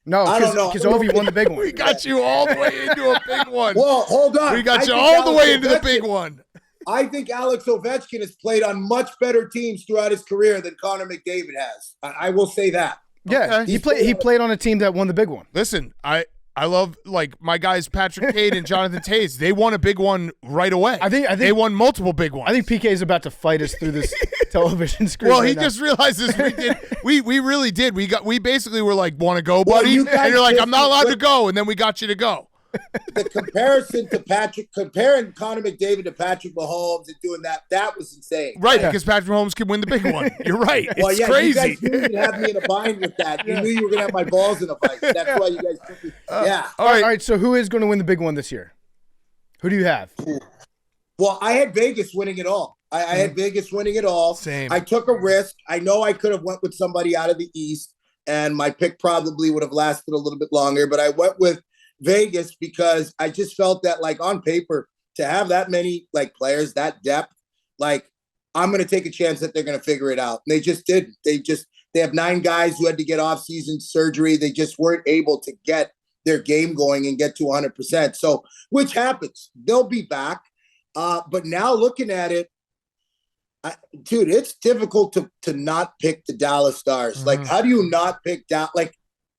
No, I don't know. Because Ovi won the big one. We got you all the way into a big one. Well, hold on. We got you all the way into the big one. I think Alex Ovechkin has played on much better teams throughout his career than Connor McDavid has. I will say that. Yeah, Okay. he played on a team that won the big one. Listen, I love, like, my guys Patrick Cade and Jonathan Taze. They won a big one right away. I think they won multiple big ones. I think PK is about to fight us through this television screen. Well, right he now. just realizes we did. We really did. We basically were like, want to go, Well, buddy? you And guys you're like, did- I'm not allowed to go, and then we got you to go. The comparison to comparing Connor McDavid to Patrick Mahomes and doing that was insane. Right, because Patrick Mahomes can win the big one. You're right. Well, It's yeah, crazy. you guys knew you'd have me in a bind with that. You knew you were going to have my balls in a fight. That's why you guys took me. Yeah. All All right. right, so who is going to win the big one this year? Who do you have? Well, I had Vegas winning it all. I had Vegas winning it all. Same. I took a risk. I know I could have went with somebody out of the East, and my pick probably would have lasted a little bit longer. But I went with Vegas because I just felt that, like, on paper, to have that many, like, players, that depth, like, I'm going to take a chance that they're going to figure it out. And they just didn't. They have 9 guys who had to get off-season surgery. They just weren't able to get their game going and get to 100%. So, which happens. They'll be back. But now looking at it, dude, it's difficult to not pick the Dallas Stars. Like, how do you not pick Dallas? Like,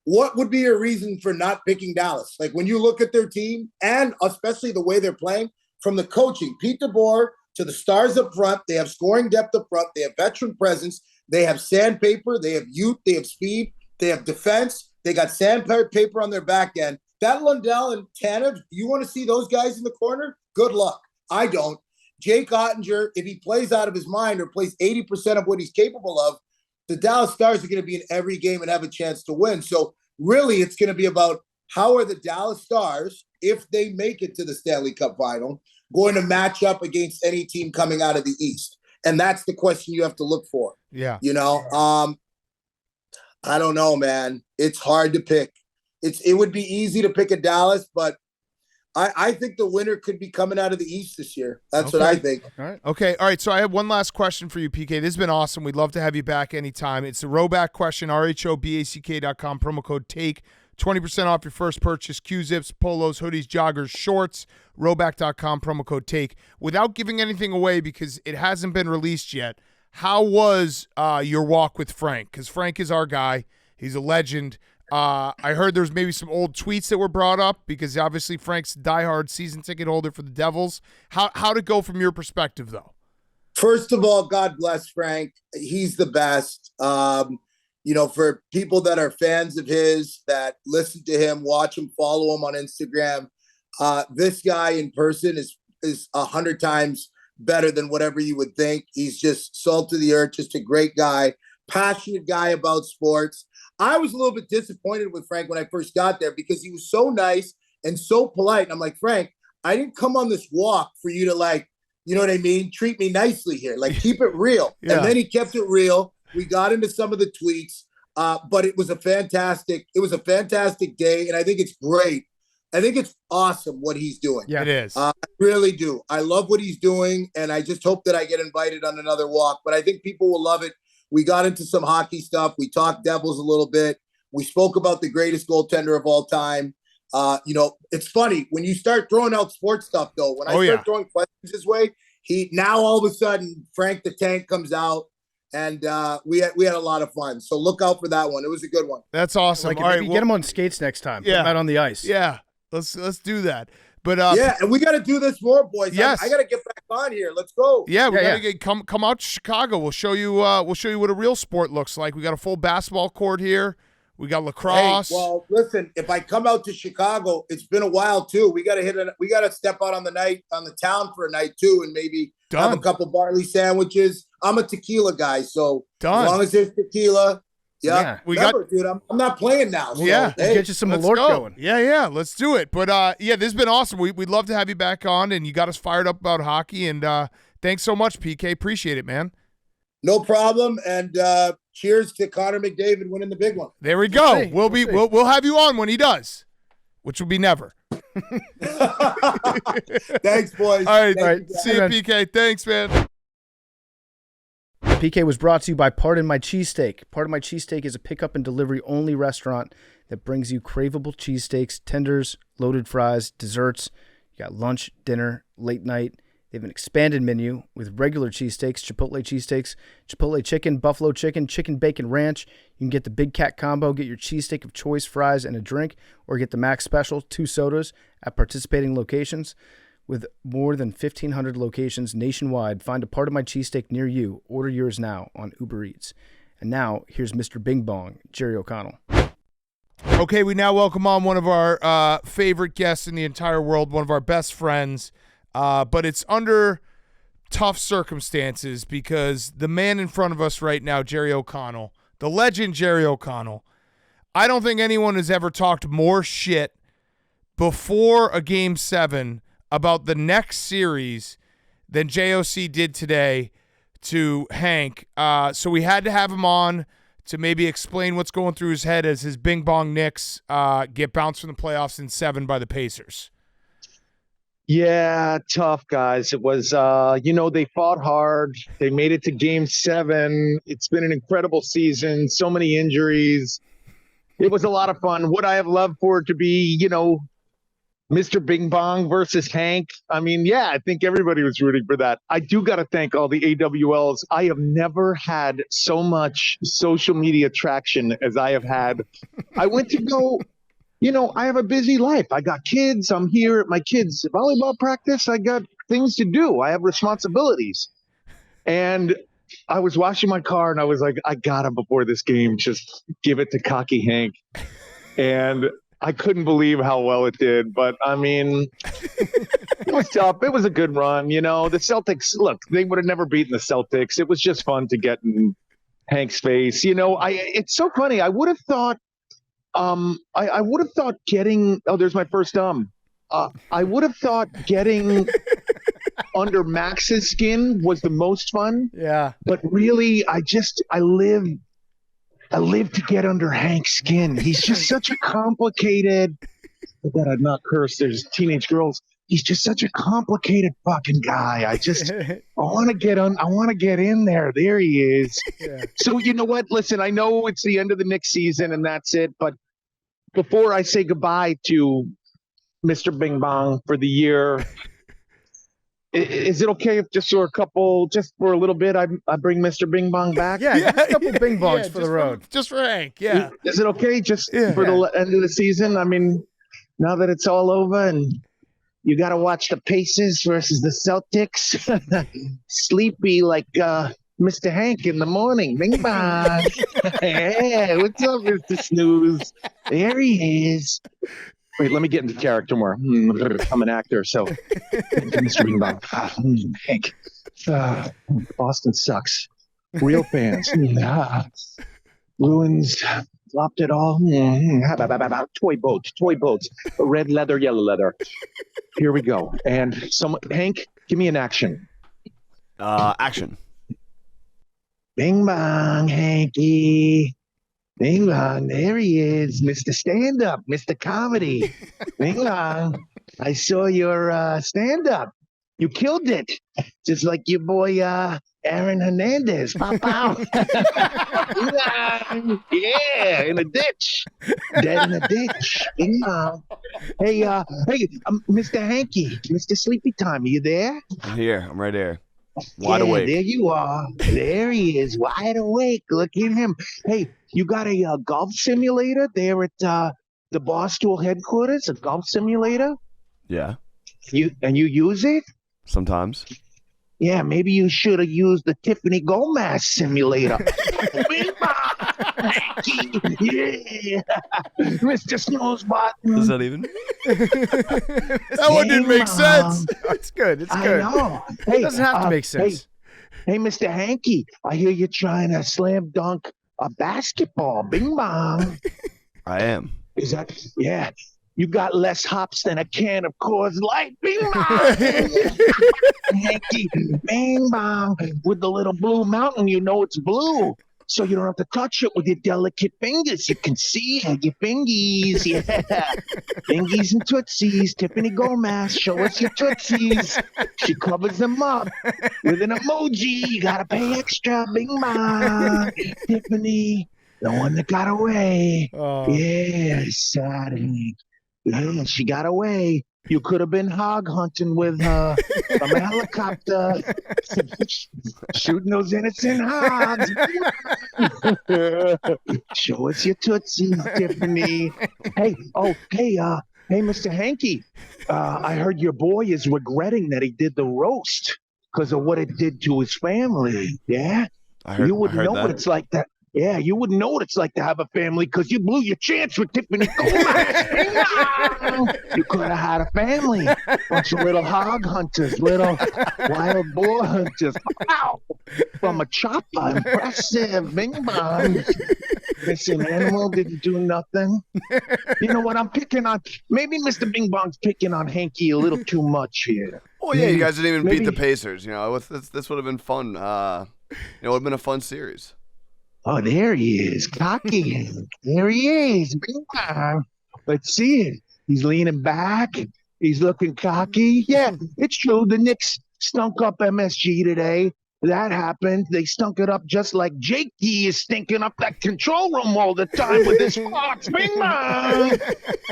what would be your reason for not picking Dallas? Like, when you look at their team and especially the way they're playing, from the coaching, Pete DeBoer to the stars up front, they have scoring depth up front, they have veteran presence, they have sandpaper, they have youth, they have speed, they have defense, they got sandpaper on their back end. That Lundell and Tanev, you want to see those guys in the corner? Good luck. I don't. Jake Ottinger, if he plays out of his mind or plays 80% of what he's capable of, the Dallas Stars are going to be in every game and have a chance to win. So really, it's going to be about how are the Dallas Stars, if they make it to the Stanley Cup final, going to match up against any team coming out of the East? And that's the question you have to look for. Yeah. You know, I don't know, man. It's hard to pick. It would be easy to pick a Dallas, but I think the winner could be coming out of the East this year. That's what I think. All right. Okay. All right. So I have one last question for you, PK. This has been awesome. We'd love to have you back anytime. It's a Roback question, RHOBACK.com, promo code TAKE. 20% off your first purchase. Q-zips, polos, hoodies, joggers, shorts. Roback.com, promo code TAKE. Without giving anything away because it hasn't been released yet, how was your walk with Frank? Because Frank is our guy. He's a legend. I heard there's maybe some old tweets that were brought up because obviously Frank's a diehard season ticket holder for the Devils. How'd it go from your perspective, though? First of all, God bless Frank. He's the best. You know, for people that are fans of his, that listen to him, watch him, follow him on Instagram, this guy in person is 100 times better than whatever you would think. He's just salt of the earth, just a great guy, passionate guy about sports. I was a little bit disappointed with Frank when I first got there because he was so nice and so polite. And I'm like, Frank, I didn't come on this walk for you to, like, you know what I mean? Treat me nicely here. Like, keep it real. Yeah. And then he kept it real. We got into some of the tweets, but it was a fantastic day. And I think it's great. I think it's awesome what he's doing. Yeah. It is. I really do. I love what he's doing. And I just hope that I get invited on another walk, but I think people will love it. We got into some hockey stuff. We talked Devils a little bit. We spoke about the greatest goaltender of all time. You know, it's funny when you start throwing out sports stuff, though. When I start throwing questions his way, now all of a sudden Frank the Tank comes out, and we had a lot of fun. So look out for that one. It was a good one. That's awesome. Like, All right, maybe get him on skates next time. Yeah. Put him out on the ice. Yeah, let's do that. But Yeah, and we got to do this more, boys. Yes. I got to get back on here. Let's go. yeah, we Yeah, gotta come out to Chicago. We'll show you what a real sport looks like. We got a full basketball court here. We got lacrosse. Hey, well, listen, if I come out to Chicago, it's been a while too. We got to step out on the town for a night too, and maybe have a couple barley sandwiches. I'm a tequila guy, so Done. as long as there's tequila, Yeah. Remember, dude, I'm not playing now. So, Yeah. hey, Get you some Let's Malort go. going. Yeah, let's do it. But yeah, this has been awesome. We'd love to have you back on, and you got us fired up about hockey. And thanks so much, PK. Appreciate it, man. no problem. And cheers to Connor McDavid winning the big one. There we go. see. We'll We'll see. have you on when he does, which will be never. Thanks, boys. All right, Thank you, guys. see you, PK. Thanks, man. PK was brought to you by Pardon My Cheesesteak. Pardon My Cheesesteak is a pickup and delivery only restaurant that brings you craveable cheesesteaks, tenders, loaded fries, desserts. You got lunch, dinner, late night. They have an expanded menu with regular cheesesteaks, Chipotle chicken, buffalo chicken, chicken bacon ranch. You can get the Big Cat combo, get your cheesesteak of choice, fries, and a drink, or get the Max Special, 2 sodas at participating locations. With more than 1,500 locations nationwide, find a Part of My Cheesesteak near you. Order yours now on Uber Eats. And now, here's Mr. Bing Bong, Jerry O'Connell. Okay, we now welcome on one of our favorite guests in the entire world, one of our best friends, but it's under tough circumstances because the man in front of us right now, Jerry O'Connell, the legend Jerry O'Connell, I don't think anyone has ever talked more shit before a Game 7 about the next series than JOC did today to Hank. So we had to have him on to maybe explain what's going through his head as his Bing Bong Knicks get bounced from the playoffs in 7 by the Pacers. Yeah, tough, guys. It was, they fought hard. They made it to Game 7. It's been an incredible season. So many injuries. It was a lot of fun. Would I have loved for it to be, Mr. Bing Bong versus Hank? I mean, yeah, I think everybody was rooting for that. I do got to thank all the AWLs. I have never had so much social media traction as I have had. I went to go, I have a busy life. I got kids. I'm here at my kids' volleyball practice. I got things to do. I have responsibilities. And I was washing my car and I was like, I got him before this game. Just give it to cocky Hank. And I couldn't believe how well it did, but I mean, it was tough. It was a good run. The Celtics, look, they would have never beaten the Celtics. It was just fun to get in Hank's face. It's so funny. I would have thought, I would have thought getting, there's my first I would have thought getting under Max's skin was the most fun. Yeah. But really, I live to get under Hank's skin. He's just such a complicated. I bet I'd not curse. There's teenage girls. He's just such a complicated fucking guy. I want to get on. I want to get in there. There he is. Yeah. So you know what? Listen, I know it's the end of the Knicks season and that's it. But before I say goodbye to Mr. Bing Bong for the year, is it okay if just for a little bit, I bring Mr. Bing Bong back? Yeah, just a couple Bing Bongs for the road. Just for Hank, yeah. Is it okay just for the end of the season? I mean, now that it's all over and you got to watch the Pacers versus the Celtics, sleepy like Mr. Hank in the morning. Bing Bong. Hey, what's up, Mr. Snooze? There he is. Wait, let me get into character more. I'm an actor, so Mr. Bing Bong. Hank. Boston sucks. Real fans. Ruins. Flopped it all. Toy boats. Red leather, yellow leather. Here we go. And Hank, give me an action. Action. Bing Bong, Hanky. Bing Bong, there he is, Mr. Stand-Up, Mr. Comedy. Bing Bong, I saw your stand-up. You killed it, just like your boy Aaron Hernandez. Pop out. Yeah, in a ditch. Dead in a ditch. Bing Bong. Hey, Mr. Hanky, Mr. Sleepy Time, are you there? I'm here. I'm right here. Wide awake. There you are. There he is, wide awake. Look at him. Hey, you got a golf simulator there at the Barstool headquarters? A golf simulator? Yeah. You use it? Sometimes. Yeah, maybe you should have used the Tiffany Gomez simulator. Yeah, Mr. Snow's button. Is that even? That one didn't make sense. It's good. It's I good. know. Hey, It doesn't have to make sense. Hey, Mr. Hanky, I hear you're trying to slam dunk a basketball. Bing Bong. I am. Is that? Yeah. You got less hops than a can of Coors Light. Bing Bong. Hanky, Bing Bong. With the little blue mountain, you know it's blue. So you don't have to touch it with your delicate fingers. You can see your fingies. Yeah. Fingies and tootsies. Tiffany Gomez, show us your tootsies. She covers them up with an emoji. You got to pay extra. Bing Bong. Tiffany, the one that got away. Oh. Yeah, sad. Yeah, she got away. You could have been hog hunting with her from a helicopter, shooting those innocent hogs. Show us your tootsies, Tiffany. Hey, Mr. Hanky. I heard your boy is regretting that he did the roast because of what it did to his family. Yeah, you wouldn't know what it's like that. Yeah, you wouldn't know what it's like to have a family because you blew your chance with Tiffany Coleman. You could have had a family. Bunch of little hog hunters, little wild boar hunters. Wow. From a chopper. Impressive. Bing Bong. Missing animal didn't do nothing. You know what I'm picking on? Maybe Mr. Bing Bong's picking on Hanky a little too much here. Oh, yeah, you guys didn't even beat the Pacers. You know, this would have been fun. It would have been a fun series. Oh, there he is. Cocky. There he is. Bing Bong. Let's see it. He's leaning back. He's looking cocky. Yeah, it's true. The Knicks stunk up MSG today. That happened. They stunk it up just like Jakey is stinking up that control room all the time with his farts. Bing Bong.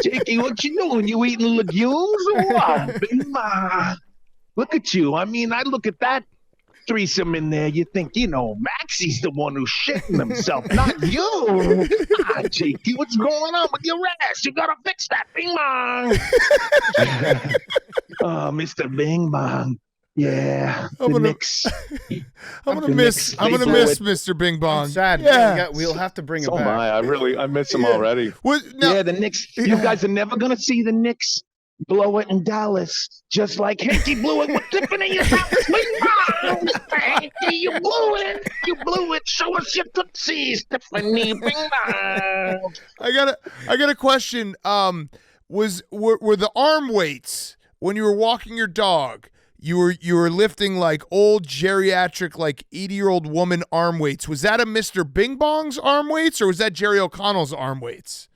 Jakey, what you doing? You eating legumes or what? Bing Bong. Look at you. I mean, I look at that threesome in there, you think, Maxie's the one who's shitting himself, not you. Jakey, what's going on with your ass? You gotta fix that, Bing Bong. Oh, Mr. Bing Bong. Yeah, I'm gonna miss Mr. Bing Bong. I'm sad. Yeah. We'll have to bring him So am back. I miss him already. Now, The Knicks. You guys are never gonna see the Knicks blow it in Dallas, just like Hanky blew it with Tiffany. Bing Bong. Hanky, you blew it. You blew it. Show us your tootsies, Tiffany. Bing Bong. I got a question. Were the arm weights when you were walking your dog? You were lifting like old geriatric, like 80-year-old woman arm weights. Was that a Mr. Bing Bong's arm weights, or was that Jerry O'Connell's arm weights?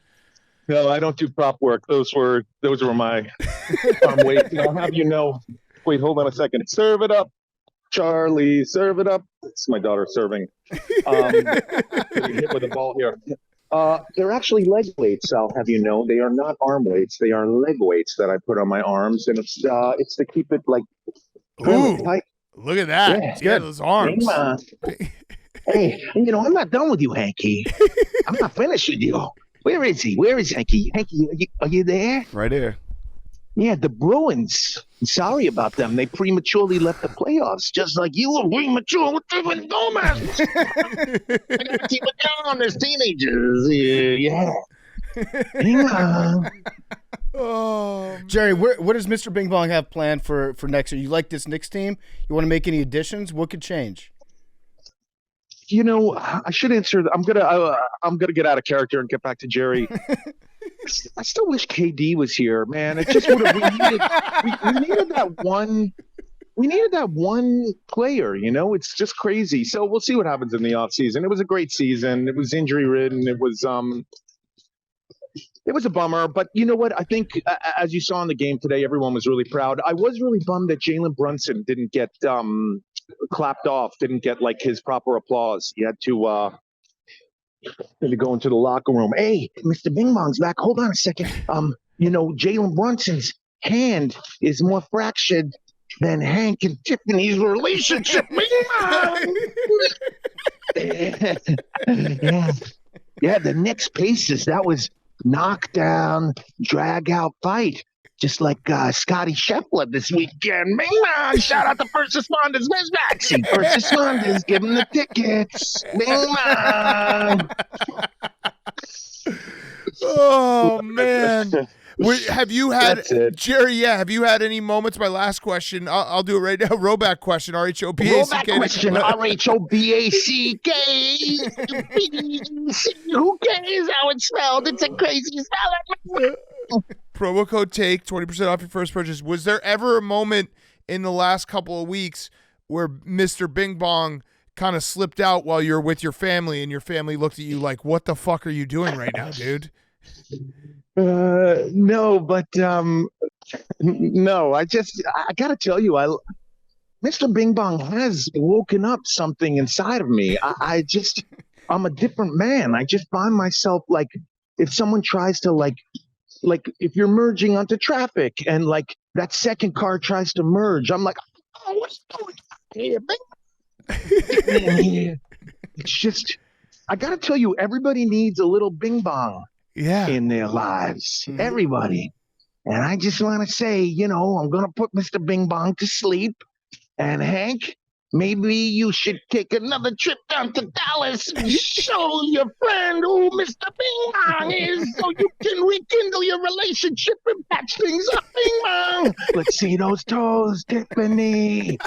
No, I don't do prop work. Those were my arm weights. And I'll have you know. Wait, hold on a second. Serve it up, Charlie. Serve it up. It's my daughter serving. Getting hit with a ball here. They're actually leg weights. I'll have you know. They are not arm weights. They are leg weights that I put on my arms, and it's to keep it like tight. Look at that. Yeah, Yeah, those arms. Hey, I'm not done with you, Hanky. I'm not finished with you. Where is he? Where is Hanky? Hanky, are you there? Right here. Yeah, the Bruins. Sorry about them. They prematurely left the playoffs, just like you were premature with Stephen Gomez. I gotta keep it down on these teenagers. Yeah. Hang on. Oh, Jerry, what does Mr. Bing Bong have planned for next year? You like this Knicks team? You want to make any additions? What could change? I should answer. I'm gonna get out of character and get back to Jerry. I still wish KD was here, man. It just would have. We needed that one. We needed that one player. It's just crazy. So we'll see what happens in the offseason. It was a great season. It was injury ridden. It was a bummer. But you know what? I think as you saw in the game today, everyone was really proud. I was really bummed that Jalen Brunson didn't get clapped off, didn't get like his proper applause. He had to go into the locker room. Hey, Mr. Bing Bong's back. Hold on a second. Jalen Brunson's hand is more fractured than Hank and Tiffany's relationship. Bing Bong. Yeah, the Knicks Pacers, that was knockdown, drag out fight. Just like Scottie Scheffler this weekend. Bing Bong! Shout out to first responders. Where's Maxie? First responders, give them the tickets. Bing Bong! Oh man. Have you had, Jerry? Yeah, have you had any moments? My last question. I'll do it right now. Roback question. RHOBACK. Roback question. RHOBACK. Who cares how it's spelled? It's a crazy spelling. Promo code TAKE, 20% off your first purchase. Was there ever a moment in the last couple of weeks where Mr. Bing Bong kind of slipped out while you're with your family and your family looked at you like, what the fuck are you doing right now, dude? No, but no, I got to tell you, Mr. Bing Bong has woken up something inside of me. I'm a different man. I just find myself like, if someone tries to like like if you're merging onto traffic and like that second car tries to merge, I'm like, oh, what's going on here, man? It's just, I got to tell you, everybody needs a little Bing Bong in their lives. Everybody. And I just want to say, I'm going to put Mr. Bing Bong to sleep. And Hank, maybe you should take another trip down to Dallas and show your friend who Mr. Bing Bong is so you can rekindle your relationship and patch things up, Bing Bong. Let's see those toes, Tiffany.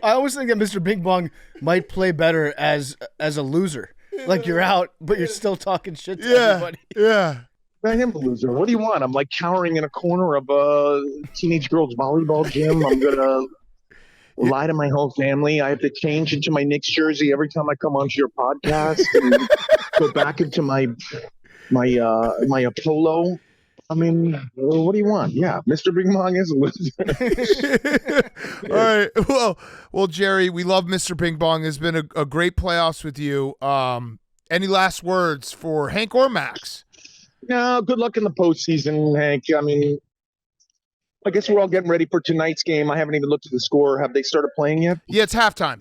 I always think that Mr. Bing Bong might play better as a loser. Like you're out, but you're still talking shit to everybody. Yeah. I am a loser. What do you want? I'm like cowering in a corner of a teenage girls' volleyball gym. I'm going to lie to my whole family. I have to change into my Knicks jersey every time I come onto your podcast and go back into my Apollo. I mean, what do you want? Yeah, Mr. Bing Bong is a loser. All right. Well, Jerry, we love Mr. Bing Bong. It's been a great playoffs with you. Any last words for Hank or Max? No, good luck in the postseason, Hank. I mean, I guess we're all getting ready for tonight's game. I haven't even looked at the score. Have they started playing yet? Yeah, it's halftime.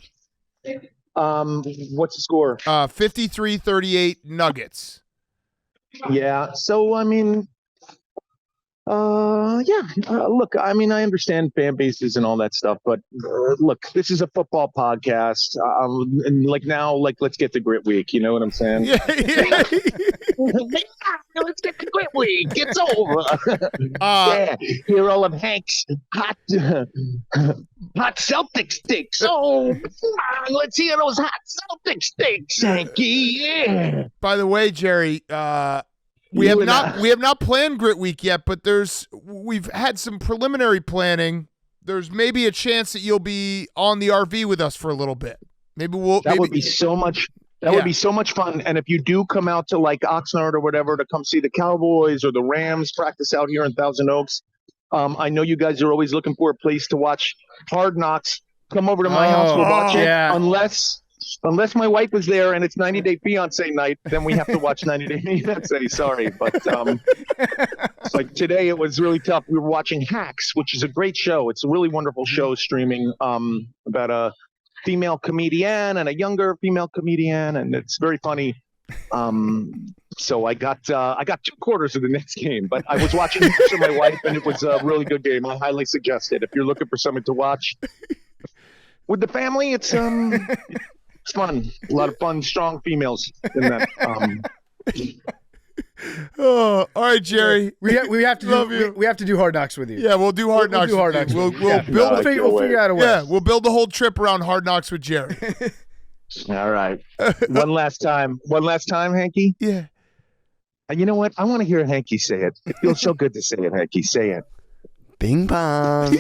What's the score? 53-38 Nuggets. Yeah. So, I mean, look, I mean, I understand fan bases and all that stuff, but look, this is a football podcast. And let's get to Grit Week. You know what I'm saying? Yeah. Let's get to Grit Week. It's over. Hear all of Hank's hot Celtic sticks. Oh, let's hear those hot Celtic sticks, Hanky. Yeah. By the way, Jerry, we have not planned Grit Week yet, but we've had some preliminary planning. There's maybe a chance that you'll be on the RV with us for a little bit. That would be so much. That would be so much fun. And if you do come out to like Oxnard or whatever to come see the Cowboys or the Rams practice out here in Thousand Oaks, I know you guys are always looking for a place to watch Hard Knocks. Come over to my house. We'll watch it. Unless my wife is there and it's 90 Day Fiancé night, then we have to watch 90 Day Fiancé. Sorry. But like today, it was really tough. We were watching Hacks, which is a great show. It's a really wonderful show streaming about a female comedian and a younger female comedian, and it's very funny. So I got 2 quarters of the next game, but I was watching it with my wife, and it was a really good game. I highly suggest it if you're looking for something to watch with the family. It's fun. A lot of fun, strong females in that. All right, Jerry. We have to do Hard Knocks with you. Yeah, we'll do Hard Knocks. We'll do Hard Knocks. We'll figure out a way. Yeah, we'll build a whole trip around Hard Knocks with Jerry. All right. One last time, Hanky. Yeah. And you know what? I want to hear Hanky say it. It feels so good to say it, Hanky. Say it. Bing Bong.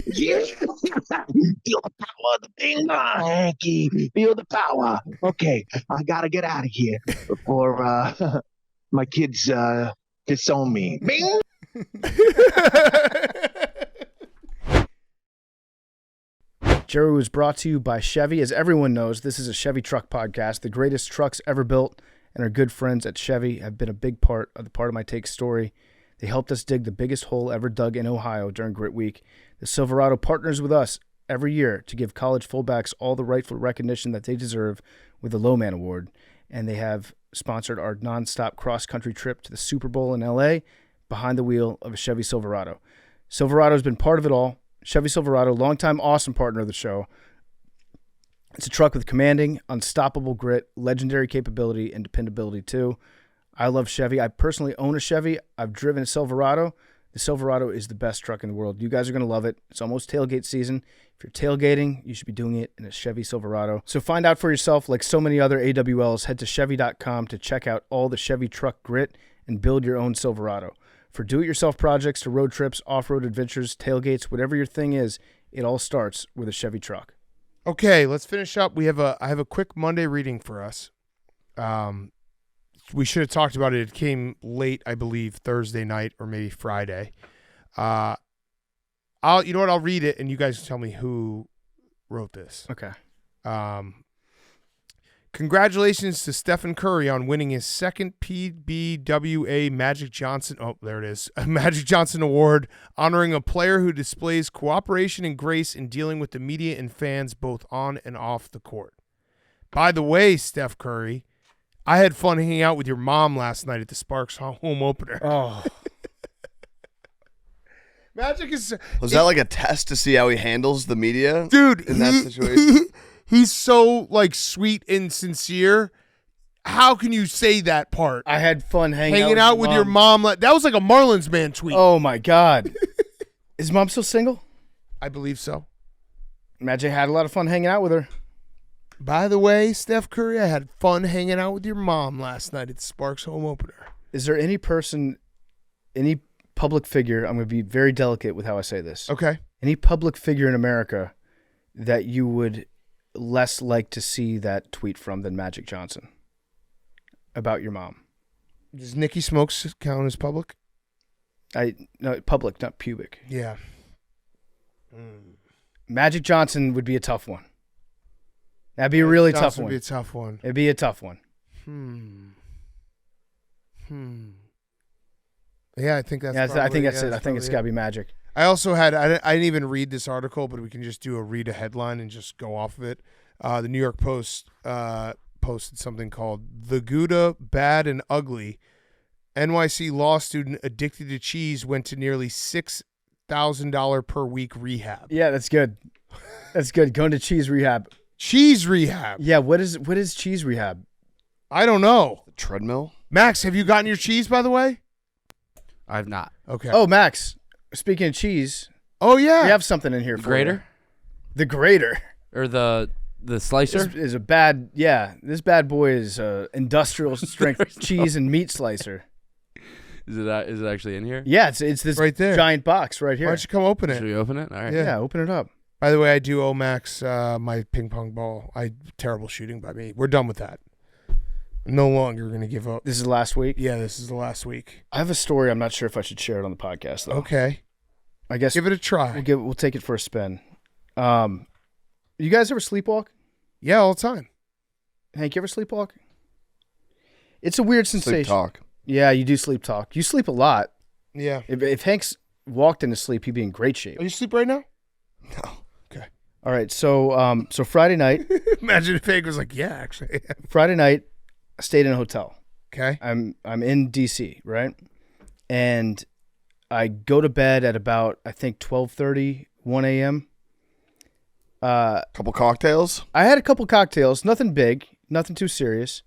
Yeah. Feel the power of the Bing Bong, Hanky. Feel the power. Okay, I gotta get out of here before my kids disown me. Bing. Jerry was brought to you by Chevy. As everyone knows, this is a Chevy truck podcast. The greatest trucks ever built and our good friends at Chevy have been a big part of My Take story. They helped us dig the biggest hole ever dug in Ohio during Grit Week. The Silverado partners with us every year to give college fullbacks all the rightful recognition that they deserve with the Lowman Award. And they have sponsored our nonstop cross-country trip to the Super Bowl in L.A. behind the wheel of a Chevy Silverado. Silverado's been part of it all. Chevy Silverado, longtime awesome partner of the show. It's a truck with commanding, unstoppable grit, legendary capability, and dependability too. I love Chevy. I personally own a Chevy. I've driven a Silverado. The Silverado is the best truck in the world. You guys are going to love it. It's almost tailgate season. If you're tailgating, you should be doing it in a Chevy Silverado. So find out for yourself. Like so many other AWLs, head to Chevy.com to check out all the Chevy truck grit and build your own Silverado. For do-it-yourself projects to road trips, off-road adventures, tailgates, whatever your thing is, it all starts with a Chevy truck. Okay, let's finish up. I have a quick Monday reading for us. We should have talked about it. It came late, I believe, Thursday night or maybe Friday. You know what? I'll read it, and you guys tell me who wrote this. Okay. Congratulations to Stephen Curry on winning his second PBWA Magic Johnson. Oh, there it is. A Magic Johnson Award, honoring a player who displays cooperation and grace in dealing with the media and fans both on and off the court. By the way, Steph Curry, I had fun hanging out with your mom last night at the Sparks home opener. Oh. Magic is... Was that like a test to see how he handles the media? Dude, in that situation? He's so like sweet and sincere. How can you say that part? I had fun hanging out with your mom. That was like a Marlins man tweet. Oh my God. Is mom still single? I believe so. Magic had a lot of fun hanging out with her. By the way, Steph Curry, I had fun hanging out with your mom last night at the Sparks home opener. Is there any person, any public figure, I'm going to be very delicate with how I say this. Okay. Any public figure in America that you would less like to see that tweet from than Magic Johnson about your mom? Does Nikki Smokes count as public? No, public, not pubic. Yeah. Magic Johnson would be a tough one. That'd be a really tough one. Would be a tough one. It'd be a tough one. Yeah, I think that's. Yeah, probably, I think that's yeah, it. I think it's got to be Magic. I also had. I didn't even read this article, but we can just read a headline and just go off of it. The New York Post posted something called "The Gouda Bad and Ugly." NYC law student addicted to cheese went to nearly $6,000 per week rehab. Yeah, that's good. That's good. Going to cheese rehab. Cheese rehab. Yeah, what is cheese rehab? I don't know. The treadmill? Max, have you gotten your cheese, by the way? I've not. Okay. Oh, Max, speaking of cheese. Oh, yeah. We have something in here for Grater? you. The grater. Or the slicer? This is a bad, this bad boy is industrial strength cheese and meat slicer. Is it actually in here? Yeah, it's this right there. giant box right here. Why don't you come open it? Should we open it? All right. Yeah, open it up. By the way, I do owe Max my ping pong ball. Terrible shooting by me. We're done with that. No longer going to give up. This is last week? Yeah, this is the last week. I have a story. I'm not sure if I should share it on the podcast, though. Okay. I guess give it a try. We'll take it for a spin. You guys ever sleepwalk? Yeah, all the time. Hank, you ever sleepwalk? It's a weird sensation. Sleep talk. Yeah, you do sleep talk. You sleep a lot. Yeah. If Hank's walked into sleep, he'd be in great shape. Are you asleep right now? No. Okay. All right, so Friday night. Imagine if Hank was like, yeah, actually. Friday night, I stayed in a hotel. Okay. I'm in D.C., right? And I go to bed at about, I think, 12:30, 1 a.m. Couple cocktails? I had a couple cocktails, nothing big, nothing too serious.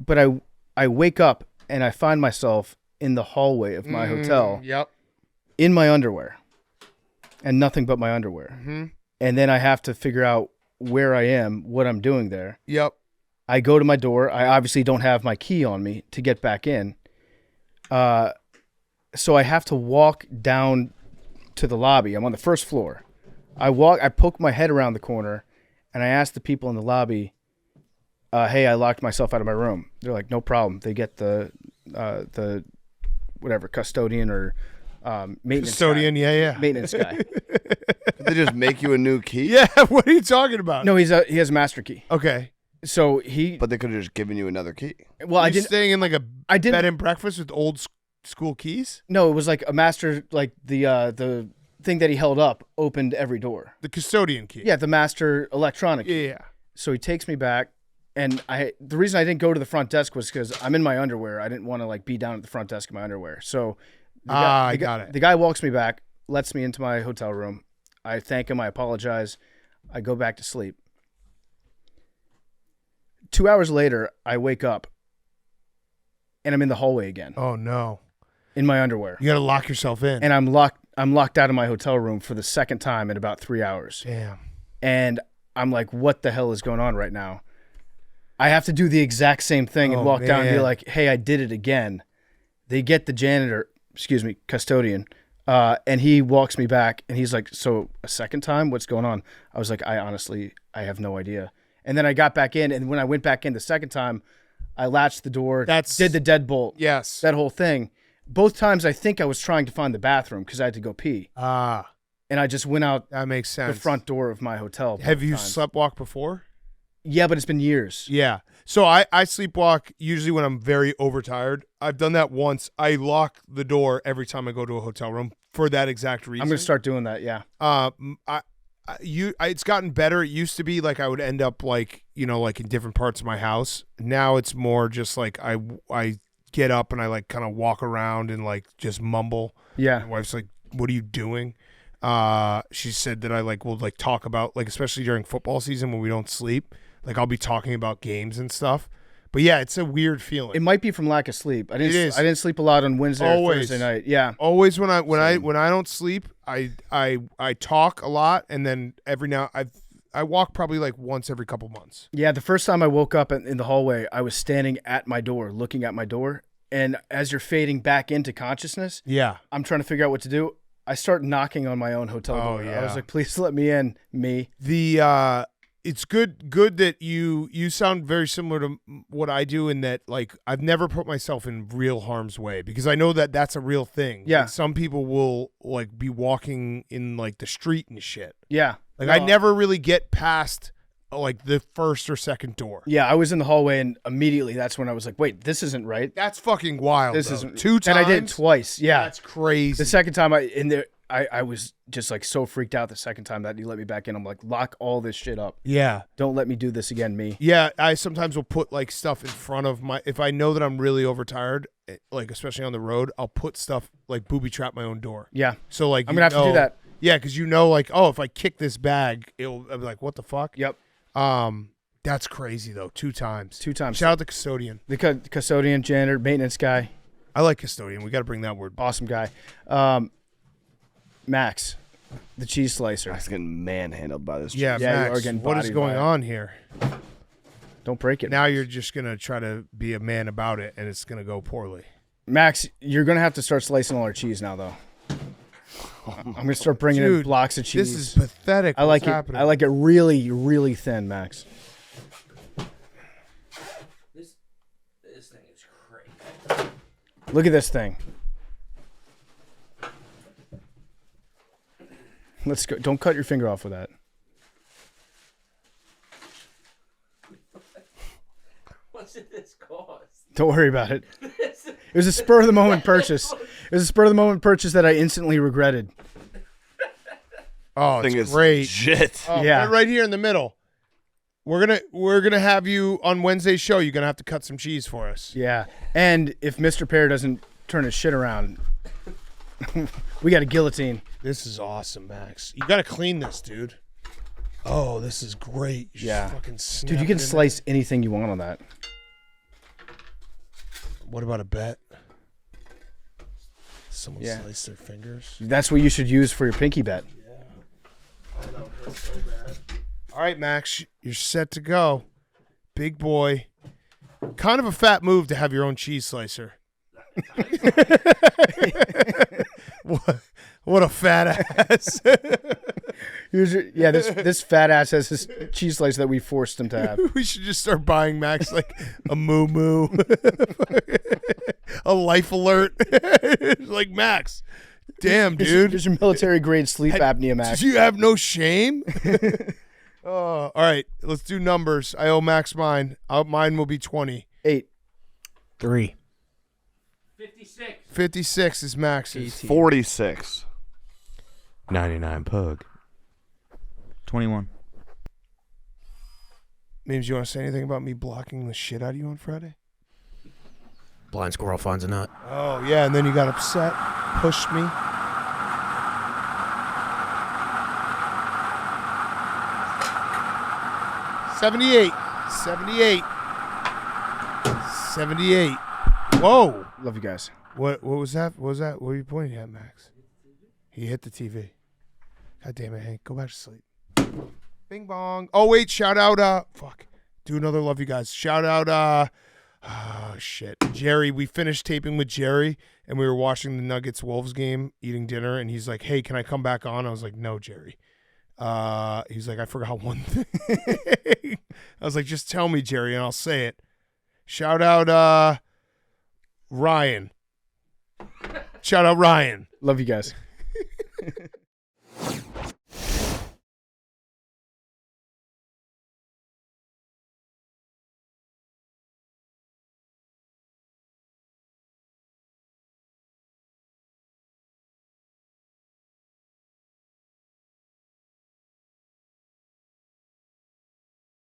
But I wake up and I find myself in the hallway of my hotel. Yep. In my underwear. And nothing but my underwear. Mm-hmm. And then I have to figure out where I am, what I'm doing there. Yep. I go to my door. I obviously don't have my key on me to get back in. So I have to walk down to the lobby. I'm on the first floor. I poke my head around the corner, and I ask the people in the lobby, hey, I locked myself out of my room. They're like, no problem. They get the whatever, custodian or maintenance custodian, guy. yeah. Maintenance guy. Did they just make you a new key? Yeah, what are you talking about? No, he has a master key. Okay. So But they could have just given you another key. Well, I didn't staying in like a bed and breakfast with old school keys? No, it was like a master, like the thing that he held up opened every door. The custodian key. Yeah, the master electronic key. Yeah. So he takes me back, and the reason I didn't go to the front desk was because I'm in my underwear. I didn't want to like be down at the front desk in my underwear. So I got it. The guy walks me back, lets me into my hotel room. I thank him. I apologize. I go back to sleep. 2 hours later, I wake up, and I'm in the hallway again. Oh no! In my underwear. You got to lock yourself in. And I'm locked out of my hotel room for the second time in about 3 hours. Damn. And I'm like, what the hell is going on right now? I have to do the exact same thing and walk down and be like, hey, I did it again. They get the custodian, and he walks me back, and he's like, so a second time? What's going on? I was like, I have no idea. And then I got back in, and when I went back in the second time, I latched the door, did the deadbolt. Yes. That whole thing. Both times I think I was trying to find the bathroom because I had to go pee. Ah. And I just went out that makes sense. the front door of my hotel. Have you sleptwalked before? Yeah, but it's been years. Yeah. So I sleepwalk usually when I'm very overtired. I've done that once. I lock the door every time I go to a hotel room for that exact reason. I'm gonna start doing that. Yeah. It's gotten better. It used to be like I would end up like in different parts of my house. Now it's more just like I get up and I like kind of walk around and like just mumble. Yeah. My wife's like, "What are you doing?" She said that I will talk about especially during football season when we don't sleep. I'll be talking about games and stuff. But yeah, it's a weird feeling. It might be from lack of sleep. I is. didn't sleep a lot on Wednesday or Thursday night. Yeah. Always when I don't sleep, I talk a lot, and then every now I walk probably once every couple months. Yeah, the first time I woke up in the hallway, I was standing at my door, looking at my door, and as you're fading back into consciousness, yeah, I'm trying to figure out what to do. I start knocking on my own hotel door. Yeah. I was like, "Please let me in." It's good that you sound very similar to what I do in that I've never put myself in real harm's way because I know that that's a real thing. Yeah. Some people will be walking in the street and shit. Yeah. I never really get past the first or second door. Yeah, I was in the hallway and immediately that's when I was like, "Wait, this isn't right." That's fucking wild. This though. isn't 2 times. And I did it twice. Yeah. That's crazy. The second time I was just so freaked out the second time that you let me back in. I'm like, lock all this shit up. Yeah. Don't let me do this again, me. Yeah, I sometimes will put stuff in front of if I know that I'm really overtired, especially on the road, I'll put stuff booby trap my own door. Yeah. So I'm going to have to do that. Yeah, because if I kick this bag, I'll be like, what the fuck? Yep. That's crazy though. 2 times. 2 times. Shout out the custodian. The custodian, janitor, maintenance guy. I like custodian. We got to bring that word. Awesome guy. Max, the cheese slicer. Max getting manhandled by this. Yeah, Yeah, you Max, are getting what is bodied going by it. on here? Don't break it. Now you're just going to try to be a man about it, and it's going to go poorly. Max, you're going to have to start slicing all our cheese now, though. I'm going to start bringing in Dude, blocks of cheese. This is pathetic. I like What's happening? I like it really, really thin, Max. This thing is crazy. Look at this thing. Let's go. Don't cut your finger off with that. What's this cost? Don't worry about it. It was a spur of the moment purchase. It was a spur of the moment purchase that I instantly regretted. Oh, Thing it's is great. Shit. Oh, Yeah. right here in the middle. We're gonna have you on Wednesday's show. You're gonna have to cut some cheese for us. Yeah. And if Mr. Pear doesn't turn his shit around, we got a guillotine. This is awesome, Max. You gotta clean this, dude. Oh, this is great. You Yeah. just fucking snap Dude, you can it in slice anything you want on that. there. What about a bet? Someone Yeah. slice their fingers. That's what you should use for your pinky bet. All right, Max, you're set to go. Big boy. Kind of a fat move to have your own cheese slicer. What a fat ass. This fat ass has this cheese slice that we forced him to have. We should just start buying Max a moo moo, a life alert. Max, damn, dude. There's your military grade sleep apnea, Max. Did you have no shame? Oh, all right, let's do numbers. I owe Max mine. Mine will be 20. 8. 3. 56. 56 is Max's. 46. 99 pug. 21. Memes, you want to say anything about me blocking the shit out of you on Friday? Blind squirrel finds a nut. Oh, yeah, and then you got upset, pushed me. $78. Whoa. Love you guys. What was that? What was that? What were you pointing at, Max? He hit the TV. God damn it, Hank. Go back to sleep. Bing bong. Oh, wait. Shout out. Fuck. Do another love you guys. Shout out. Oh, shit. Jerry. We finished taping with Jerry, and we were watching the Nuggets-Wolves game, eating dinner, and he's like, hey, can I come back on? I was like, no, Jerry. He's like, I forgot one thing. I was like, just tell me, Jerry, and I'll say it. Shout out Ryan. Shout out Ryan. Love you guys.